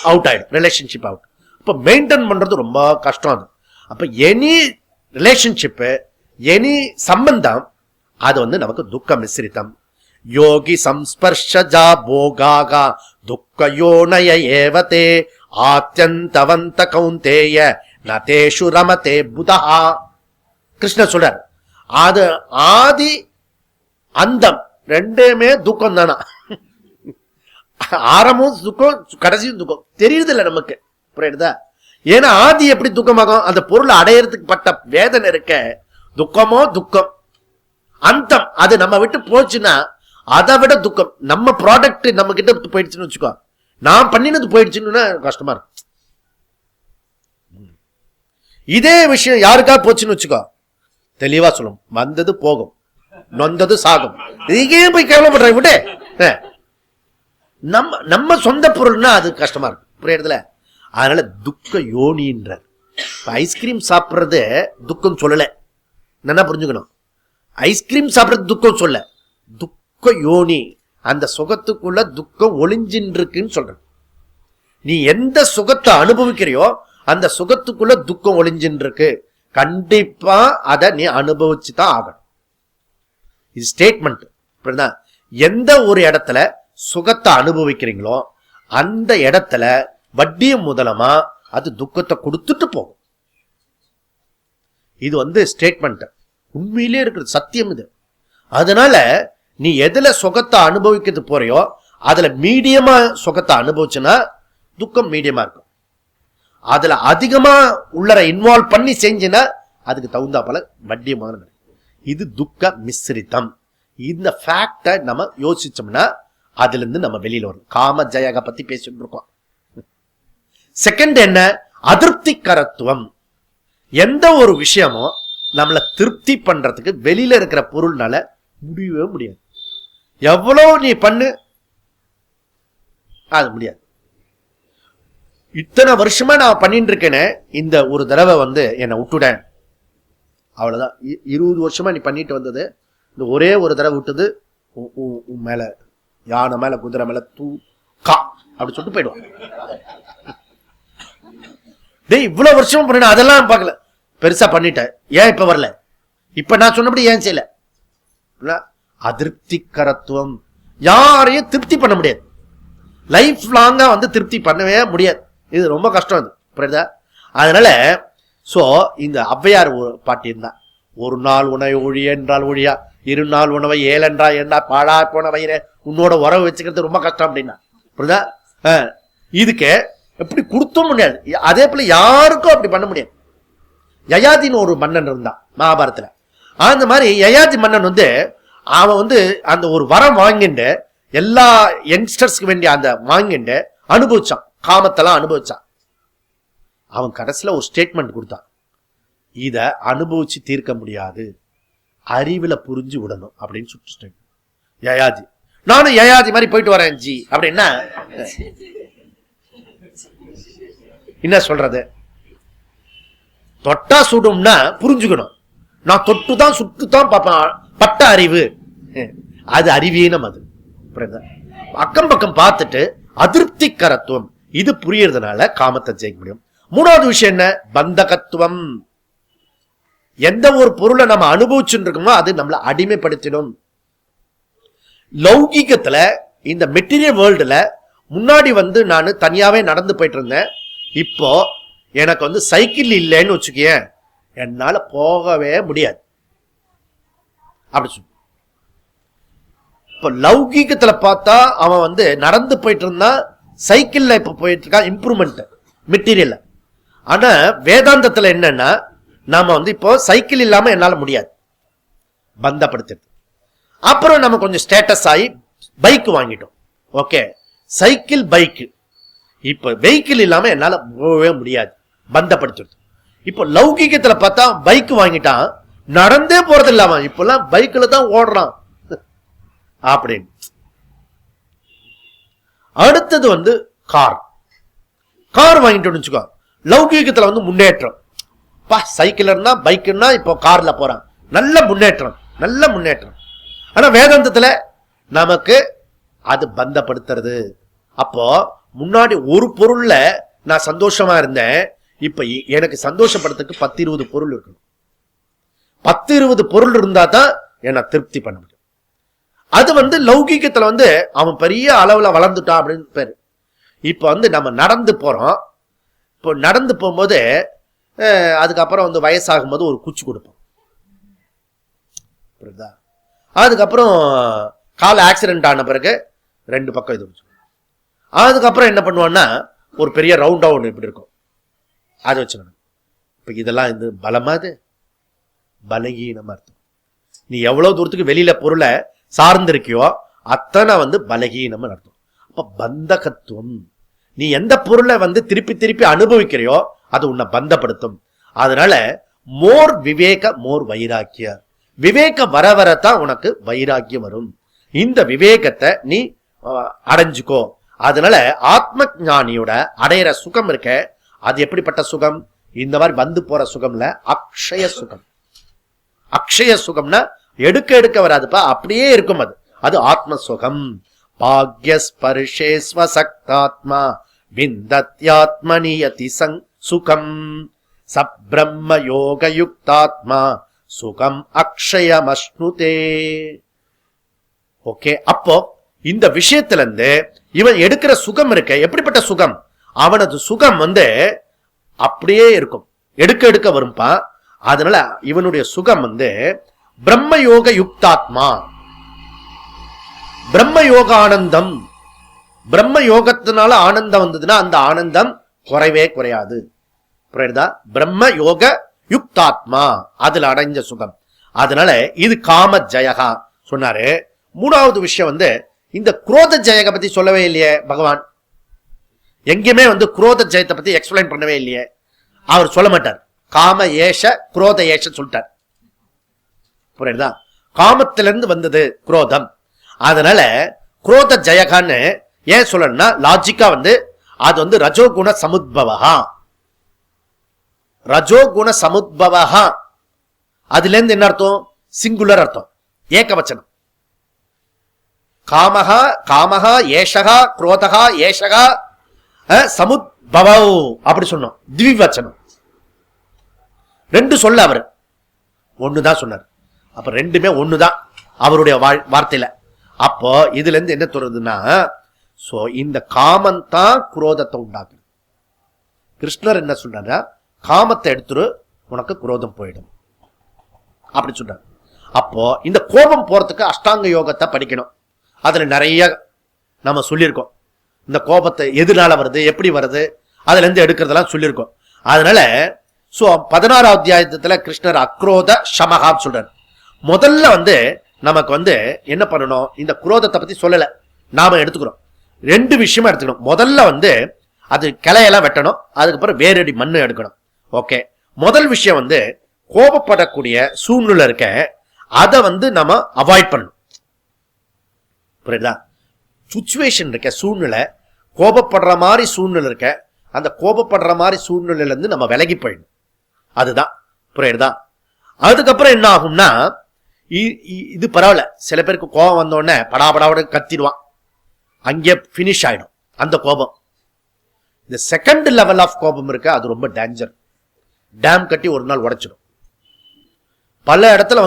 அவுட் ஆயிடும், ரிலேஷன்ஷிப் அவுட். அப்ப மெயின்டைன் பண்றது ரொம்ப கஷ்டம் அது. அப்ப எனி ரிலேஷன்ஷிப், எனி சம்பந்தம், அது வந்து நமக்கு துக்க மிஸ்ரிதம். யோகி சம்ஸ்பர்ஷஜா போகாகா துக்கயோனய ஏவதே ஆத்யந்தவந்த கௌந்தேய நதேஷு ரமதே புதஹா. கிருஷ்ணர் சொல்றார், அது ஆதி அந்தம் ரெண்டுமே துக்கம் தானா. ஆரம்பம் துக்கம், கடைசியும் துக்கம். தெரியுது இல்ல நமக்கு, புரியுதா? ஏன்னா ஆதி எப்படி துக்கமாகும்? அந்த பொருள் அடையறதுக்கு பட்ட வேதனை இருக்க துக்கமோ துக்கம். அந்தம் அது நம்ம விட்டு போச்சுன்னா அதை விட துக்கம். நம்ம ப்ராடக்ட் நம்ம கிட்ட போயிடுச்சுன்னு வச்சுக்கோ, நான் பண்ணினது போயிடுச்சுன்னு கஷ்டமா இருக்கும். இதே விஷயம் யாருக்கா போச்சுன்னு வச்சுக்கோ, தெளிவா சொல்லும், வந்தது போகும், நொந்தது சாகும். இதுக்கே போய் கேவலப்படுற விட்டு நம்ம சொந்த பொருள்னா அது கஷ்டமா இருக்கும், புரியுதுல? அதனால துக்க யோனின்ற ஐஸ்கிரீம் சாப்பிட்றது துக்கம் சொல்லல, என்ன புரிஞ்சுக்கணும்? ஐஸ்கிரீம் சாப்பிட்றது துக்கம் சொல்ல, துக்க யோனி, அந்த சுகத்துக்குள்ள துக்கம் ஒளிஞ்சின்றிருக்குன்னு சொல்ற. நீ எந்த சுகத்தை அனுபவிக்கிறியோ அந்த சுகத்துக்குள்ள துக்கம் ஒளிஞ்சின்றிருக்கு, கண்டிப்பா அதை நீ அனுபவிச்சுதான் ஆகணும். இது ஸ்டேட்மெண்ட். எந்த ஒரு இடத்துல சுகத்தை அனுபவிக்கிறீங்களோ அந்த இடத்துல வட்டியும் முதலமா அது துக்கத்தை கொடுத்துட்டு போகும். இது ஸ்டேட்மெண்ட், உண்மையிலே இருக்கிறது, சத்தியம் இது. அதனால நீ எதுல சுகத்தை அனுபவிக்கிறது போறியோ அதுல மீடியமா சுகத்தை அனுபவிச்சுன்னா துக்கம் மீடியமா இருக்கும். அதுல அதிகமா உள்ளர இன்வால்வ் பண்ணி செஞ்சுன்னா அதுக்கு தகுந்தா போல வட்டியமான. இது துக்க மிஸ்ரிதம். இந்த ஃபேக்டை நம்ம யோசிச்சோம்னா அதுல இருந்து நம்ம வெளியில வரும். காம ஜயக பத்தி பேசிட்டு இருக்கோம். செகண்ட் என்ன? அதிருப்திகரத்துவம். எந்த ஒரு விஷயமும் நம்மளை திருப்தி பண்றதுக்கு வெளியில இருக்கிற பொருள்னால முடியவே முடியாது. எவ்வளவு நீ பண்ணு அது முடியாது. இத்தனை வருஷமா நான் பண்ணிட்டு இருக்கேன்னு இந்த ஒரு தடவை என்னை விட்டுடேன், அவ்வளவுதான். 20 வருஷமா நீ பண்ணிட்டு வந்தது இந்த ஒரே ஒரு தடவை விட்டது உன் மேல, யானை மேல குதிரை மேல தூக்கா அப்படி சொல்லிட்டு போயிடுவான். டேய் இவ்வளவு வருஷம் பண்ண அதெல்லாம் பார்க்கல, பெருசா பண்ணிட்டேன், ஏன் இப்ப வரல, இப்ப நான் சொன்னபடி ஏன் செய்யல? அதிருப்திகரத்துவம். யாரையும் திருப்தி பண்ண முடியாது, லைஃப் லாங்கா திருப்தி பண்ணவே முடியாது. இது ரொம்ப கஷ்டம், அது புரியுதா? அதனால சோ இந்த ஔவையார் பாட்டி இருந்தா, ஒரு நாள் உணவை ஒழிய என்றால் ஒழியா, 2 நாள் உணவை 7 என்றா என்ன பாழா போன வயிறு உன்னோட உறவு வச்சுக்கிறது ரொம்ப கஷ்டம் அப்படின்னா, புரியுதா? இதுக்கு எப்படி கொடுத்தும் முடியாது. அதே போல யாருக்கும் அப்படி பண்ண முடியாது. யயாதின்னு ஒரு மன்னன் இருந்தான் மகாபாரத்துல. அந்த மாதிரி யயாதி மன்னன் அவன் அந்த ஒரு வரம் வாங்கிட்டு எல்லா யங்ஸ்டர்ஸ்க்கு வேண்டிய அந்த வாங்கிட்டு அனுபவிச்சான், காமத்தெல்லாம் அனுபவிச்சான். அவன் கடைசியில ஒரு ஸ்டேட்மெண்ட் கொடுத்தான், இத அனுபவிச்சு தீர்க்க முடியாது, அறிவுல புரிஞ்சு விடணும் அப்படின்னு சொல்லிட்டு யயாதி. நானும் யயாதி மாதிரி போயிட்டு வரேன் ஜி அப்படின்னா என்ன சொல்றது? தொட்டா சுடும்னா புரிஞ்சுக்கணும், நான் தொட்டுதான் சுட்டுதான் பார்ப்பேன், பட்ட அறிவு அது அறிவீனம். அது அக்கம் பக்கம் பார்த்துட்டு அதிருப்திகரத்துவம், இது புரியறதுனால காமத்தை ஜெயிக்க முடியும். 3வது விஷயம் என்ன? பந்தகத்துவம். எந்த ஒரு பொருளை நம்ம அனுபவிச்சுட்டு இருக்கோமோ அது நம்மளை அடிமைப்படுத்திடும். லௌகிகத்துல இந்த மெட்டீரியல் வேர்ல்டுல முன்னாடி நான் தனியாவே நடந்து போயிட்டு இருந்தேன், இப்போ எனக்கு சைக்கிள் இல்லைன்னு வச்சுக்கேன், என்னால போகவே முடியாது அப்படி சொல்லு. இப்ப லௌகீகத்துல பார்த்தா அவன் நடந்து போயிட்டு இருந்தான், சைக்கிள்ல இப்ப போயிட்டு இருக்கான், இம்ப்ரூவ்மெண்ட் மெட்டீரியல். ஆனா வேதாந்தத்துல என்னன்னா நாம இப்போ சைக்கிள் இல்லாம என்னால முடியாது, பந்தப்படுத்துறது. அப்புறம் நம்ம கொஞ்சம் ஸ்டேட்டஸ் ஆகி பைக் வாங்கிட்டோம், ஓகே, சைக்கிள் பைக்கு. இப்ப வெஹிக்கிள் இல்லாம என்னால போகவே முடியாது, பந்தப்படுத்துறது. இப்போ லௌகிகத்துல பார்த்தா பைக் வாங்கிட்டான், நடந்தே போறது இல்லாம இப்பெல்லாம் பைக்ல தான் ஓடுறான் அப்படின்னு. அடுத்தது கார். கார் வாங்கிட்டு வச்சுக்கோ, லௌகீகத்துல முன்னேற்றம். சைக்கிள் இருந்தா பைக்குன்னா இப்போ கார்ல போறான், நல்ல முன்னேற்றம், நல்ல முன்னேற்றம். ஆனா வேதாந்தத்துல நமக்கு அது பந்தப்படுத்துறது. அப்போ முன்னாடி ஒரு பொருள்ல நான் சந்தோஷமா இருந்தேன், இப்ப எனக்கு சந்தோஷப்படுறதுக்கு 10-20 பொருள் இருக்கணும். 10-20 பொருள் இருந்தா தான் என்ன திருப்தி பண்ண முடியும். அது லௌகீகத்துல அவன் பெரிய அளவுல வளர்ந்துட்டான் அப்படின்னு பேரு. இப்ப நம்ம நடந்து போறோம். இப்போ நடந்து போகும்போது அதுக்கப்புறம் வயசாகும் போது ஒரு குச்சி கொடுப்போம். புரியுதா? அதுக்கப்புறம் கால் ஆக்சிடென்ட் ஆன பிறகு 2 பக்கம் இது வச்சு, அதுக்கப்புறம் என்ன பண்ணுவான்னா ஒரு பெரிய ரவுண்டா ஒன்று இப்படி இருக்கும், அதை வச்சு. இப்ப இதெல்லாம் பலமா, இது பலகீனமா அர்த்தம். நீ எவ்வளவு தூரத்துக்கு வெளியில பொருளை சார்ந்திருக்கியோ அத்தனை பலகீனம் அர்த்தம். அப்ப பந்தகத்துவம், நீ எந்த பொருளை திருப்பி திருப்பி அனுபவிக்கிறையோ அது உன்னை பந்தப்படுத்தும். அதனால மோர் விவேக மோர் வைராக்கிய, விவேக வர வரத்தான் உனக்கு வைராக்கியம் வரும். இந்த விவேகத்தை நீ அடைஞ்சுக்கோ. அதனால ஆத்ம ஞானியோட அடையிற சுகம் இருக்க, அது எப்படிப்பட்ட சுகம்? இந்த மாதிரி போற சுகம்ல அக்ஷய சுகம். அக்ஷய சுகம்னா எடுக்க எடுக்க வராதுப்பா, அப்படியே இருக்கும். அது ஆத்ம சுகம். பாக்ய ஸ்பர்ஷே ஸ்வசக்தாத்மா விந்தத்யாத்மனியதி சுகம் சப்ரம்ம யோக யுக்தாத்மா சுகம் அக்ஷயமஸ்னுதே. ஓகே, அப்போ இந்த விஷயத்துல இருந்து இவன் எடுக்கிற சுகம் இருக்க, எப்படிப்பட்ட சுகம்? அவனது சுகம் அப்படியே இருக்கும், எடுக்க எடுக்க வரும்பா. அதனால இவனுடைய சுகம் பிரம்ம யோக யுக்தாத்மா, பிரம்ம யோக ஆனந்தம். பிரம்ம யோகத்தினால ஆனந்தம் வந்ததுன்னா அந்த ஆனந்தம் குறைவே குறையாது. புரியுதா? பிரம்ம யோக யுக்தாத்மா, அதுல அடைஞ்ச சுகம். அதனால இது காம ஜெயகா சொன்னாரு. மூணாவது விஷயம் இந்த குரோத ஜெயக பத்தி சொல்லவே இல்லையே பகவான். எங்கேயுமே குரோத ஜெயத்தை பத்தி எக்ஸ்பிளைன் பண்ணவே இல்லையே. அவர் சொல்ல மாட்டார். காம ஏஷ குரோத ஏஷ சொல்லிட்டார். புரியுதா? காமத்திலிருந்து வந்தது குரோதம். அதனால குரோத ஜெயகான்னு ஏன் சொல்லணும்னா லாஜிக்கா அது ரஜோகுண சமுத்பவா. ரஜோகுண சமுத்பவா அதுல இருந்து என்ன அர்த்தம்? சிங்குலர் அர்த்தம், ஏகவச்சனம். காமஹா காமஹா ஏஷகா குரோதகா ஏஷகா சமுத்பவௌ அப்படி சொன்னோம். திவிவச்சனம். 2 சொல்ல அவர் ஒண்ணுதான் சொன்னார். அப்ப 2மே ஒண்ணுதான் அவருடைய வார்த்தையில. அப்போ இதுல இருந்து என்ன தோணுதுன்னா, சோ இந்த காமன் தான் குரோதத்தை உண்டாக்குது. கிருஷ்ணர் என்ன சொல்றாரு? காமத்தை எடுத்துரு, உனக்கு குரோதம் போயிடும் அப்படி சொல்றாரு. அப்போ இந்த கோபம் போறதுக்கு அஷ்டாங்க யோகத்தை படிக்கணும். அதுல நிறைய நம்ம சொல்லியிருக்கோம். இந்த கோபத்தை எதுனால வருது, எப்படி வருது, அதுல இருந்து எடுக்கிறதெல்லாம் சொல்லியிருக்கோம். அதனால 16வது அத்தியாயத்துல கிருஷ்ணர் அக்ரோத சமகா சொல்றாரு. முதல்ல நமக்கு என்ன பண்ணணும்? இந்த குரோதத்தை பத்தி சொல்லல, நாம எடுத்துக்கிறோம். 2 விஷயமா எடுத்துக்கணும். முதல்ல அது கிளையெல்லாம் வெட்டணும், அதுக்கப்புறம் வேரடி மண்ணு எடுக்கணும். ஓகே, முதல் விஷயம் கோபப்படக்கூடிய சூழ்நிலை இருக்க, அதை நம்ம அவாய்ட் பண்ணணும். புரியுதா? சுச்சுவேஷன் இருக்க, சூழ்நிலை, கோபப்படுற மாதிரி சூழ்நிலை இருக்க, அந்த கோபப்படுற மாதிரி சூழ்நிலையில இருந்து நம்ம விலகி போயிடணும். அதுதான். புரியுதா? அதுக்கப்புறம் என்ன ஆகும்னா, இது பரவாயில்ல, சில பேருக்கு கோபம் வந்தோடனே படாபடாவோட கத்திடுவான், அங்கே பினிஷ் ஆயிடும் அந்த கோபம். இந்த செகண்ட் லெவல் ஆஃப் கோபம் இருக்க, அது ரொம்ப டேஞ்சர். டேம் கட்டி ஒரு நாள் உடைச்சிடும். பல இடத்துல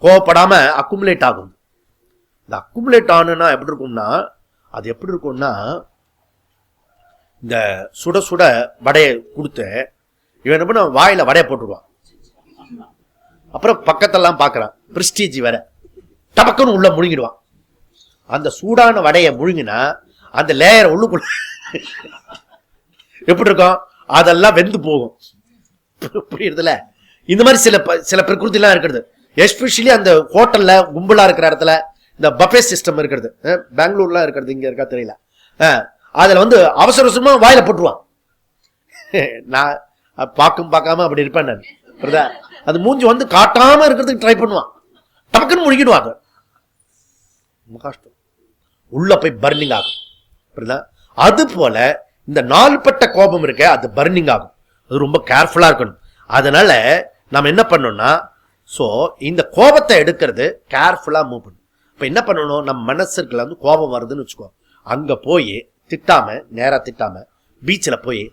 கோபப்படாம அக்குமுலேட் ஆகும். இந்த அக்குமுலேட் ஆனா எப்படி இருக்கும்னா, அது எப்படி இருக்கும்னா, இந்த சுட சுட வடையை கொடுத்து இவன் என்ன பண்ண, வாயில வடையை போட்டுடுவான். அப்புறம் பக்கத்தெல்லாம் பார்க்கறான், பிரிஸ்டீஜ் வேற, டபக்குன்னு உள்ள முழுங்கிடுவான். அந்த சூடான வடையை முழுங்கினா அந்த லேயர் உள்ளுக்குள்ள எப்படி இருக்கும்? அதெல்லாம் வெந்து போகும். புரியுதுல? இந்த மாதிரி சில பிரகிருதி எல்லாம் இருக்கிறது. எஸ்பெஷலி அந்த ஹோட்டல்ல கும்பலா இருக்கிற இடத்துல இந்த பஃபே சிஸ்டம் இருக்கிறது, பெங்களூர்லாம் இருக்கிறது, இங்க இருக்கா தெரியல. அதுல அவசர அவசரமா வாயில போட்டுருவான். நான் பார்க்காம அப்படி இருப்பேன் நான். அது மூஞ்சி காட்டாம இருக்கிறதுக்கு ட்ரை பண்ணுவான், டக்குன்னு முழுகிடுவாங்க. கஷ்டம், உள்ள போய் பர்னிங் ஆகும். அது போல இந்த நாள்பட்ட கோபம் இருக்க, அது பர்னிங் ஆகும். அது ரொம்ப கேர்ஃபுல்லா இருக்கணும். அதனால நம்ம என்ன பண்ணோம்னா, சோ இந்த கோபத்தை எடுக்கிறது கேர்ஃபுல்லா மூவ் பண்ணணும். இப்ப என்ன பண்ணணும்? நம்ம மனசுக்குள்ள கோபம் வருதுன்னு வச்சுக்கோ, அங்க போய் திட்டாம, நேரா திட்டாம பீச்சில் போய்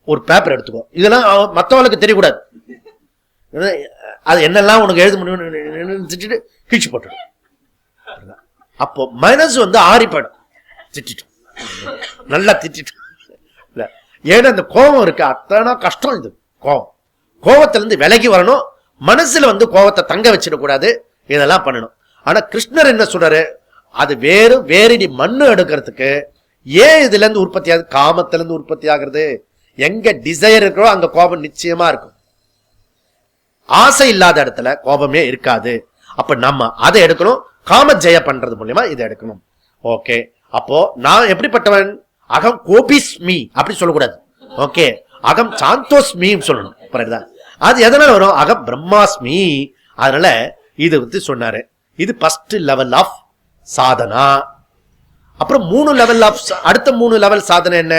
ஒரு பேப்பர் எடுத்துக்கோ, இதெல்லாம் மற்றவங்களுக்கு தெரியக்கூடாது, அது என்னெல்லாம் உனக்கு எழுத முடியும் திட்டிட்டு கீழ்ச்சி போட்டுடும். அப்போ மனசு வந்து ஆறிப்படும், திட்டிட்டு நல்லா திட்டிட்டு. ஏன்னா அந்த கோபம் இருக்கு, அத்தனை கஷ்டம். இது கோபத்துல இருந்து விலகி வரணும், மனசுல வந்து கோபத்தை தங்க வச்சிடக்கூடாது, இதெல்லாம் பண்ணணும். ஆனா கிருஷ்ணர் என்ன சொல்றாரு, அது வேறடி மண்ணு எடுக்கிறதுக்கு ஏன் இதுல இருந்து உற்பத்தி ஆகுது, காமத்துல இருந்து உற்பத்தி ஆகுறது. எங்க டிசைர் இருக்கிறோ அங்க கோபம் நிச்சயமா இருக்கும். ஆசை இல்லாத இடத்துல கோபமே இருக்காது. அப்ப நம்ம அதை எடுக்கணும், காம ஜெய பண்றது மூலியமா இதை எடுக்கணும். ஓகே, அப்போ நான் எப்படிப்பட்டவன், அகம் கோபிஸ்மி அப்படி சொல்லக்கூடாது. ஓகே, அகம் சாந்தோஸ்மி சொல்லணும். அது எதனால வரும், அகம் பிரம்மாஸ்மி. அதனால இது வந்து சொன்னாரு, இது ஃபர்ஸ்ட் லெவல் ஆஃப் சாதனா. அப்புறம் 3 லெவல் ஆஃப், அடுத்த 3 லெவல் சாதனை என்ன,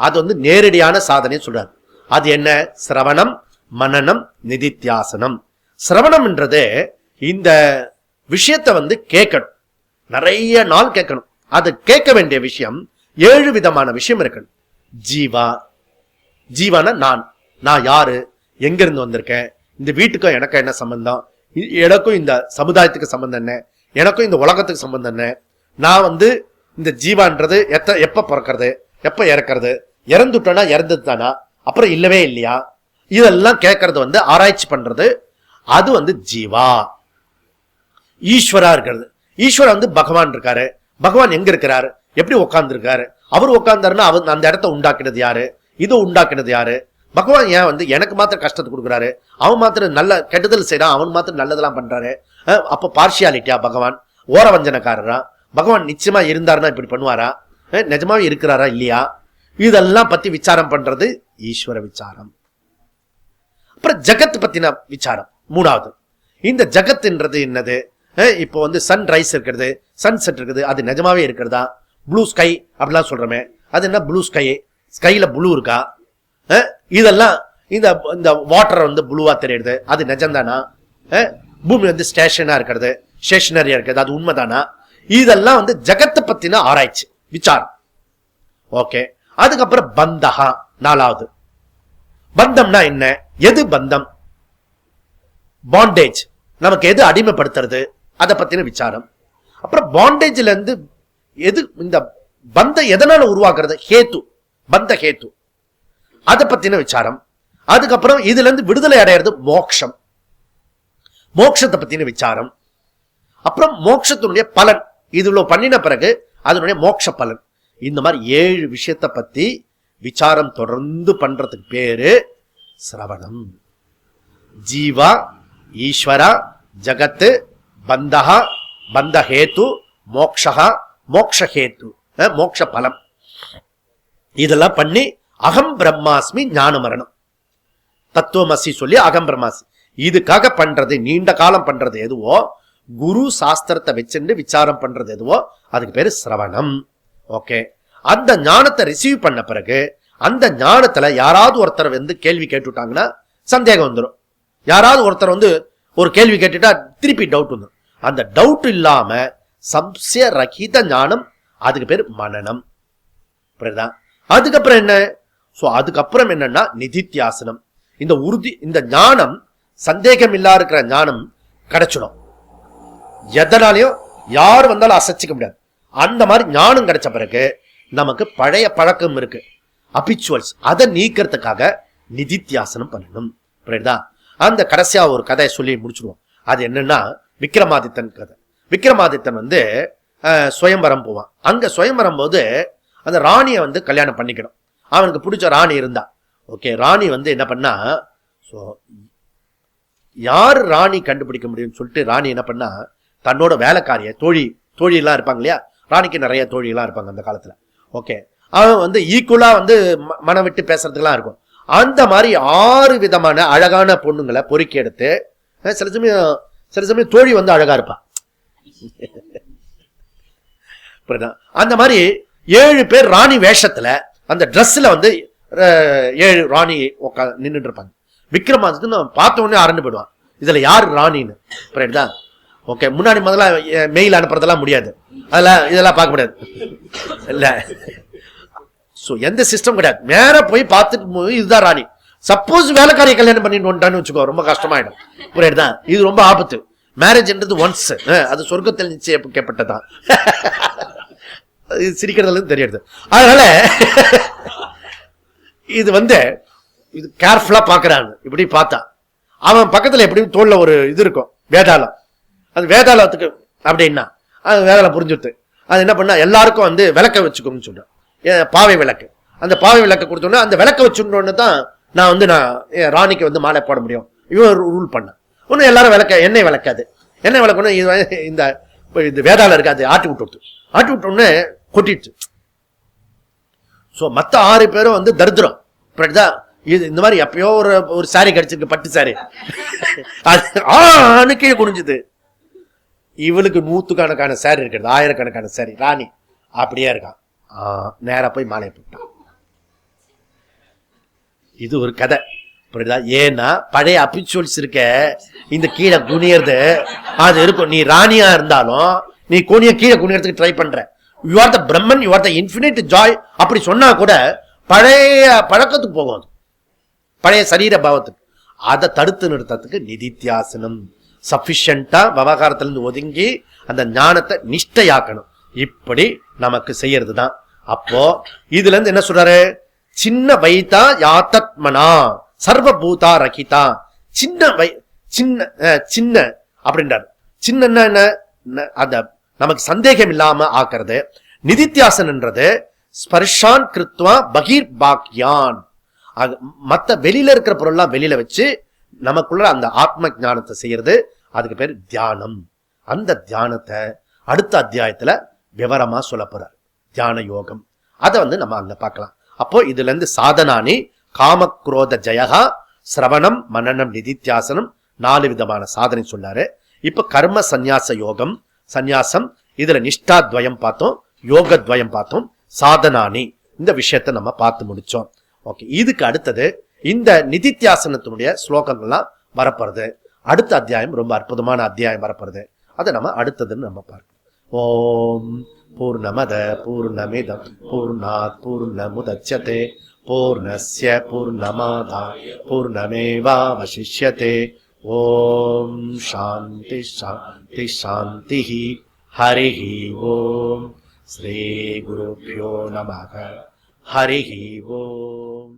அது வந்து நேரடியான சாதனை சொல்றாரு. அது என்ன, சிரவணம், மனனம், நிதித்தியாசனம். சிரவணம்ன்றது இந்த விஷயத்தை வந்து கேட்கணும், நிறைய நாள் கேட்கணும். அது கேட்க வேண்டிய விஷயம் 7 விதமான விஷயம் இருக்கு. ஜீவான நான் யாரு, எங்க இருந்து வந்திருக்கேன், இந்த வீட்டுக்கும் எனக்கு என்ன சம்பந்தம், எனக்கும் இந்த சமுதாயத்துக்கு சம்பந்தம் என்ன, எனக்கும் இந்த உலகத்துக்கு சம்பந்தம் என்ன, நான் வந்து இந்த ஜீவான்றது எப்ப பிறக்கிறது, எப்ப இறக்கிறது, இறந்துட்டோன்னா இறந்தது தானா, அப்புறம் இல்லவே இல்லையா, இதெல்லாம் கேட்கறது வந்து ஆராய்ச்சி பண்றது. அது வந்து ஜீவா. ஈஸ்வரா இருக்கிறது, ஈஸ்வரா வந்து பகவான் இருக்காரு. பகவான் எங்க இருக்கிறாரு, எப்படி உட்கார்ந்து இருக்காரு, அவர் உட்கார்ந்தாருன்னா அவர் அந்த இடத்த உண்டாக்கினது யாரு, இது உண்டாக்கினது யாரு, பகவான் ஏன் வந்து எனக்கு மாத்திரம் கஷ்டத்தை கொடுக்குறாரு, அவன் மாத்திரம் நல்ல கெட்டுதல் செய்யறான், அவன் மாத்திரம் நல்லதெல்லாம் பண்றாரு. அப்போ பார்ஷியாலிட்டியா, பகவான் ஓரவஞ்சனக்காரரா, பகவான் நிச்சயமா இருந்தாருன்னா இப்படி பண்ணுவாரா, நிஜமாவே இருக்கிறாரா இல்லையா, இதெல்லாம் பத்தி விசாரம் பண்றது ஈஸ்வர விசாரம். அப்புறம் ஜகத் பத்தின விசாரம் 3வது. இந்த ஜகத்ன்றது என்னது, இப்போ வந்து சன் ரைஸ் இருக்கிறது, சன் செட் இருக்குது, அது நிஜமாவே இருக்கிறதா, ப்ளூ ஸ்கை அப்படிலாம் சொல்றமே, அது என்ன ப்ளூ ஸ்கை, ஸ்கைல ப்ளூ இருக்கா, இதெல்லாம் இந்த வாட்டர் வந்து ப்ளூவா தெரியுது, அது நிஜம்தானா, பூமி வந்து ஸ்டேஷனா இருக்கிறது, ஸ்டேஷனரியா இருக்கிறது, அது உண்மைதானா, இதெல்லாம் வந்து ஜகத்தை பத்தின ஆராய்ச்சி விசாரம். ஓகே, அதுக்கப்புறம் பந்தஹா 4வது. பந்தம்னா என்ன, எது பந்தம், பாண்டேஜ், நமக்கு எது அடிமைப்படுத்துறது, அதை பத்தின விசாரம். அப்புறம் பாண்டேஜ்ல இருந்து எது இந்த பந்தம் எதனால உருவாக்குறது, ஹேத்து, பந்த ஹேத்து, அதை பத்தின விசாரம். அதுக்கப்புறம் இதுல இருந்து விடுதலை அடையிறது மோட்சம், மோட்சத்தை பத்தின விசாரம். அப்புறம் மோட்சத்தினுடைய பலன், இதுல பண்ணின பிறகு அதனுடைய மோட்ச பலன். இந்த மாதிரி 7 விஷயத்தை பத்தி விசாரம் தொடர்ந்து பண்றதுக்கு பேரு சிரவணம். ஜீவா, ஈஸ்வரா, ஜகத்து, பந்தஹா, பந்தஹேத்து, மோக்ஷா, மோக்ஷஹேத்து, மோக்ஷ பலம். இதெல்லாம் பண்ணி அகம் பிரம்மாஸ்மி ஞான மரணம் தத்துவமசி சொல்லி அகம் பிரம்மாஸ்மி. இதுக்காக பண்றது, நீண்ட காலம் பண்றது எதுவோ, குரு சாஸ்திரத்தை வச்சுட்டு விசாரம் பண்றது எதுவோ, அதுக்கு பேரு சிரவணம். ஓகே, அந்த ஞானத்தை ரிசீவ் பண்ண பிறகு அந்த ஞானத்துல யாராவது ஒருத்தர் வந்து கேள்வி கேட்டுட்டாங்கன்னா சந்தேகம் வந்துடும். யாராவது ஒருத்தர் வந்து ஒரு கேள்வி கேட்டுட்டா திருப்பி டவுட் வந்துடும். அந்த டவுட் இல்லாம சம்சய ரகித ஞானம், அதுக்கு பேர் மனனம். புரியுதா? அதுக்கப்புறம் என்ன, அதுக்கப்புறம் என்னன்னா நிதித்தியாசனம். இந்த உறுதி, இந்த ஞானம் சந்தேகம் இல்லாத இருக்கிற ஞானம் கிடைச்சிடும். எதனாலையும் யார் வந்தாலும் அசைச்சிக்க முடியாது. அந்த மாதிரி ஞானம் கிடைச்ச பிறகு நமக்கு பழைய பழக்கம் இருக்கு, அபிச்சுவல்ஸ், அதை நீக்கிறதுக்காக நிதித்தியாசனம் பண்ணணும். புரியுதா? அந்த கடைசியா ஒரு கதையை சொல்லி முடிச்சிடுவோம். அது என்னன்னா விக்ரமாதித்தன் கதை. விக்ரமாதித்தன் வந்து சுயம்பரம் போவான். அங்க சுயம்பரம் போது அந்த ராணியை வந்து கல்யாணம் பண்ணிக்கணும். அவனுக்கு பிடிச்ச ராணி இருந்தா. ஓகே, ராணி வந்து என்ன பண்ணா, யார் ராணி கண்டுபிடிக்க முடியும்னு சொல்லிட்டு ராணி என்ன பண்ணா, தன்னோட வேலைக்காரிய தோழி எல்லாம் இருப்பாங்க இல்லையா, ராணிக்கு நிறைய தோழி எல்லாம் இருப்பாங்க அந்த காலத்துல. ஓகே, அவன் வந்து ஈக்குவலா வந்து மனம் விட்டு பேசுறதுக்கெல்லாம் இருக்கும். அந்த மாதிரி 6 விதமான அழகான பொண்ணுங்களை பொறுக்கி எடுத்து, சில சமயம் தோழி வந்து அழகா இருப்பா. அந்த மாதிரி 7 பேர் ராணி வேஷத்துல அந்த டிரெஸ்ல வந்து 7 ராணி நின்றுட்டு இருப்பாங்க. விக்ரமாதித்தன் பார்த்த உடனே அரண்டு போயிடுவான், இதுல யாரு ராணின்னு. புரியுதா? ஓகே, முன்னாடி முதல்ல மெயில் அனுப்புறதெல்லாம் முடியாது, இதெல்லாம் பார்க்க முடியாது இல்ல. சோ எந்த சிஸ்டம் கிடையாது. நேரா போய் பார்த்துட்டு இதுதான் ராணி. சப்போஸ் வேலைக்காரியை கல்யாணம் பண்ணிட்டு வந்துட்டான்னு வச்சுக்கோ, ரொம்ப கஷ்டமாயிடும். புரியுதுதான்? இது ரொம்ப ஆபத்து. மேரேஜ்ன்றது ஒன்ஸ், அது சொர்க்கத்தில் நிச்சயிக்கப்பட்டதான். இது சிரிக்கிறதுல தெரியுது. அதனால இது இது கேர்ஃபுல்லா பாக்குறாங்க. இப்படி பார்த்தா அவன் பக்கத்துல எப்படியும் தோல்ல ஒரு இது இருக்கும், வேதாளம். அது வேதாளத்துக்கு அப்படின்னா அது வேதாளம் புரிஞ்சுட்டு அது என்ன பண்ணா எல்லாருக்கும் விளக்க வச்சுக்கோன்னு சொல்றேன், பாவை விளக்கு. அந்த பாவை விளக்க கொடுத்தோன்னா அந்த விளக்க வச்சுட்டோன்னு தான் நான் நான் ராணிக்கு மாலை போட முடியும். இவன் ரூல் பண்ண ஒன்னும் எல்லாரும் எண்ணெய் விளக்காது. எண்ணெய் விளக்கணும் இந்த வேதாளம் இருக்காது, ஆட்டி விட்டோன்னு கொட்டிடுச்சு. சோ மத்த 6 பேரும் தரித்திரம். இது இந்த மாதிரி எப்பயோ ஒரு சாரி கிடைச்சிருக்கு, பட்டு சாரி. கீழே குனிஞ்சுது. இவளுக்கு 100கணக்கான சாரி இருக்கிறது, 1000கணக்கான சாரி. ராணி அப்படியே இருக்கான். நேரா போய் மாலை போட்டான். இது ஒரு கதை. புரியுதா? ஏன்னா பழைய அபிச்சோல்ஸ் இருக்க இந்த கீழே குனியறது அது இருக்கும். நீ ராணியா இருந்தாலும் நீ கீழே குனியறதுக்கு ட்ரை பண்ற. You are the Brahman, you are the infinite Joy அப்படி சொன்னா கூட பழைய பழக்கத்துக்கு போகும், அது பழைய சரீர பாவத்துக்கு. அதை தடுத்து நிறுத்தத்துக்கு நிதித்தியாசனம் சஃபிஷியண்டா விவகாரத்திலிருந்து ஒதுங்கி அந்த ஞானத்தை நிஷ்டையாக்கணும். இப்படி நமக்கு செய்யறதுதான். அப்போ இதுல இருந்து என்ன சொல்றாரு? சின்ன வைத்தா யாத்தத்மனா சர்வபூதா ரகிதா. சின்ன அப்படின்றாரு. சின்ன என்ன? அந்த நமக்கு சந்தேகம் இல்லாம ஆக்குறது. நிதித்தியாசன்ன்றது ஸ்பர்ஷான் கிருத்வா பகீர் பாக்யான். மத்த வெளியில இருக்கிற பொருள்லாம் வெளியில வச்சு நமக்குள்ள அந்த ஆத்ம ஞானத்தை செய்யறது. அதுக்கு பேர் தியானம். அந்த தியானத்தை அடுத்த அத்தியாயத்துல விவரமா சொல்ல போறார், தியான யோகம். அதை நம்ம அங்க பார்க்கலாம். அப்போ இதுல இருந்து சாதனானி காமக்ரோத ஜெயகா சிரவணம் மனனம் நிதித்தியாசனம் 4 விதமான சாதனை சொன்னாரு. இப்ப கர்ம சந்நியாச யோகம், சந்நியாசம். இதுல நிஷ்டாத்வயம் பார்த்தோம், யோகத்வயம் பார்த்தோம், சாதனானி இந்த விஷயத்தை நம்ம பார்த்து முடிச்சோம். ஓகே, இதுக்கு அடுத்தது இந்த நிதித்தியாசனத்தினுடைய ஸ்லோகங்கள்லாம் வரப்படுறது. அடுத்த அத்தியாயம் ரொம்ப அற்புதமான அத்தியாயம் வரப்படுறது. அதை நம்ம அடுத்ததுன்னு நம்ம பார்க்கணும். ஓம் பூர்ணமத பூர்ணமிதம் பூர்ணாத் பூர்ணமுதச்யதே பூர்ணஸ்ய பூர்ணமாதாய பூர்ணமேவாவசிஷ்யதே. ஓம் சாந்தி சாந்தி சாந்தி. ஹரிஹி ஓம். ஸ்ரீ குருப்யோ நமः. ஹரிஹி ஓம்.